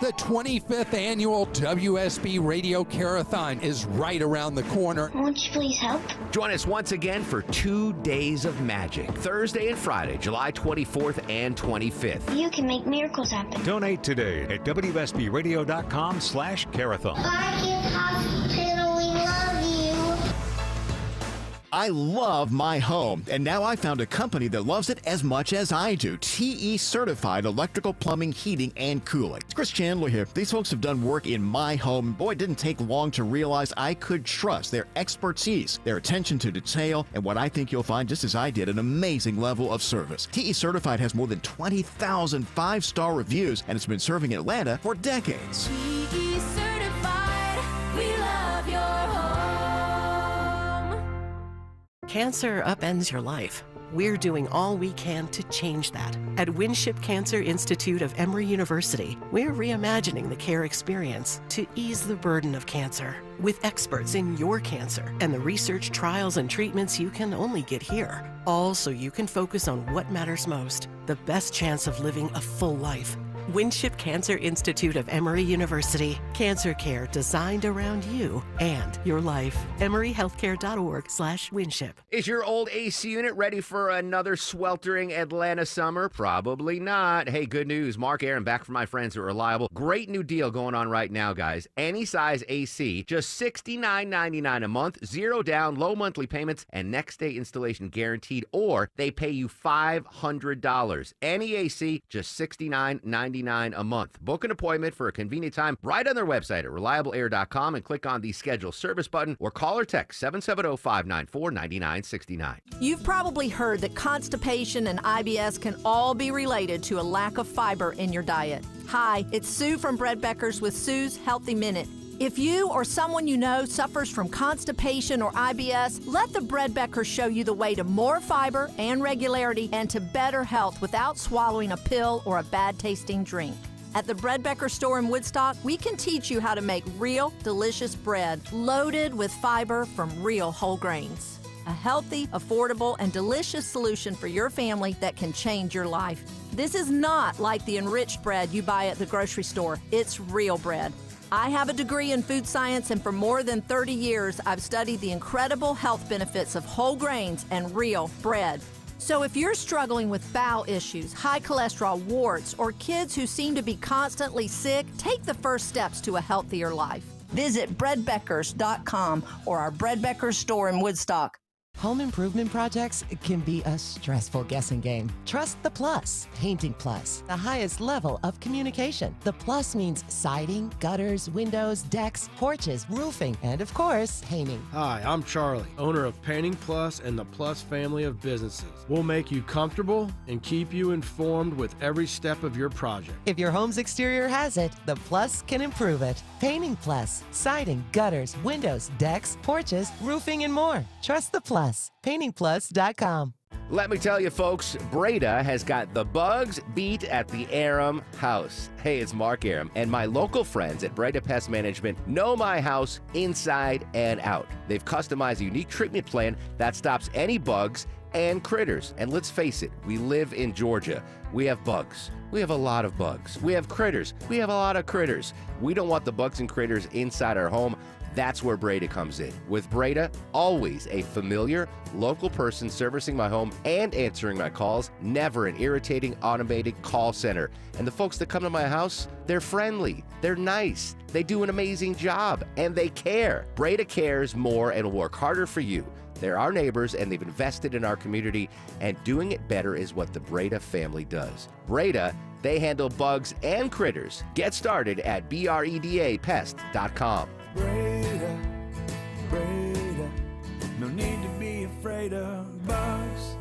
The 25th annual WSB Radio Carathon is right around the corner. Won't you please help? Join us once again for 2 days of magic, Thursday and Friday, July 24th and 25th. You can make miracles happen. Donate today at WSBRadio.com/carathon. Bye, Kids Hospital. We love you. I love my home, and now I found a company that loves it as much as I do. TE Certified Electrical Plumbing, Heating, and Cooling. It's Chris Chandler here. These folks have done work in my home. Boy, it didn't take long to realize I could trust their expertise, their attention to detail, and what I think you'll find, just as I did, an amazing level of service. TE Certified has more than 20,000 five-star reviews, and it's been serving Atlanta for decades. TE Certified, we love your home. Cancer upends your life. We're doing all we can to change that. At Winship Cancer Institute of Emory University, we're reimagining the care experience to ease the burden of cancer. With experts in your cancer and the research, trials, and treatments you can only get here. All so you can focus on what matters most, the best chance of living a full life. Winship Cancer Institute of Emory University. Cancer care designed around you and your life. EmoryHealthcare.org/Winship. Is your old AC unit ready for another sweltering Atlanta summer? Probably not. Hey, good news. Mark Aaron back from my friends at Reliable. Great new deal going on right now, guys. Any size AC, just $69.99 a month, 0 down, low monthly payments, and next day installation guaranteed, or they pay you $500. Any AC, just $69.99 a month. Book an appointment for a convenient time right on their website at reliableair.com and click on the schedule service button or call or text 770-594-9969. You've probably heard that constipation and IBS can all be related to a lack of fiber in your diet. Hi, it's Sue from Bread Beckers with Sue's Healthy Minute. If you or someone you know suffers from constipation or IBS, let the Bread Beckers show you the way to more fiber and regularity and to better health without swallowing a pill or a bad-tasting drink. At the Bread Becker store in Woodstock, we can teach you how to make real, delicious bread loaded with fiber from real whole grains. A healthy, affordable, and delicious solution for your family that can change your life. This is not like the enriched bread you buy at the grocery store. It's real bread. I have a degree in food science, and for more than 30 years, I've studied the incredible health benefits of whole grains and real bread. So if you're struggling with bowel issues, high cholesterol, warts, or kids who seem to be constantly sick, take the first steps to a healthier life. Visit breadbeckers.com or our Bread Beckers store in Woodstock. Home improvement projects can be a stressful guessing game. Trust the Plus. Painting Plus, the highest level of communication. The Plus means siding, gutters, windows, decks, porches, roofing, and of course, painting. Hi, I'm Charlie, owner of Painting Plus and the Plus family of businesses. We'll make you comfortable and keep you informed with every step of your project. If your home's exterior has it, the Plus can improve it. Painting Plus, siding, gutters, windows, decks, porches, roofing, and more. Trust the Plus. PaintingPlus.com. Let me tell you, folks, Breda has got the bugs beat at the Aram house. Hey, it's Mark Aram, and my local friends at Breda Pest Management know my house inside and out. They've customized a unique treatment plan that stops any bugs and critters. And let's face it, we live in Georgia. We have bugs. We have a lot of bugs. We have critters. We have a lot of critters. We don't want the bugs and critters inside our home. That's where Breda comes in. With Breda, always a familiar, local person servicing my home and answering my calls, never an irritating automated call center. And the folks that come to my house, they're friendly, they're nice, they do an amazing job, and they care. Breda cares more and will work harder for you. They're our neighbors, and they've invested in our community, and doing it better is what the Breda family does. Breda, they handle bugs and critters. Get started at BREDAPest.com. Breda, Breda, no need to be afraid of bugs.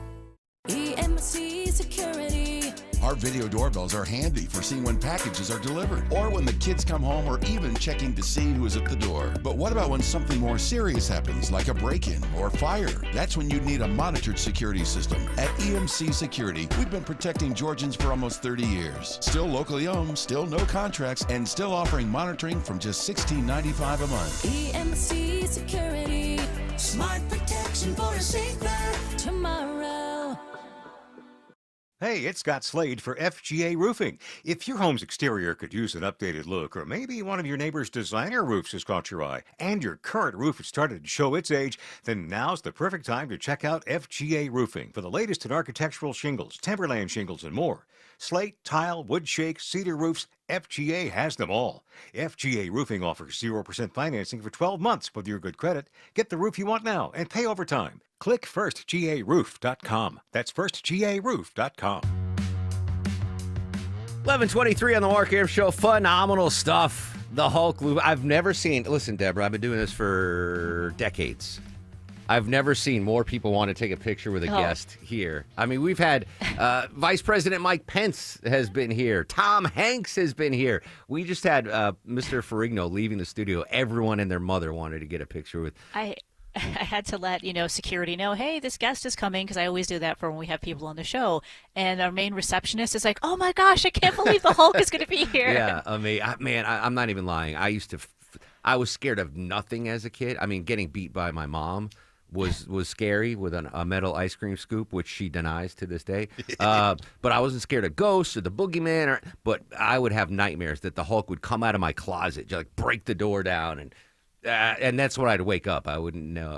EMC Security. Our video doorbells are handy for seeing when packages are delivered or when the kids come home or even checking to see who's at the door. But what about when something more serious happens, like a break-in or fire? That's when you need a monitored security system. At EMC Security, we've been protecting Georgians for almost 30 years. Still locally owned, still no contracts, and still offering monitoring from just $16.95 a month. EMC Security. Smart protection for a safer tomorrow. Hey, it's Scott Slade for FGA Roofing. If your home's exterior could use an updated look, or maybe one of your neighbor's designer roofs has caught your eye, and your current roof has started to show its age, then now's the perfect time to check out FGA Roofing for the latest in architectural shingles, timberland shingles, and more. Slate, tile, wood shake, cedar roofs, FGA has them all. FGA Roofing offers 0% financing for 12 months with your good credit. Get the roof you want now and pay over time. Click firstgaroof.com. That's firstgaroof.com. 11:23 on the Mark Arum Show. Phenomenal stuff. The Hulk. I've never seen. Listen, Deborah, I've been doing this for decades. I've never seen more people want to take a picture with a guest here. I mean, we've had Vice President Mike Pence has been here. Tom Hanks has been here. We just had Mr. Ferrigno leaving the studio. Everyone and their mother wanted to get a picture with. I had to let security know, hey, this guest is coming, because I always do that for when we have people on the show. And our main receptionist is like, oh my gosh, I can't believe the Hulk is going to be here. Yeah, I mean, I'm not even lying. I was scared of nothing as a kid. I mean, getting beat by my mom was scary with a metal ice cream scoop, which she denies to this day. But I wasn't scared of ghosts or the boogeyman. But I would have nightmares that the Hulk would come out of my closet, like break the door down, and that's when I'd wake up. I wouldn't know.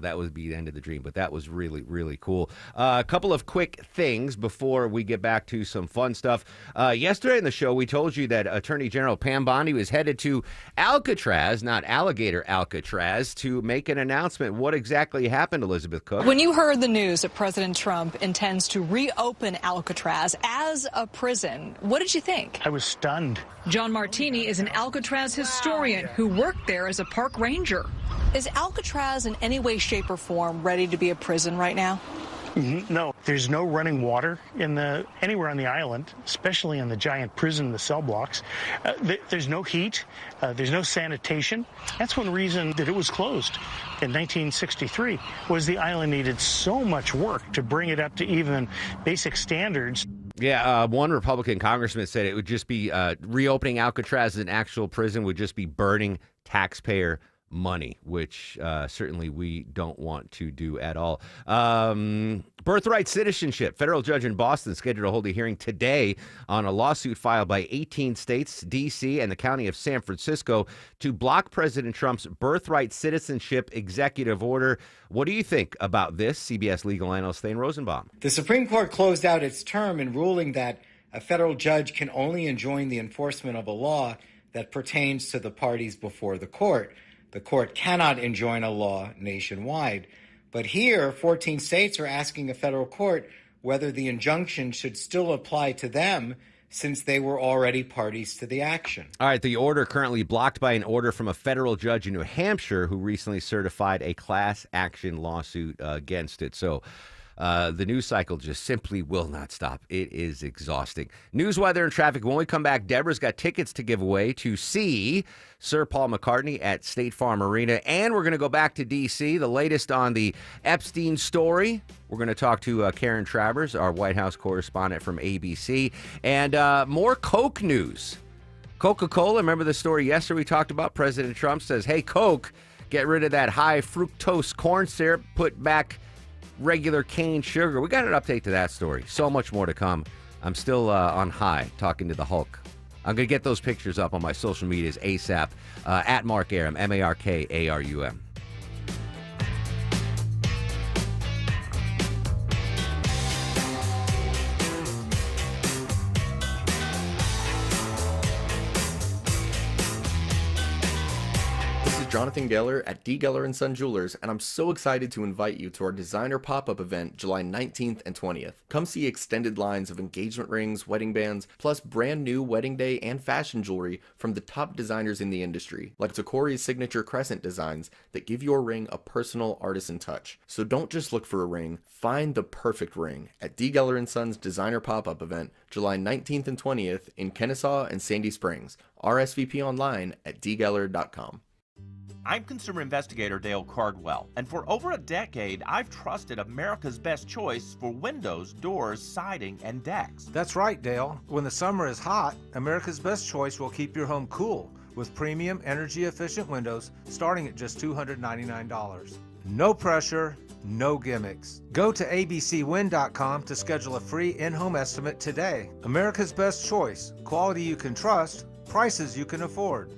That would be the end of the dream. But that was really, really cool. A couple of quick things before we get back to some fun stuff. Yesterday in the show, we told you that Attorney General Pam Bondi was headed to Alcatraz, not Alligator Alcatraz, to make an announcement. What exactly happened, Elizabeth Cook? When you heard the news that President Trump intends to reopen Alcatraz as a prison, what did you think? I was stunned. John Martini is an Alcatraz historian who worked there as a park ranger. Is Alcatraz in any way, shape, or form ready to be a prison right now? No, there's no running water anywhere on the island, especially in the giant prison, the cell blocks. There's no heat. There's no sanitation. That's one reason that it was closed in 1963, was the island needed so much work to bring it up to even basic standards. Yeah, one Republican congressman said it would just be reopening Alcatraz as an actual prison would just be burning taxpayer money, which certainly we don't want to do at all. Birthright citizenship. Federal judge in Boston scheduled to hold a hearing today on a lawsuit filed by 18 states, D.C., and the county of San Francisco to block President Trump's birthright citizenship executive order. What do you think about this? CBS legal analyst Thane Rosenbaum. The Supreme Court closed out its term in ruling that a federal judge can only enjoin the enforcement of a law that pertains to the parties before the court. The court cannot enjoin a law nationwide. But here, 14 states are asking a federal court whether the injunction should still apply to them since they were already parties to the action. All right, the order currently blocked by an order from a federal judge in New Hampshire who recently certified a class action lawsuit against it. So the news cycle just simply will not stop. It is exhausting. News, weather, and traffic. When we come back, Deborah's got tickets to give away to see Sir Paul McCartney at State Farm Arena. And we're going to go back to D.C., the latest on the Epstein story. We're going to talk to Karen Travers, our White House correspondent from ABC. And more Coke news. Coca-Cola, remember the story yesterday we talked about? President Trump says, hey, Coke, get rid of that high fructose corn syrup, put back regular cane sugar. We got an update to that story. So much more to come. I'm still on high talking to the Hulk. I'm going to get those pictures up on my social medias ASAP at Mark Arum, MarkArum. Jonathan Geller at D. Geller & Son Jewelers, and I'm so excited to invite you to our designer pop-up event July 19th and 20th. Come see extended lines of engagement rings, wedding bands, plus brand new wedding day and fashion jewelry from the top designers in the industry, like Zakori's signature crescent designs that give your ring a personal artisan touch. So don't just look for a ring, find the perfect ring at D. Geller & Son's designer pop-up event July 19th and 20th in Kennesaw and Sandy Springs. RSVP online at dgeller.com. I'm consumer investigator Dale Cardwell, and for over a decade, I've trusted America's best choice for windows, doors, siding, and decks. That's right, Dale. When the summer is hot, America's best choice will keep your home cool with premium energy-efficient windows starting at just $299. No pressure, no gimmicks. Go to abcwind.com to schedule a free in-home estimate today. America's best choice, quality you can trust, prices you can afford.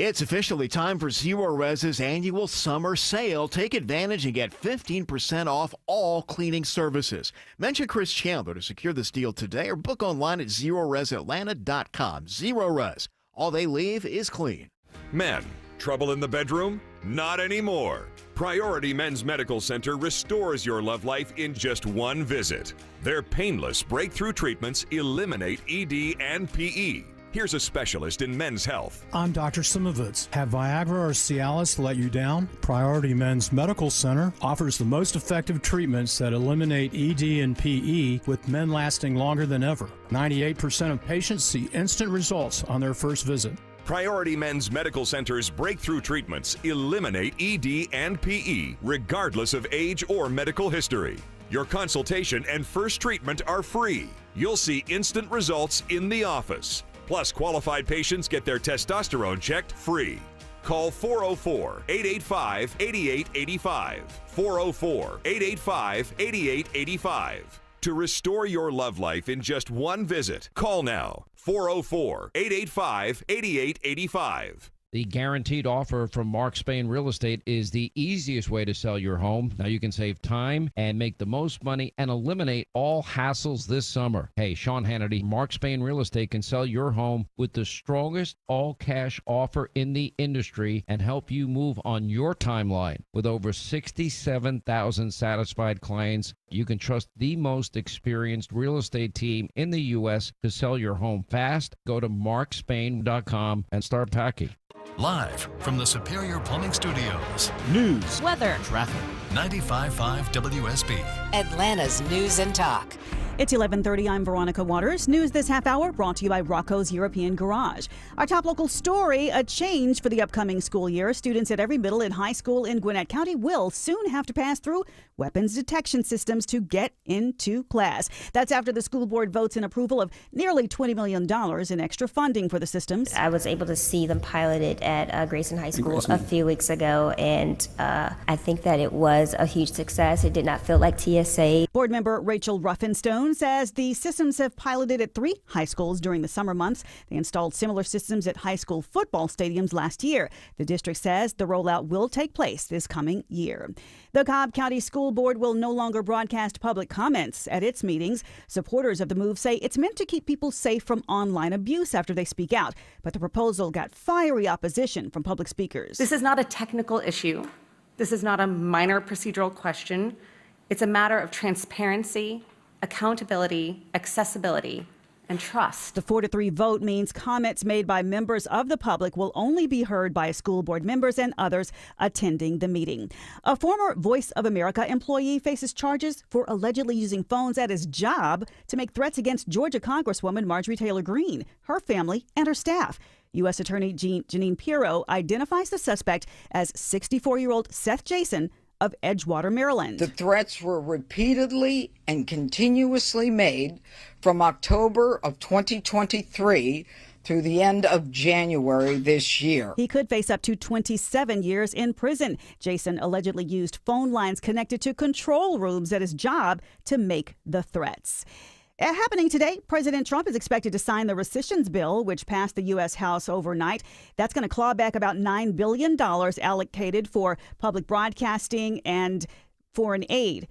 It's officially time for Zero Res's annual summer sale. Take advantage and get 15% off all cleaning services. Mention Chris Chandler to secure this deal today or book online at ZeroResAtlanta.com. Zero Res. All they leave is clean. Men, trouble in the bedroom? Not anymore. Priority Men's Medical Center restores your love life in just one visit. Their painless breakthrough treatments eliminate ED and PE. Here's a specialist in men's health. I'm Dr. Simovitz. Have Viagra or Cialis let you down? Priority Men's Medical Center offers the most effective treatments that eliminate ED and PE, with men lasting longer than ever. 98% of patients see instant results on their first visit. Priority Men's Medical Center's breakthrough treatments eliminate ED and PE, regardless of age or medical history. Your consultation and first treatment are free. You'll see instant results in the office. Plus, qualified patients get their testosterone checked free. Call 404-885-8885. 404-885-8885. To restore your love life in just one visit, call now. 404-885-8885. The guaranteed offer from Mark Spain Real Estate is the easiest way to sell your home. Now you can save time and make the most money and eliminate all hassles this summer. Hey, Sean Hannity, Mark Spain Real Estate can sell your home with the strongest all-cash offer in the industry and help you move on your timeline. With over 67,000 satisfied clients, you can trust the most experienced real estate team in the U.S. to sell your home fast. Go to markspain.com and start packing. Live from the Superior Plumbing Studios. News, weather, traffic. 95.5 WSB. Atlanta's News and Talk. It's 11:30. I'm Veronica Waters. News this half hour brought to you by Rocco's European Garage. Our top local story, a change for the upcoming school year. Students at every middle and high school in Gwinnett County will soon have to pass through weapons detection systems to get into class. That's after the school board votes in approval of nearly $20 million in extra funding for the systems. I was able to see them piloted at Grayson High School a few weeks ago, and I think that it was a huge success. It did not feel like TSA. Board member Rachel Ruffinstone says the systems have piloted at 3 high schools during the summer months. They installed similar systems at high school football stadiums last year. The district says the rollout will take place this coming year. The Cobb County School Board will no longer broadcast public comments at its meetings. Supporters of the move say it's meant to keep people safe from online abuse after they speak out. But the proposal got fiery opposition from public speakers. This is not a technical issue. This is not a minor procedural question. It's a matter of transparency, accountability, accessibility, and trust. The 4-3 vote means comments made by members of the public will only be heard by school board members and others attending the meeting. A former Voice of America employee faces charges for allegedly using phones at his job to make threats against Georgia Congresswoman Marjorie Taylor Greene, her family, and her staff. U.S. Attorney Jeanine Pirro identifies the suspect as 64-year-old Seth Jason of Edgewater, Maryland. The threats were repeatedly and continuously made from October of 2023 through the end of January this year. He could face up to 27 years in prison. Jason allegedly used phone lines connected to control rooms at his job to make the threats. Happening today, President Trump is expected to sign the rescissions bill, which passed the U.S. House overnight. That's going to claw back about $9 billion allocated for public broadcasting and foreign aid.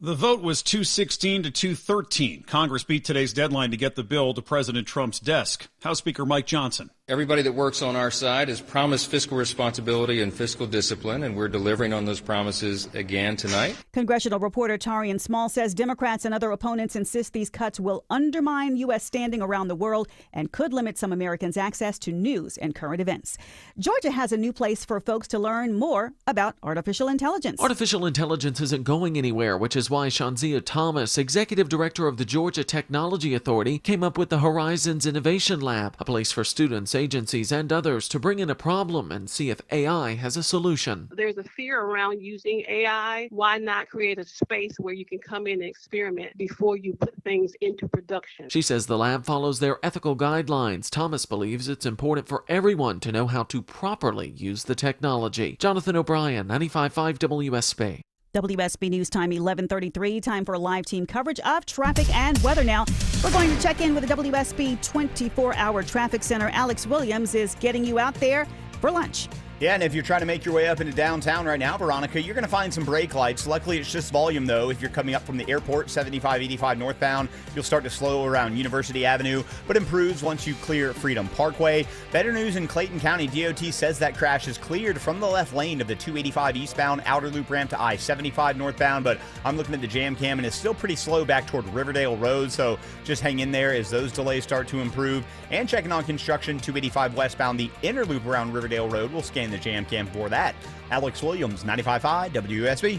The vote was 216 to 213. Congress beat today's deadline to get the bill to President Trump's desk. House Speaker Mike Johnson. Everybody that works on our side has promised fiscal responsibility and fiscal discipline, and we're delivering on those promises again tonight. Congressional reporter Tarian Small says Democrats and other opponents insist these cuts will undermine U.S. standing around the world and could limit some Americans' access to news and current events. Georgia has a new place for folks to learn more about artificial intelligence. Artificial intelligence isn't going anywhere, which is why Shanzia Thomas, executive director of the Georgia Technology Authority, came up with the Horizons Innovation Lab, a place for students, agencies, and others to bring in a problem and see if AI has a solution. There's a fear around using AI. Why not create a space where you can come in and experiment before you put things into production? She says the lab follows their ethical guidelines. Thomas believes it's important for everyone to know how to properly use the technology. Jonathan O'Brien, 95.5 WSB. WSB News Time 11:33. Time for live team coverage of traffic and weather now. We're going to check in with the WSB 24-hour traffic center. Alex Williams is getting you out there for lunch. Yeah, and if you're trying to make your way up into downtown right now, Veronica, you're going to find some brake lights. Luckily, it's just volume, though. If you're coming up from the airport, 75-85 northbound, you'll start to slow around University Avenue, but improves once you clear Freedom Parkway. Better news in Clayton County. DOT says that crash is cleared from the left lane of the 285 eastbound outer loop ramp to I-75 northbound, but I'm looking at the jam cam, and it's still pretty slow back toward Riverdale Road, so just hang in there as those delays start to improve. And checking on construction, 285 westbound, the inner loop around Riverdale Road. We'll scan the jam cam for that. Alex Williams, 95.5 WSB.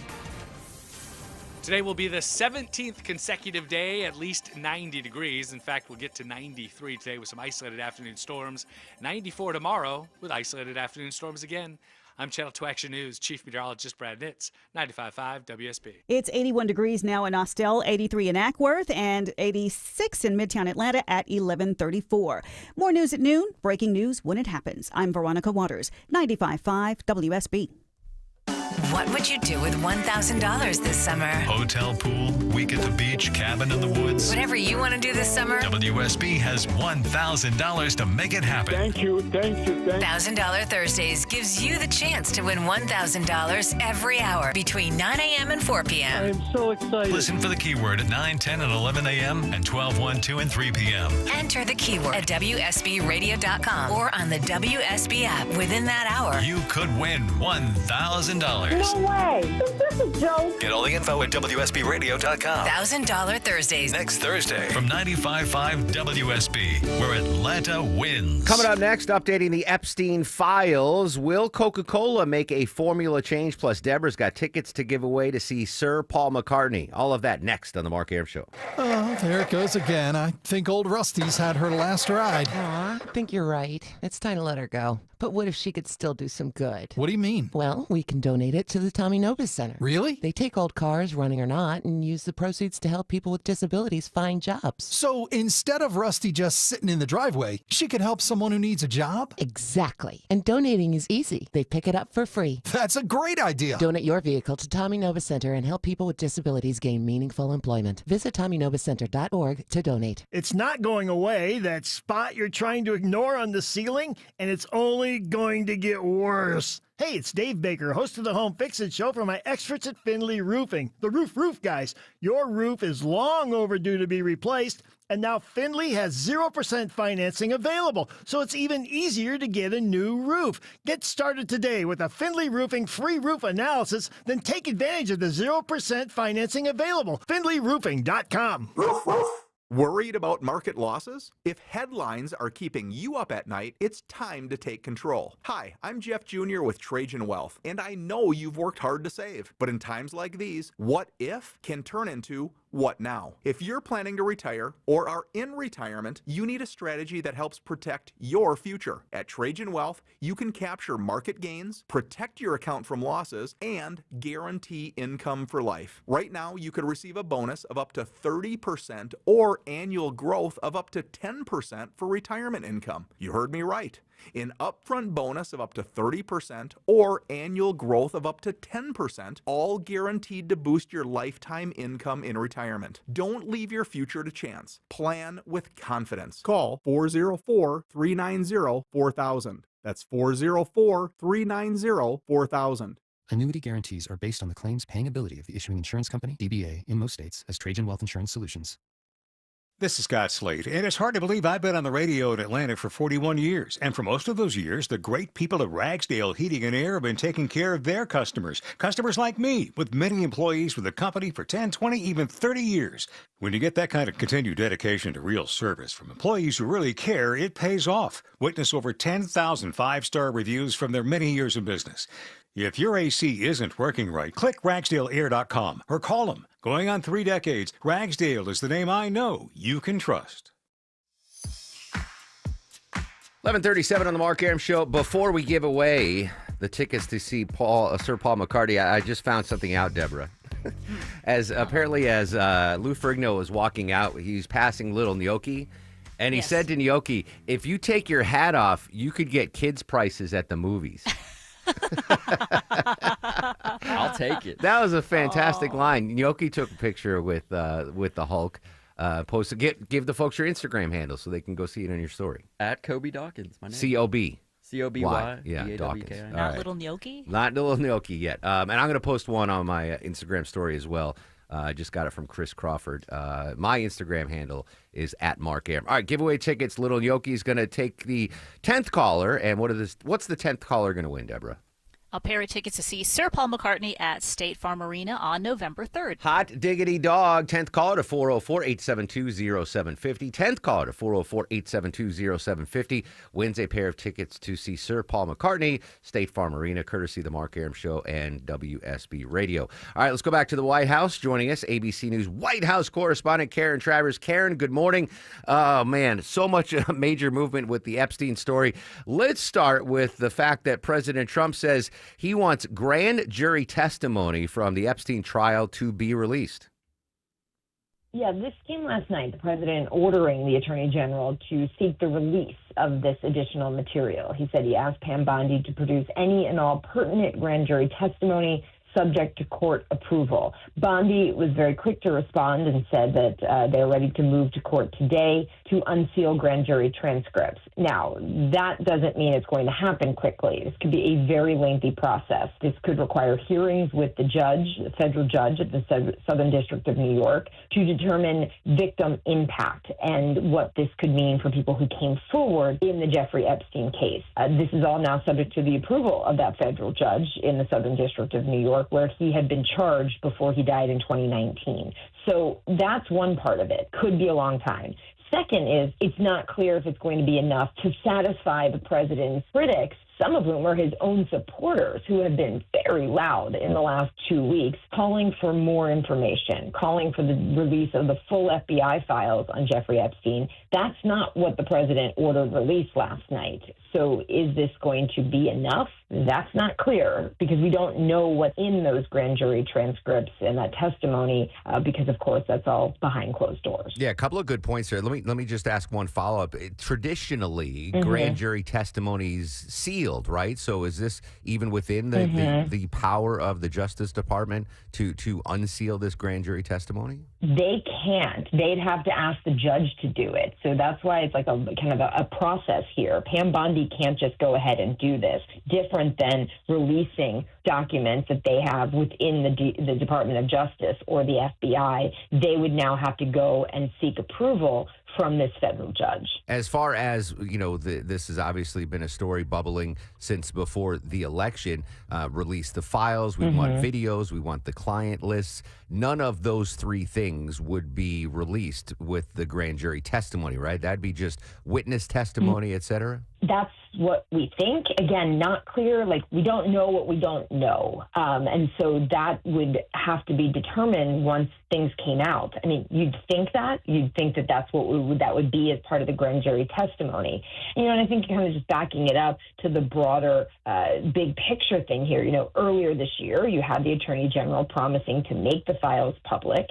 Today will be the 17th consecutive day, at least 90 degrees. In fact, we'll get to 93 today with some isolated afternoon storms. 94 tomorrow with isolated afternoon storms again. I'm Channel 2 Action News Chief Meteorologist Brad Nitz, 95.5 WSB. It's 81 degrees now in Austell, 83 in Ackworth, and 86 in Midtown Atlanta at 11:34. More news at noon. Breaking news when it happens. I'm Veronica Waters, 95.5 WSB. What would you do with $1,000 this summer? Hotel, pool, week at the beach, cabin in the woods. Whatever you want to do this summer, WSB has $1,000 to make it happen. Thank you. $1,000 Thursdays gives you the chance to win $1,000 every hour between 9 a.m. and 4 p.m. I am so excited. Listen for the keyword at 9, 10, and 11 a.m. and 12, 1, 2, and 3 p.m. Enter the keyword at WSBradio.com or on the WSB app. Within that hour, You could win $1,000. No way. Is this a joke? Get all the info at WSBradio.com. $1,000 Thursdays. Next Thursday from 95.5 WSB, where Atlanta wins. Coming up next, updating the Epstein files. Will Coca-Cola make a formula change? Plus, Deborah's got tickets to give away to see Sir Paul McCartney. All of that next on the Mark Arum Show. Oh, there it goes again. I think old Rusty's had her last ride. Aw, I think you're right. It's time to let her go. But what if she could still do some good? What do you mean? Well, we can donate it to the Tommy Nobis Center. Really? They take old cars, running or not, and use the proceeds to help people with disabilities find jobs. So instead of Rusty just sitting in the driveway, she could help someone who needs a job? Exactly. And donating is easy. They pick it up for free. That's a great idea. Donate your vehicle to Tommy Nobis Center and help people with disabilities gain meaningful employment. Visit TommyNobisCenter.org to donate. It's not going away, that spot you're trying to ignore on the ceiling, and it's only going to get worse. Hey, it's Dave Baker, host of the Home Fix-It Show for my experts at Findlay Roofing. The roof guys. Your roof is long overdue to be replaced, and now Findlay has 0% financing available, so it's even easier to get a new roof. Get started today with a Findlay Roofing free roof analysis, then take advantage of the 0% financing available. FindlayRoofing.com. Worried about market losses? If headlines are keeping you up at night, it's time to take control. Hi, I'm Jeff Jr. with Trajan Wealth, and I know you've worked hard to save. But in times like these, what if can turn into what now? If you're planning to retire or are in retirement, you need a strategy that helps protect your future. At Trajan Wealth, you can capture market gains, protect your account from losses, and guarantee income for life. Right now, you could receive a bonus of up to 30% or annual growth of up to 10% for retirement income. You heard me right. An upfront bonus of up to 30% or annual growth of up to 10%, all guaranteed to boost your lifetime income in retirement. Don't leave your future to chance. Plan with confidence. Call 404-390-4000. That's 404-390-4000. Annuity guarantees are based on the claims paying ability of the issuing insurance company, DBA, in most states as Trajan Wealth Insurance Solutions. This is Scott Slade, and it's hard to believe I've been on the radio in Atlanta for 41 years. And for most of those years, the great people at Ragsdale Heating and Air have been taking care of their customers. Customers like me, with many employees with the company for 10, 20, even 30 years. When you get that kind of continued dedication to real service from employees who really care, it pays off. Witness over 10,000 five-star reviews from their many years of business. If your AC isn't working right, click RagsdaleAir.com or call them. Going on 3 decades, Ragsdale is the name I know you can trust. 11:37 on the Mark Arum Show. Before we give away the tickets to see Sir Paul McCartney, I just found something out, Deborah. As Lou Ferrigno was walking out, he's passing little Gnocchi, and he said to Gnocchi, if you take your hat off, you could get kids' prices at the movies. I'll take it. That was a fantastic line. Gnocchi took a picture with the Hulk. Posted. Give the folks your Instagram handle so they can go see it on your story. At Kobe Dawkins, my name. C-O-B. C-O-B-Y. Yeah, Dawkins. Not All right. Little gnocchi? Not little gnocchi yet. And I'm going to post one on my Instagram story as well. I just got it from Chris Crawford. My Instagram handle is at Mark Arum. All right, giveaway tickets. Little Gnocchi is going to take the 10th caller. And what's the 10th caller going to win, Deborah? A pair of tickets to see Sir Paul McCartney at State Farm Arena on November 3rd. Hot diggity dog. 10th caller to 404-872-0750. 10th caller to 404-872-0750 wins a pair of tickets to see Sir Paul McCartney, State Farm Arena, courtesy of the Mark Arum Show and WSB Radio. All right, let's go back to the White House. Joining us, ABC News White House correspondent Karen Travers. Karen, good morning. Oh, man, so much major movement with the Epstein story. Let's start with the fact that President Trump says he wants grand jury testimony from the Epstein trial to be released. Yeah, this came last night, the president ordering the attorney general to seek the release of this additional material. He said he asked Pam Bondi to produce any and all pertinent grand jury testimony subject to court approval. Bondi was very quick to respond and said that they're ready to move to court today to unseal grand jury transcripts. Now, that doesn't mean it's going to happen quickly. This could be a very lengthy process. This could require hearings with the judge, the federal judge at the Southern District of New York, to determine victim impact and what this could mean for people who came forward in the Jeffrey Epstein case. This is all now subject to the approval of that federal judge in the Southern District of New York, where he had been charged before he died in 2019. So that's one part of it. Could be a long time. Second is it's not clear if it's going to be enough to satisfy the president's critics, some of whom are his own supporters, who have been very loud in the last 2 weeks, calling for more information, calling for the release of the full FBI files on Jeffrey Epstein. That's not what the president ordered released last night. So is this going to be enough? That's not clear, because we don't know what's in those grand jury transcripts and that testimony, because, of course, that's all behind closed doors. Yeah, a couple of good points there. Let me just ask one follow-up. Traditionally, grand jury testimonies sealed, right? So is this even within the power of the Justice Department to unseal this grand jury testimony? They can't. They'd have to ask the judge to do it. So that's why it's like a kind of a process here. Pam Bondi can't just go ahead and do this. Different than releasing documents that they have within the Department of Justice or the FBI. They would now have to go and seek approval from this federal judge. As far as, this has obviously been a story bubbling since before the election. Release the files. We want videos. We want the client lists. None of those three things would be released with the grand jury testimony, right? That'd be just witness testimony, et cetera? That's what we think. Again, not clear. Like, we don't know what we don't know. And so that would have to be determined once things came out. I mean, you'd think that that's what that would be as part of the grand jury testimony. And I think kind of just backing it up to the broader big picture thing here. Earlier this year, you had the Attorney General promising to make the files public,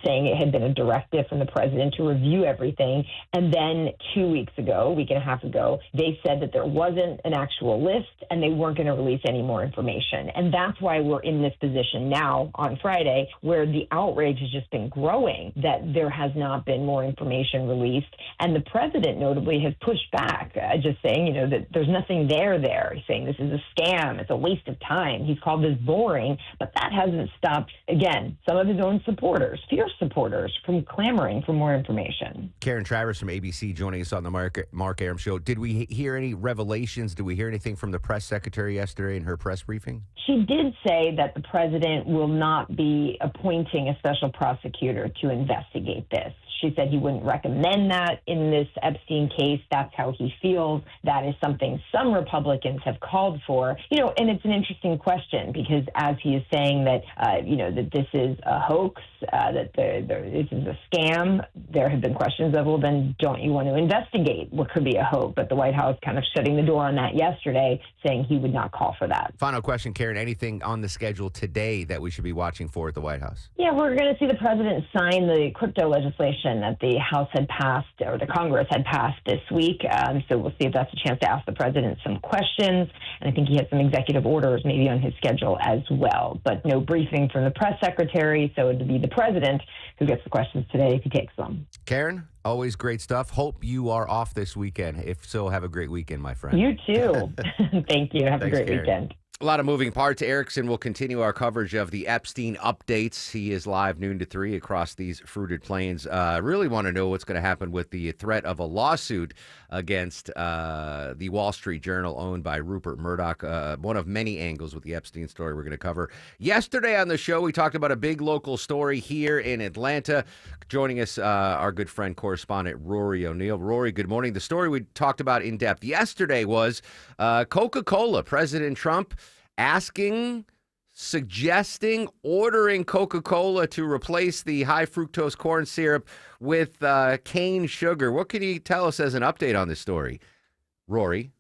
saying it had been a directive from the president to review everything. And then 2 weeks ago, a week and a half ago, they said that there wasn't an actual list and they weren't going to release any more information. And that's why we're in this position now on Friday, where the outrage has just been growing that there has not been more information released. And the president notably has pushed back, just saying, that there's nothing there. He's saying this is a scam. It's a waste of time. He's called this boring, but that hasn't stopped, again, some of his own supporters, fierce supporters, from clamoring for more information. Karen Travers from ABC joining us on the Mark Arum Show. Did we hear any revelations? Did we hear anything from the press secretary yesterday in her press briefing? She did say that the president will not be appointing a special prosecutor to investigate this. She said he wouldn't recommend that in this Epstein case. That's how he feels. That is something some Republicans have called for. And it's an interesting question, because as he is saying that, that this is a hoax, that this is a scam, there have been questions of, well, then don't you want to investigate what could be a hoax? But the White House kind of shutting the door on that yesterday, saying he would not call for that. Final question, Karen. Anything on the schedule today that we should be watching for at the White House? Yeah, we're going to see the president sign the crypto legislation legislation that the House had passed, or the Congress had passed this week. So we'll see if that's a chance to ask the president some questions. And I think he has some executive orders maybe on his schedule as well. But no briefing from the press secretary, so it'd be the president who gets the questions today if he takes them. Karen, always great stuff. Hope you are off this weekend. If so, have a great weekend, my friend. You too. Thank you. Have Thanks, a great Karen. weekend. A lot of moving parts. Erickson will continue our coverage of the Epstein updates. He is live noon to 3 across these fruited plains. Really want to know what's going to happen with the threat of a lawsuit against the Wall Street Journal owned by Rupert Murdoch. One of many angles with the Epstein story we're going to cover. Yesterday on the show, we talked about a big local story here in Atlanta. Joining us, our good friend, correspondent Rory O'Neill. Rory, good morning. The story we talked about in depth yesterday was Coca-Cola. President Trump suggesting, ordering Coca-Cola to replace the high fructose corn syrup with cane sugar. What can you tell us as an update on this story, Rory?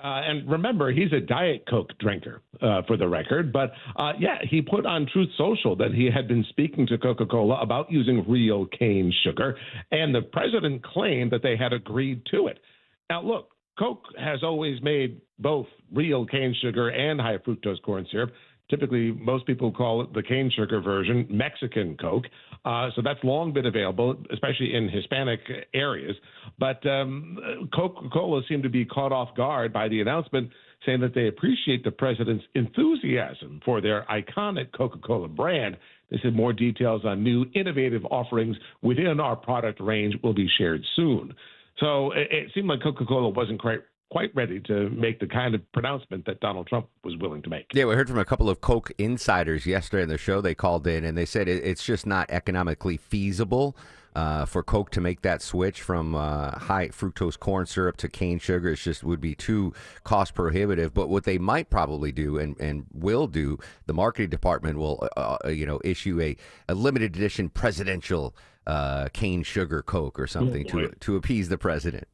And remember, he's a Diet Coke drinker, for the record. But, he put on Truth Social that he had been speaking to Coca-Cola about using real cane sugar, and the president claimed that they had agreed to it. Now, look, Coke has always made both real cane sugar and high fructose corn syrup. Typically, most people call it the cane sugar version, Mexican Coke. So that's long been available, especially in Hispanic areas. But Coca-Cola seemed to be caught off guard by the announcement, saying that they appreciate the president's enthusiasm for their iconic Coca-Cola brand. They said more details on new innovative offerings within our product range will be shared soon. So it seemed like Coca-Cola wasn't quite ready to make the kind of pronouncement that Donald Trump was willing to make. Yeah, we heard from a couple of Coke insiders yesterday on the show. They called in and they said it's just not economically feasible for Coke to make that switch from high fructose corn syrup to cane sugar. It just would be too cost prohibitive. But what they might probably do and will do, the marketing department will issue a limited edition presidential cane sugar Coke or something to appease the president.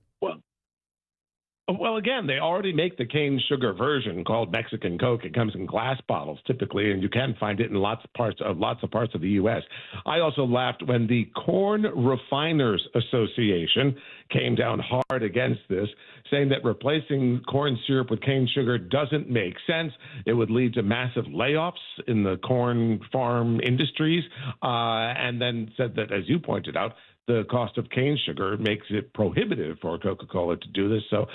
Well, again, they already make the cane sugar version called Mexican Coke. It comes in glass bottles typically, and you can find it in lots of parts of the U.S. I also laughed when the Corn Refiners Association came down hard against this, saying that replacing corn syrup with cane sugar doesn't make sense. It would lead to massive layoffs in the corn farm industries, and then said that, as you pointed out, the cost of cane sugar makes it prohibitive for Coca-Cola to do this. So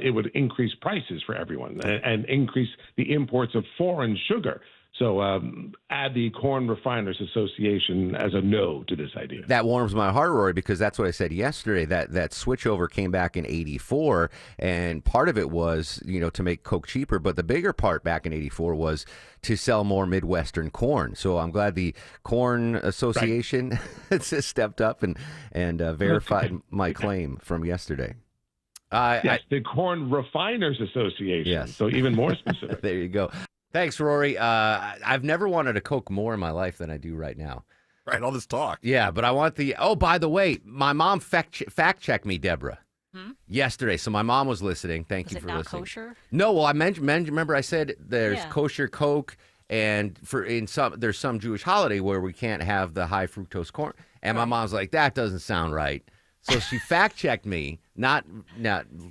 it would increase prices for everyone and increase the imports of foreign sugar. So add the Corn Refiners Association as a no to this idea. That warms my heart, Rory, because that's what I said yesterday. That switchover came back in '84, and part of it was, to make Coke cheaper. But the bigger part back in '84 was to sell more Midwestern corn. So I'm glad the Corn Association stepped up and verified my claim from yesterday. Yes, the Corn Refiners Association. Yes. So even more specific. There you go. Thanks, Rory. I've never wanted a Coke more in my life than I do right now. Right, all this talk. Yeah, but I want by the way, my mom fact-checked me, Deborah, yesterday. So my mom was listening. Thank you for listening. Was it not kosher? No, well, I remember I said there's kosher Coke, and there's some Jewish holiday where we can't have the high fructose corn. And my mom's like, that doesn't sound right. So she fact-checked me, not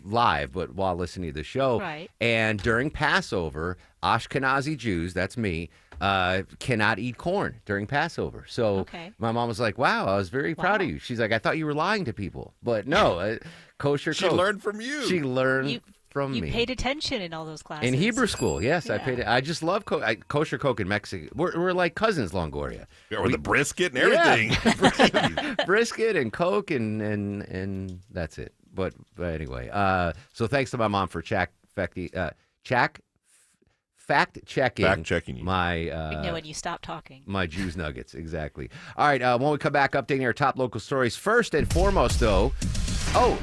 live, but while listening to the show. Right. And during Passover, Ashkenazi Jews, that's me, cannot eat corn during Passover. So my mom was like, wow, I was very proud of you. She's like, I thought you were lying to people. But no, kosher Coke. She learned from you. She learned from me. You paid attention in all those classes. In Hebrew school, yes, I paid. I just love kosher Coke in Mexico. We're like cousins, Longoria. Yeah, with the brisket and everything. Yeah. Brisket and Coke and that's it. But anyway, so thanks to my mom for fact-checking you. My we know when you stop talking. My Jews Nuggets, exactly. All right, when we come back, updating our top local stories. First and foremost, though,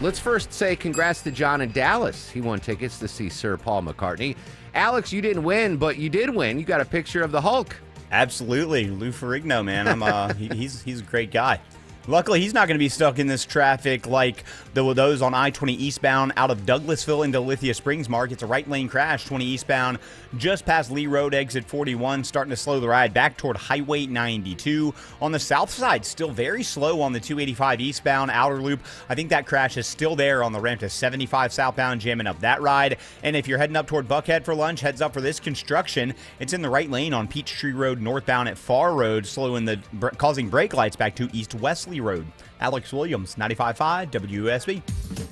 let's first say congrats to John in Dallas. He won tickets to see Sir Paul McCartney. Alex, you didn't win, but you did win. You got a picture of the Hulk. Absolutely, Lou Ferrigno, man. He's a great guy. Luckily, he's not going to be stuck in this traffic like those on I-20 eastbound out of Douglasville into Lithia Springs, Mark. It's a right lane crash, 20 eastbound, just past Lee Road, exit 41, starting to slow the ride back toward Highway 92. On the south side, still very slow on the 285 eastbound outer loop. I think that crash is still there on the ramp to 75 southbound, jamming up that ride. And if you're heading up toward Buckhead for lunch, heads up for this construction. It's in the right lane on Peachtree Road northbound at Farr Road, causing brake lights back to East Wesley Road. Alex Williams, 95.5 WSB.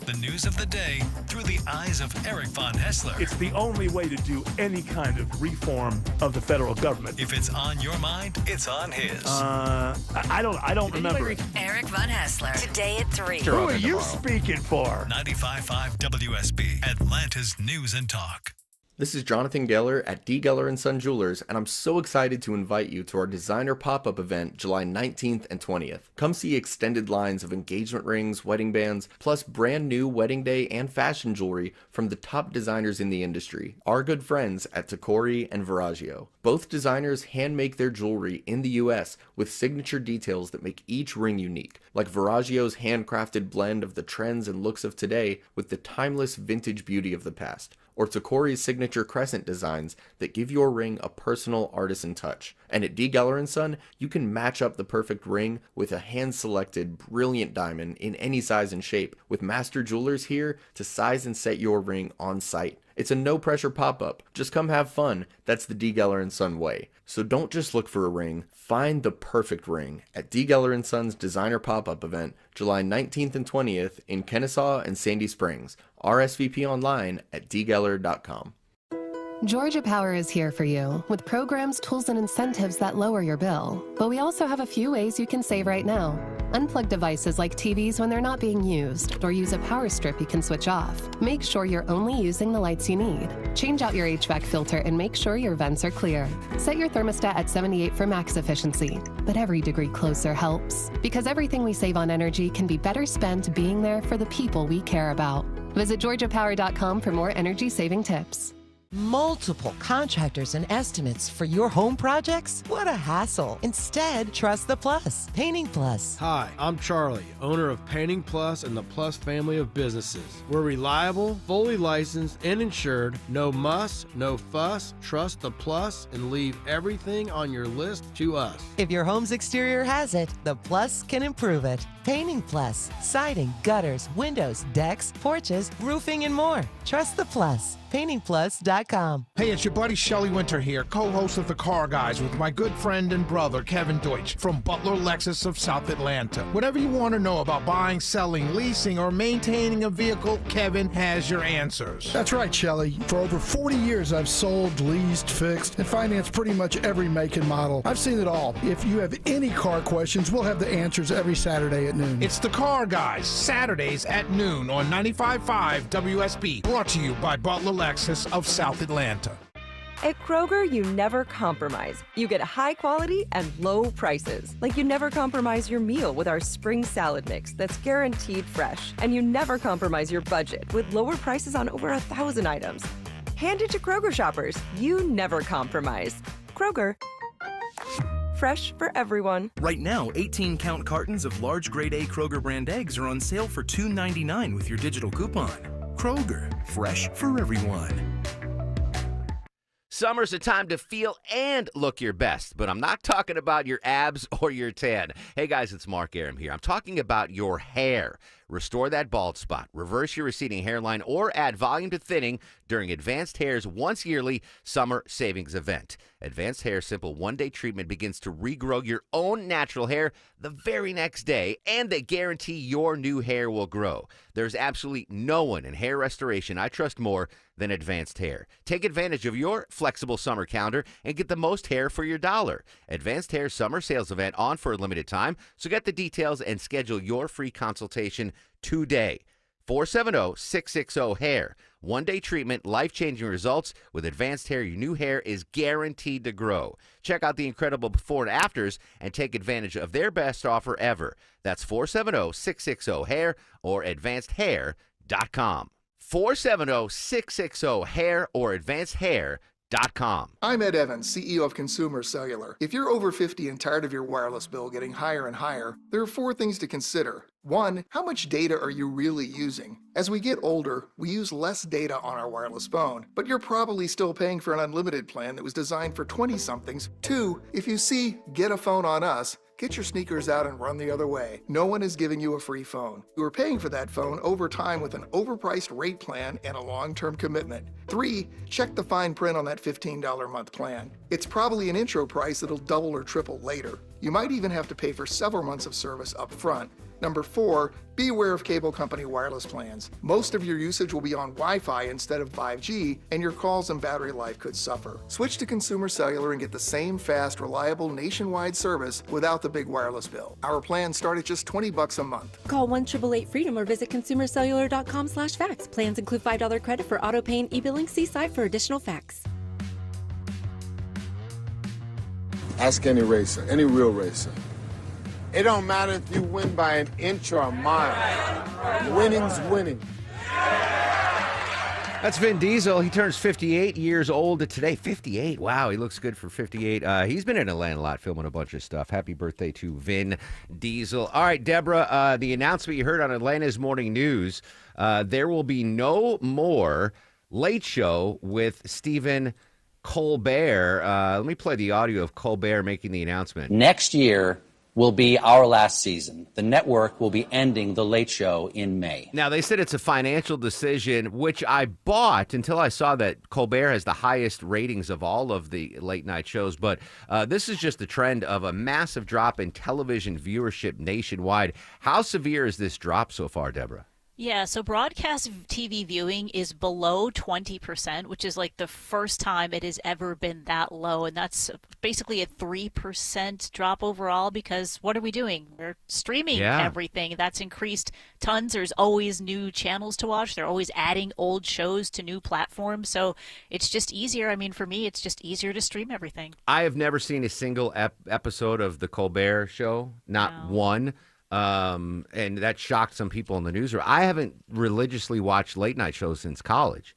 The news of the day through the eyes of Eric Von Hessler. It's the only way to do any kind of reform of the federal government. If it's on your mind, it's on his. I don't remember. Eric Von Hessler. Today at 3. Who are you speaking for? 95.5 WSB, Atlanta's News and Talk. This is Jonathan Geller at D. Geller & Son Jewelers, and I'm so excited to invite you to our designer pop-up event July 19th and 20th. Come see extended lines of engagement rings, wedding bands, plus brand new wedding day and fashion jewelry from the top designers in the industry, our good friends at Tacori and Veragio. Both designers hand-make their jewelry in the US with signature details that make each ring unique, like Veragio's handcrafted blend of the trends and looks of today with the timeless vintage beauty of the past, or Tacori's signature crescent designs that give your ring a personal artisan touch. And at D. Geller & Son, you can match up the perfect ring with a hand-selected, brilliant diamond in any size and shape, with master jewelers here to size and set your ring on site. It's a no-pressure pop-up. Just come have fun. That's the D. Geller & Son way. So don't just look for a ring. Find the perfect ring at D. Geller & Son's designer pop-up event, July 19th and 20th in Kennesaw and Sandy Springs. RSVP online at dgeller.com. Georgia Power is here for you with programs, tools, and incentives that lower your bill. But we also have a few ways you can save right now. Unplug devices like TVs when they're not being used, or use a power strip you can switch off. Make sure you're only using the lights you need. Change out your HVAC filter and make sure your vents are clear. Set your thermostat at 78 for max efficiency. But every degree closer helps, because everything we save on energy can be better spent being there for the people we care about. Visit georgiapower.com for more energy-saving tips. Multiple contractors and estimates for your home projects? What a hassle. Instead, trust the Plus. Painting Plus. Hi, I'm Charlie, owner of Painting Plus and the Plus family of businesses. We're reliable, fully licensed and insured, no muss, no fuss. Trust the Plus and leave everything on your list to us. If your home's exterior has it, the Plus can improve it. Painting Plus. Siding, gutters, windows, decks, porches, roofing, and more. Trust the Plus. PaintingPlus.com. Hey, it's your buddy Shelley Winter here, co-host of The Car Guys with my good friend and brother Kevin Deutsch from Butler Lexus of South Atlanta. Whatever you want to know about buying, selling, leasing, or maintaining a vehicle, Kevin has your answers. That's right, Shelley. For over 40 years, I've sold, leased, fixed, and financed pretty much every make and model. I've seen it all. If you have any car questions, we'll have the answers every Saturday at noon. It's The Car Guys, Saturdays at noon on 95.5 WSB. Brought to you by Butler Lexus of South Atlanta. At Kroger, you never compromise. You get high quality and low prices. Like you never compromise your meal with our spring salad mix that's guaranteed fresh. And you never compromise your budget with lower prices on over 1,000 items. Hand it to Kroger shoppers. You never compromise. Kroger. Fresh for everyone. Right now, 18-count cartons of large grade A Kroger brand eggs are on sale for $2.99 with your digital coupon. Kroger, fresh for everyone. Summer's a time to feel and look your best, but I'm not talking about your abs or your tan. Hey guys, it's Mark Aram here. I'm talking about your hair. Restore that bald spot, reverse your receding hairline, or add volume to thinning during Advanced Hair's once-yearly summer savings event. Advanced Hair's simple one-day treatment begins to regrow your own natural hair the very next day, and they guarantee your new hair will grow. There's absolutely no one in hair restoration I trust more than Advanced Hair. Take advantage of your flexible summer calendar and get the most hair for your dollar. Advanced Hair's summer sales event on for a limited time, so get the details and schedule your free consultation today. 470-660-HAIR. One-day treatment, life-changing results. With Advanced Hair, your new hair is guaranteed to grow. Check out the incredible before and afters and take advantage of their best offer ever. That's 470-660-HAIR or advancedhair.com. 470-660-HAIR or advancedhair.com. Consumercellular.com. I'm Ed Evans, CEO of Consumer Cellular. If you're over 50 and tired of your wireless bill getting higher and higher, there are 4 things to consider. 1, how much data are you really using? As we get older, we use less data on our wireless phone, but you're probably still paying for an unlimited plan that was designed for 20-somethings. 2, if you see Get a Phone on Us, get your sneakers out and run the other way. No one is giving you a free phone. You are paying for that phone over time with an overpriced rate plan and a long-term commitment. 3, check the fine print on that $15 a month plan. It's probably an intro price that'll double or triple later. You might even have to pay for several months of service up front. Number 4, be aware of cable company wireless plans. Most of your usage will be on Wi-Fi instead of 5G, and your calls and battery life could suffer. Switch to Consumer Cellular and get the same fast, reliable nationwide service without the big wireless bill. Our plans start at just $20 a month. Call 1-888-FREEDOM or visit consumercellular.com/facts. Plans include $5 credit for auto pay and e-billing. See site for additional facts. Ask any racer, any real racer. It don't matter if you win by an inch or a mile. Winning's winning. That's Vin Diesel. He turns 58 years old today. 58. Wow, he looks good for 58. He's been in Atlanta a lot filming a bunch of stuff. Happy birthday to Vin Diesel. All right, Deborah, the announcement you heard on Atlanta's Morning News, there will be no more Late Show with Stephen Colbert. Let me play the audio of Colbert making the announcement. Next year will be our last season. The network will be ending The Late Show in May. Now, they said it's a financial decision, which I bought until I saw that Colbert has the highest ratings of all of the late night shows. But this is just the trend of a massive drop in television viewership nationwide. How severe is this drop so far, Deborah? Yeah, so broadcast TV viewing is below 20%, which is like the first time it has ever been that low. And that's basically a 3% drop overall because what are we doing? We're streaming everything. That's increased tons. There's always new channels to watch. They're always adding old shows to new platforms. So it's just easier. I mean, for me, it's just easier to stream everything. I have never seen a single episode of The Colbert Show, not one. And that shocked some people in the newsroom. I haven't religiously watched late night shows since college.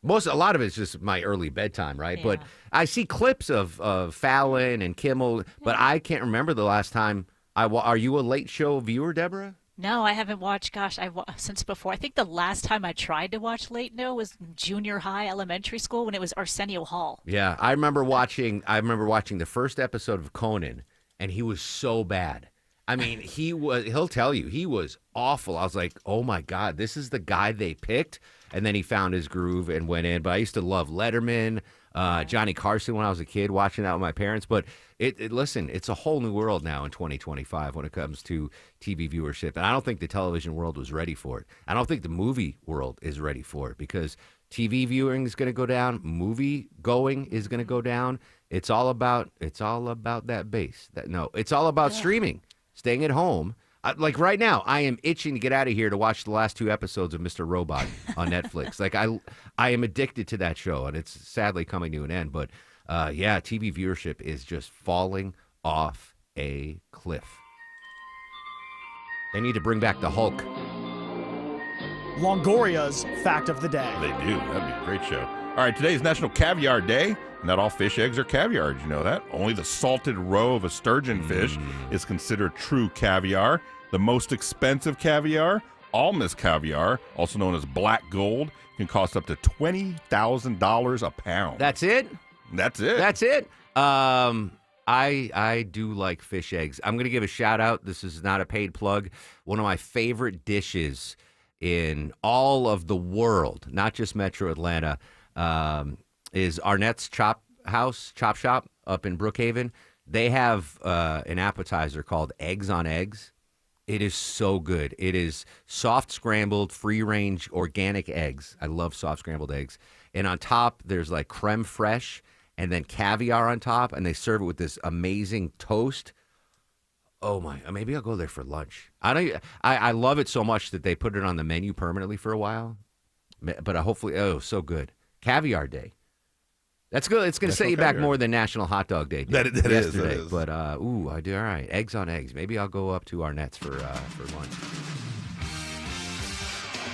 A lot of it's just my early bedtime, right? Yeah. But I see clips of Fallon and Kimmel, but I can't remember the last time are you a late show viewer, Deborah? No, I haven't watched, since before. I think the last time I tried to watch Late No was junior high, elementary school when it was Arsenio Hall. Yeah, I remember watching the first episode of Conan, and he was so bad. I mean, he'll tell you, he was awful. I was like, oh my God, this is the guy they picked. And then he found his groove and went in. But I used to love Letterman, Johnny Carson when I was a kid, watching that with my parents. But listen, it's a whole new world now in 2025 when it comes to TV viewership. And I don't think the television world was ready for it. I don't think the movie world is ready for it because TV viewing is going to go down. Movie going is going to go down. It's all about that base. It's all about streaming. Staying at home. Like right now, I am itching to get out of here to watch the last 2 episodes of Mr. Robot on Netflix. Like I am addicted to that show, and it's sadly coming to an end. But TV viewership is just falling off a cliff. They need to bring back the Hulk. Longoria's fact of the day. They do. That'd be a great show. All right, today's National Caviar Day. Not all fish eggs are caviar. Did you know that? Only the salted roe of a sturgeon fish is considered true caviar. The most expensive caviar, Almas caviar, also known as black gold, can cost up to $20,000 a pound. That's it? That's it. That's it. I do like fish eggs. I'm going to give a shout out. This is not a paid plug. One of my favorite dishes in all of the world, not just Metro Atlanta, is Arnett's Chop Shop up in Brookhaven. They have an appetizer called Eggs on Eggs. It is so good. It is soft scrambled, free-range, organic eggs. I love soft scrambled eggs. And on top, there's like creme fraiche and then caviar on top, and they serve it with this amazing toast. Oh my! Maybe I'll go there for lunch. I love it so much that they put it on the menu permanently for a while. But hopefully, so good. Caviar Day. That's good. It's going to set you back more than National Hot Dog Day did yesterday. That is. But I do all right. Eggs on eggs. Maybe I'll go up to Arnett's for lunch.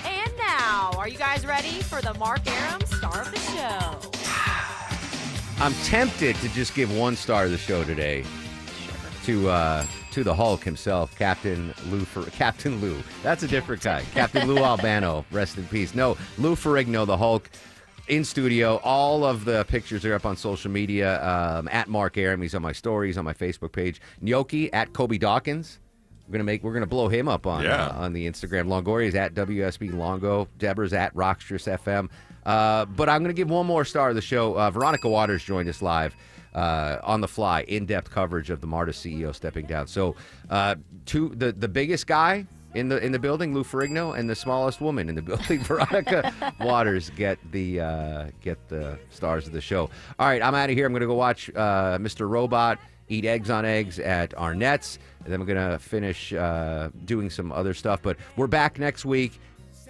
And now, are you guys ready for the Mark Arum Star of the Show? I'm tempted to just give 1 star of the show today to the Hulk himself, Captain Lou. That's a different guy. Captain Lou Albano, rest in peace. No, Lou Ferrigno, the Hulk, in studio. All of the pictures are up on social media. At Mark Aram, he's on my stories, on my Facebook page. Gnocchi at Kobe Dawkins. We're gonna blow him up on the Instagram. Longoria's at WSB Longo. Deborah's at Rockstress FM. But I'm gonna give 1 more star of the show. Veronica Waters joined us live on the fly, in-depth coverage of the MARTA CEO stepping down. So, the biggest guy in the building, Lou Ferrigno, and the smallest woman in the building, Veronica Waters, get the stars of the show. All right, I'm out of here. I'm gonna go watch Mr. Robot eat eggs on eggs at Arnett's, and then we're gonna finish doing some other stuff. But we're back next week.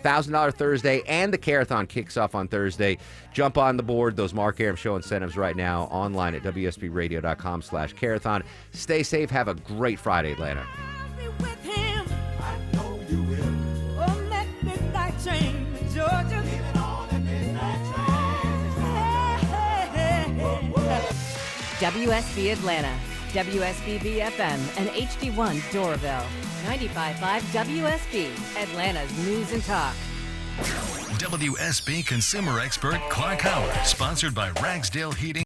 $1,000 Thursday, and the Carathon kicks off on Thursday. Jump on the board, those Mark Aram Show incentives right now, online at WSBradio.com/Carathon. Stay safe. Have a great Friday, Atlanta. WSB Atlanta, WSB BFM, and HD1 Doraville. 95.5 WSB, Atlanta's News and Talk. WSB consumer expert Clark Howard, sponsored by Ragsdale Heating.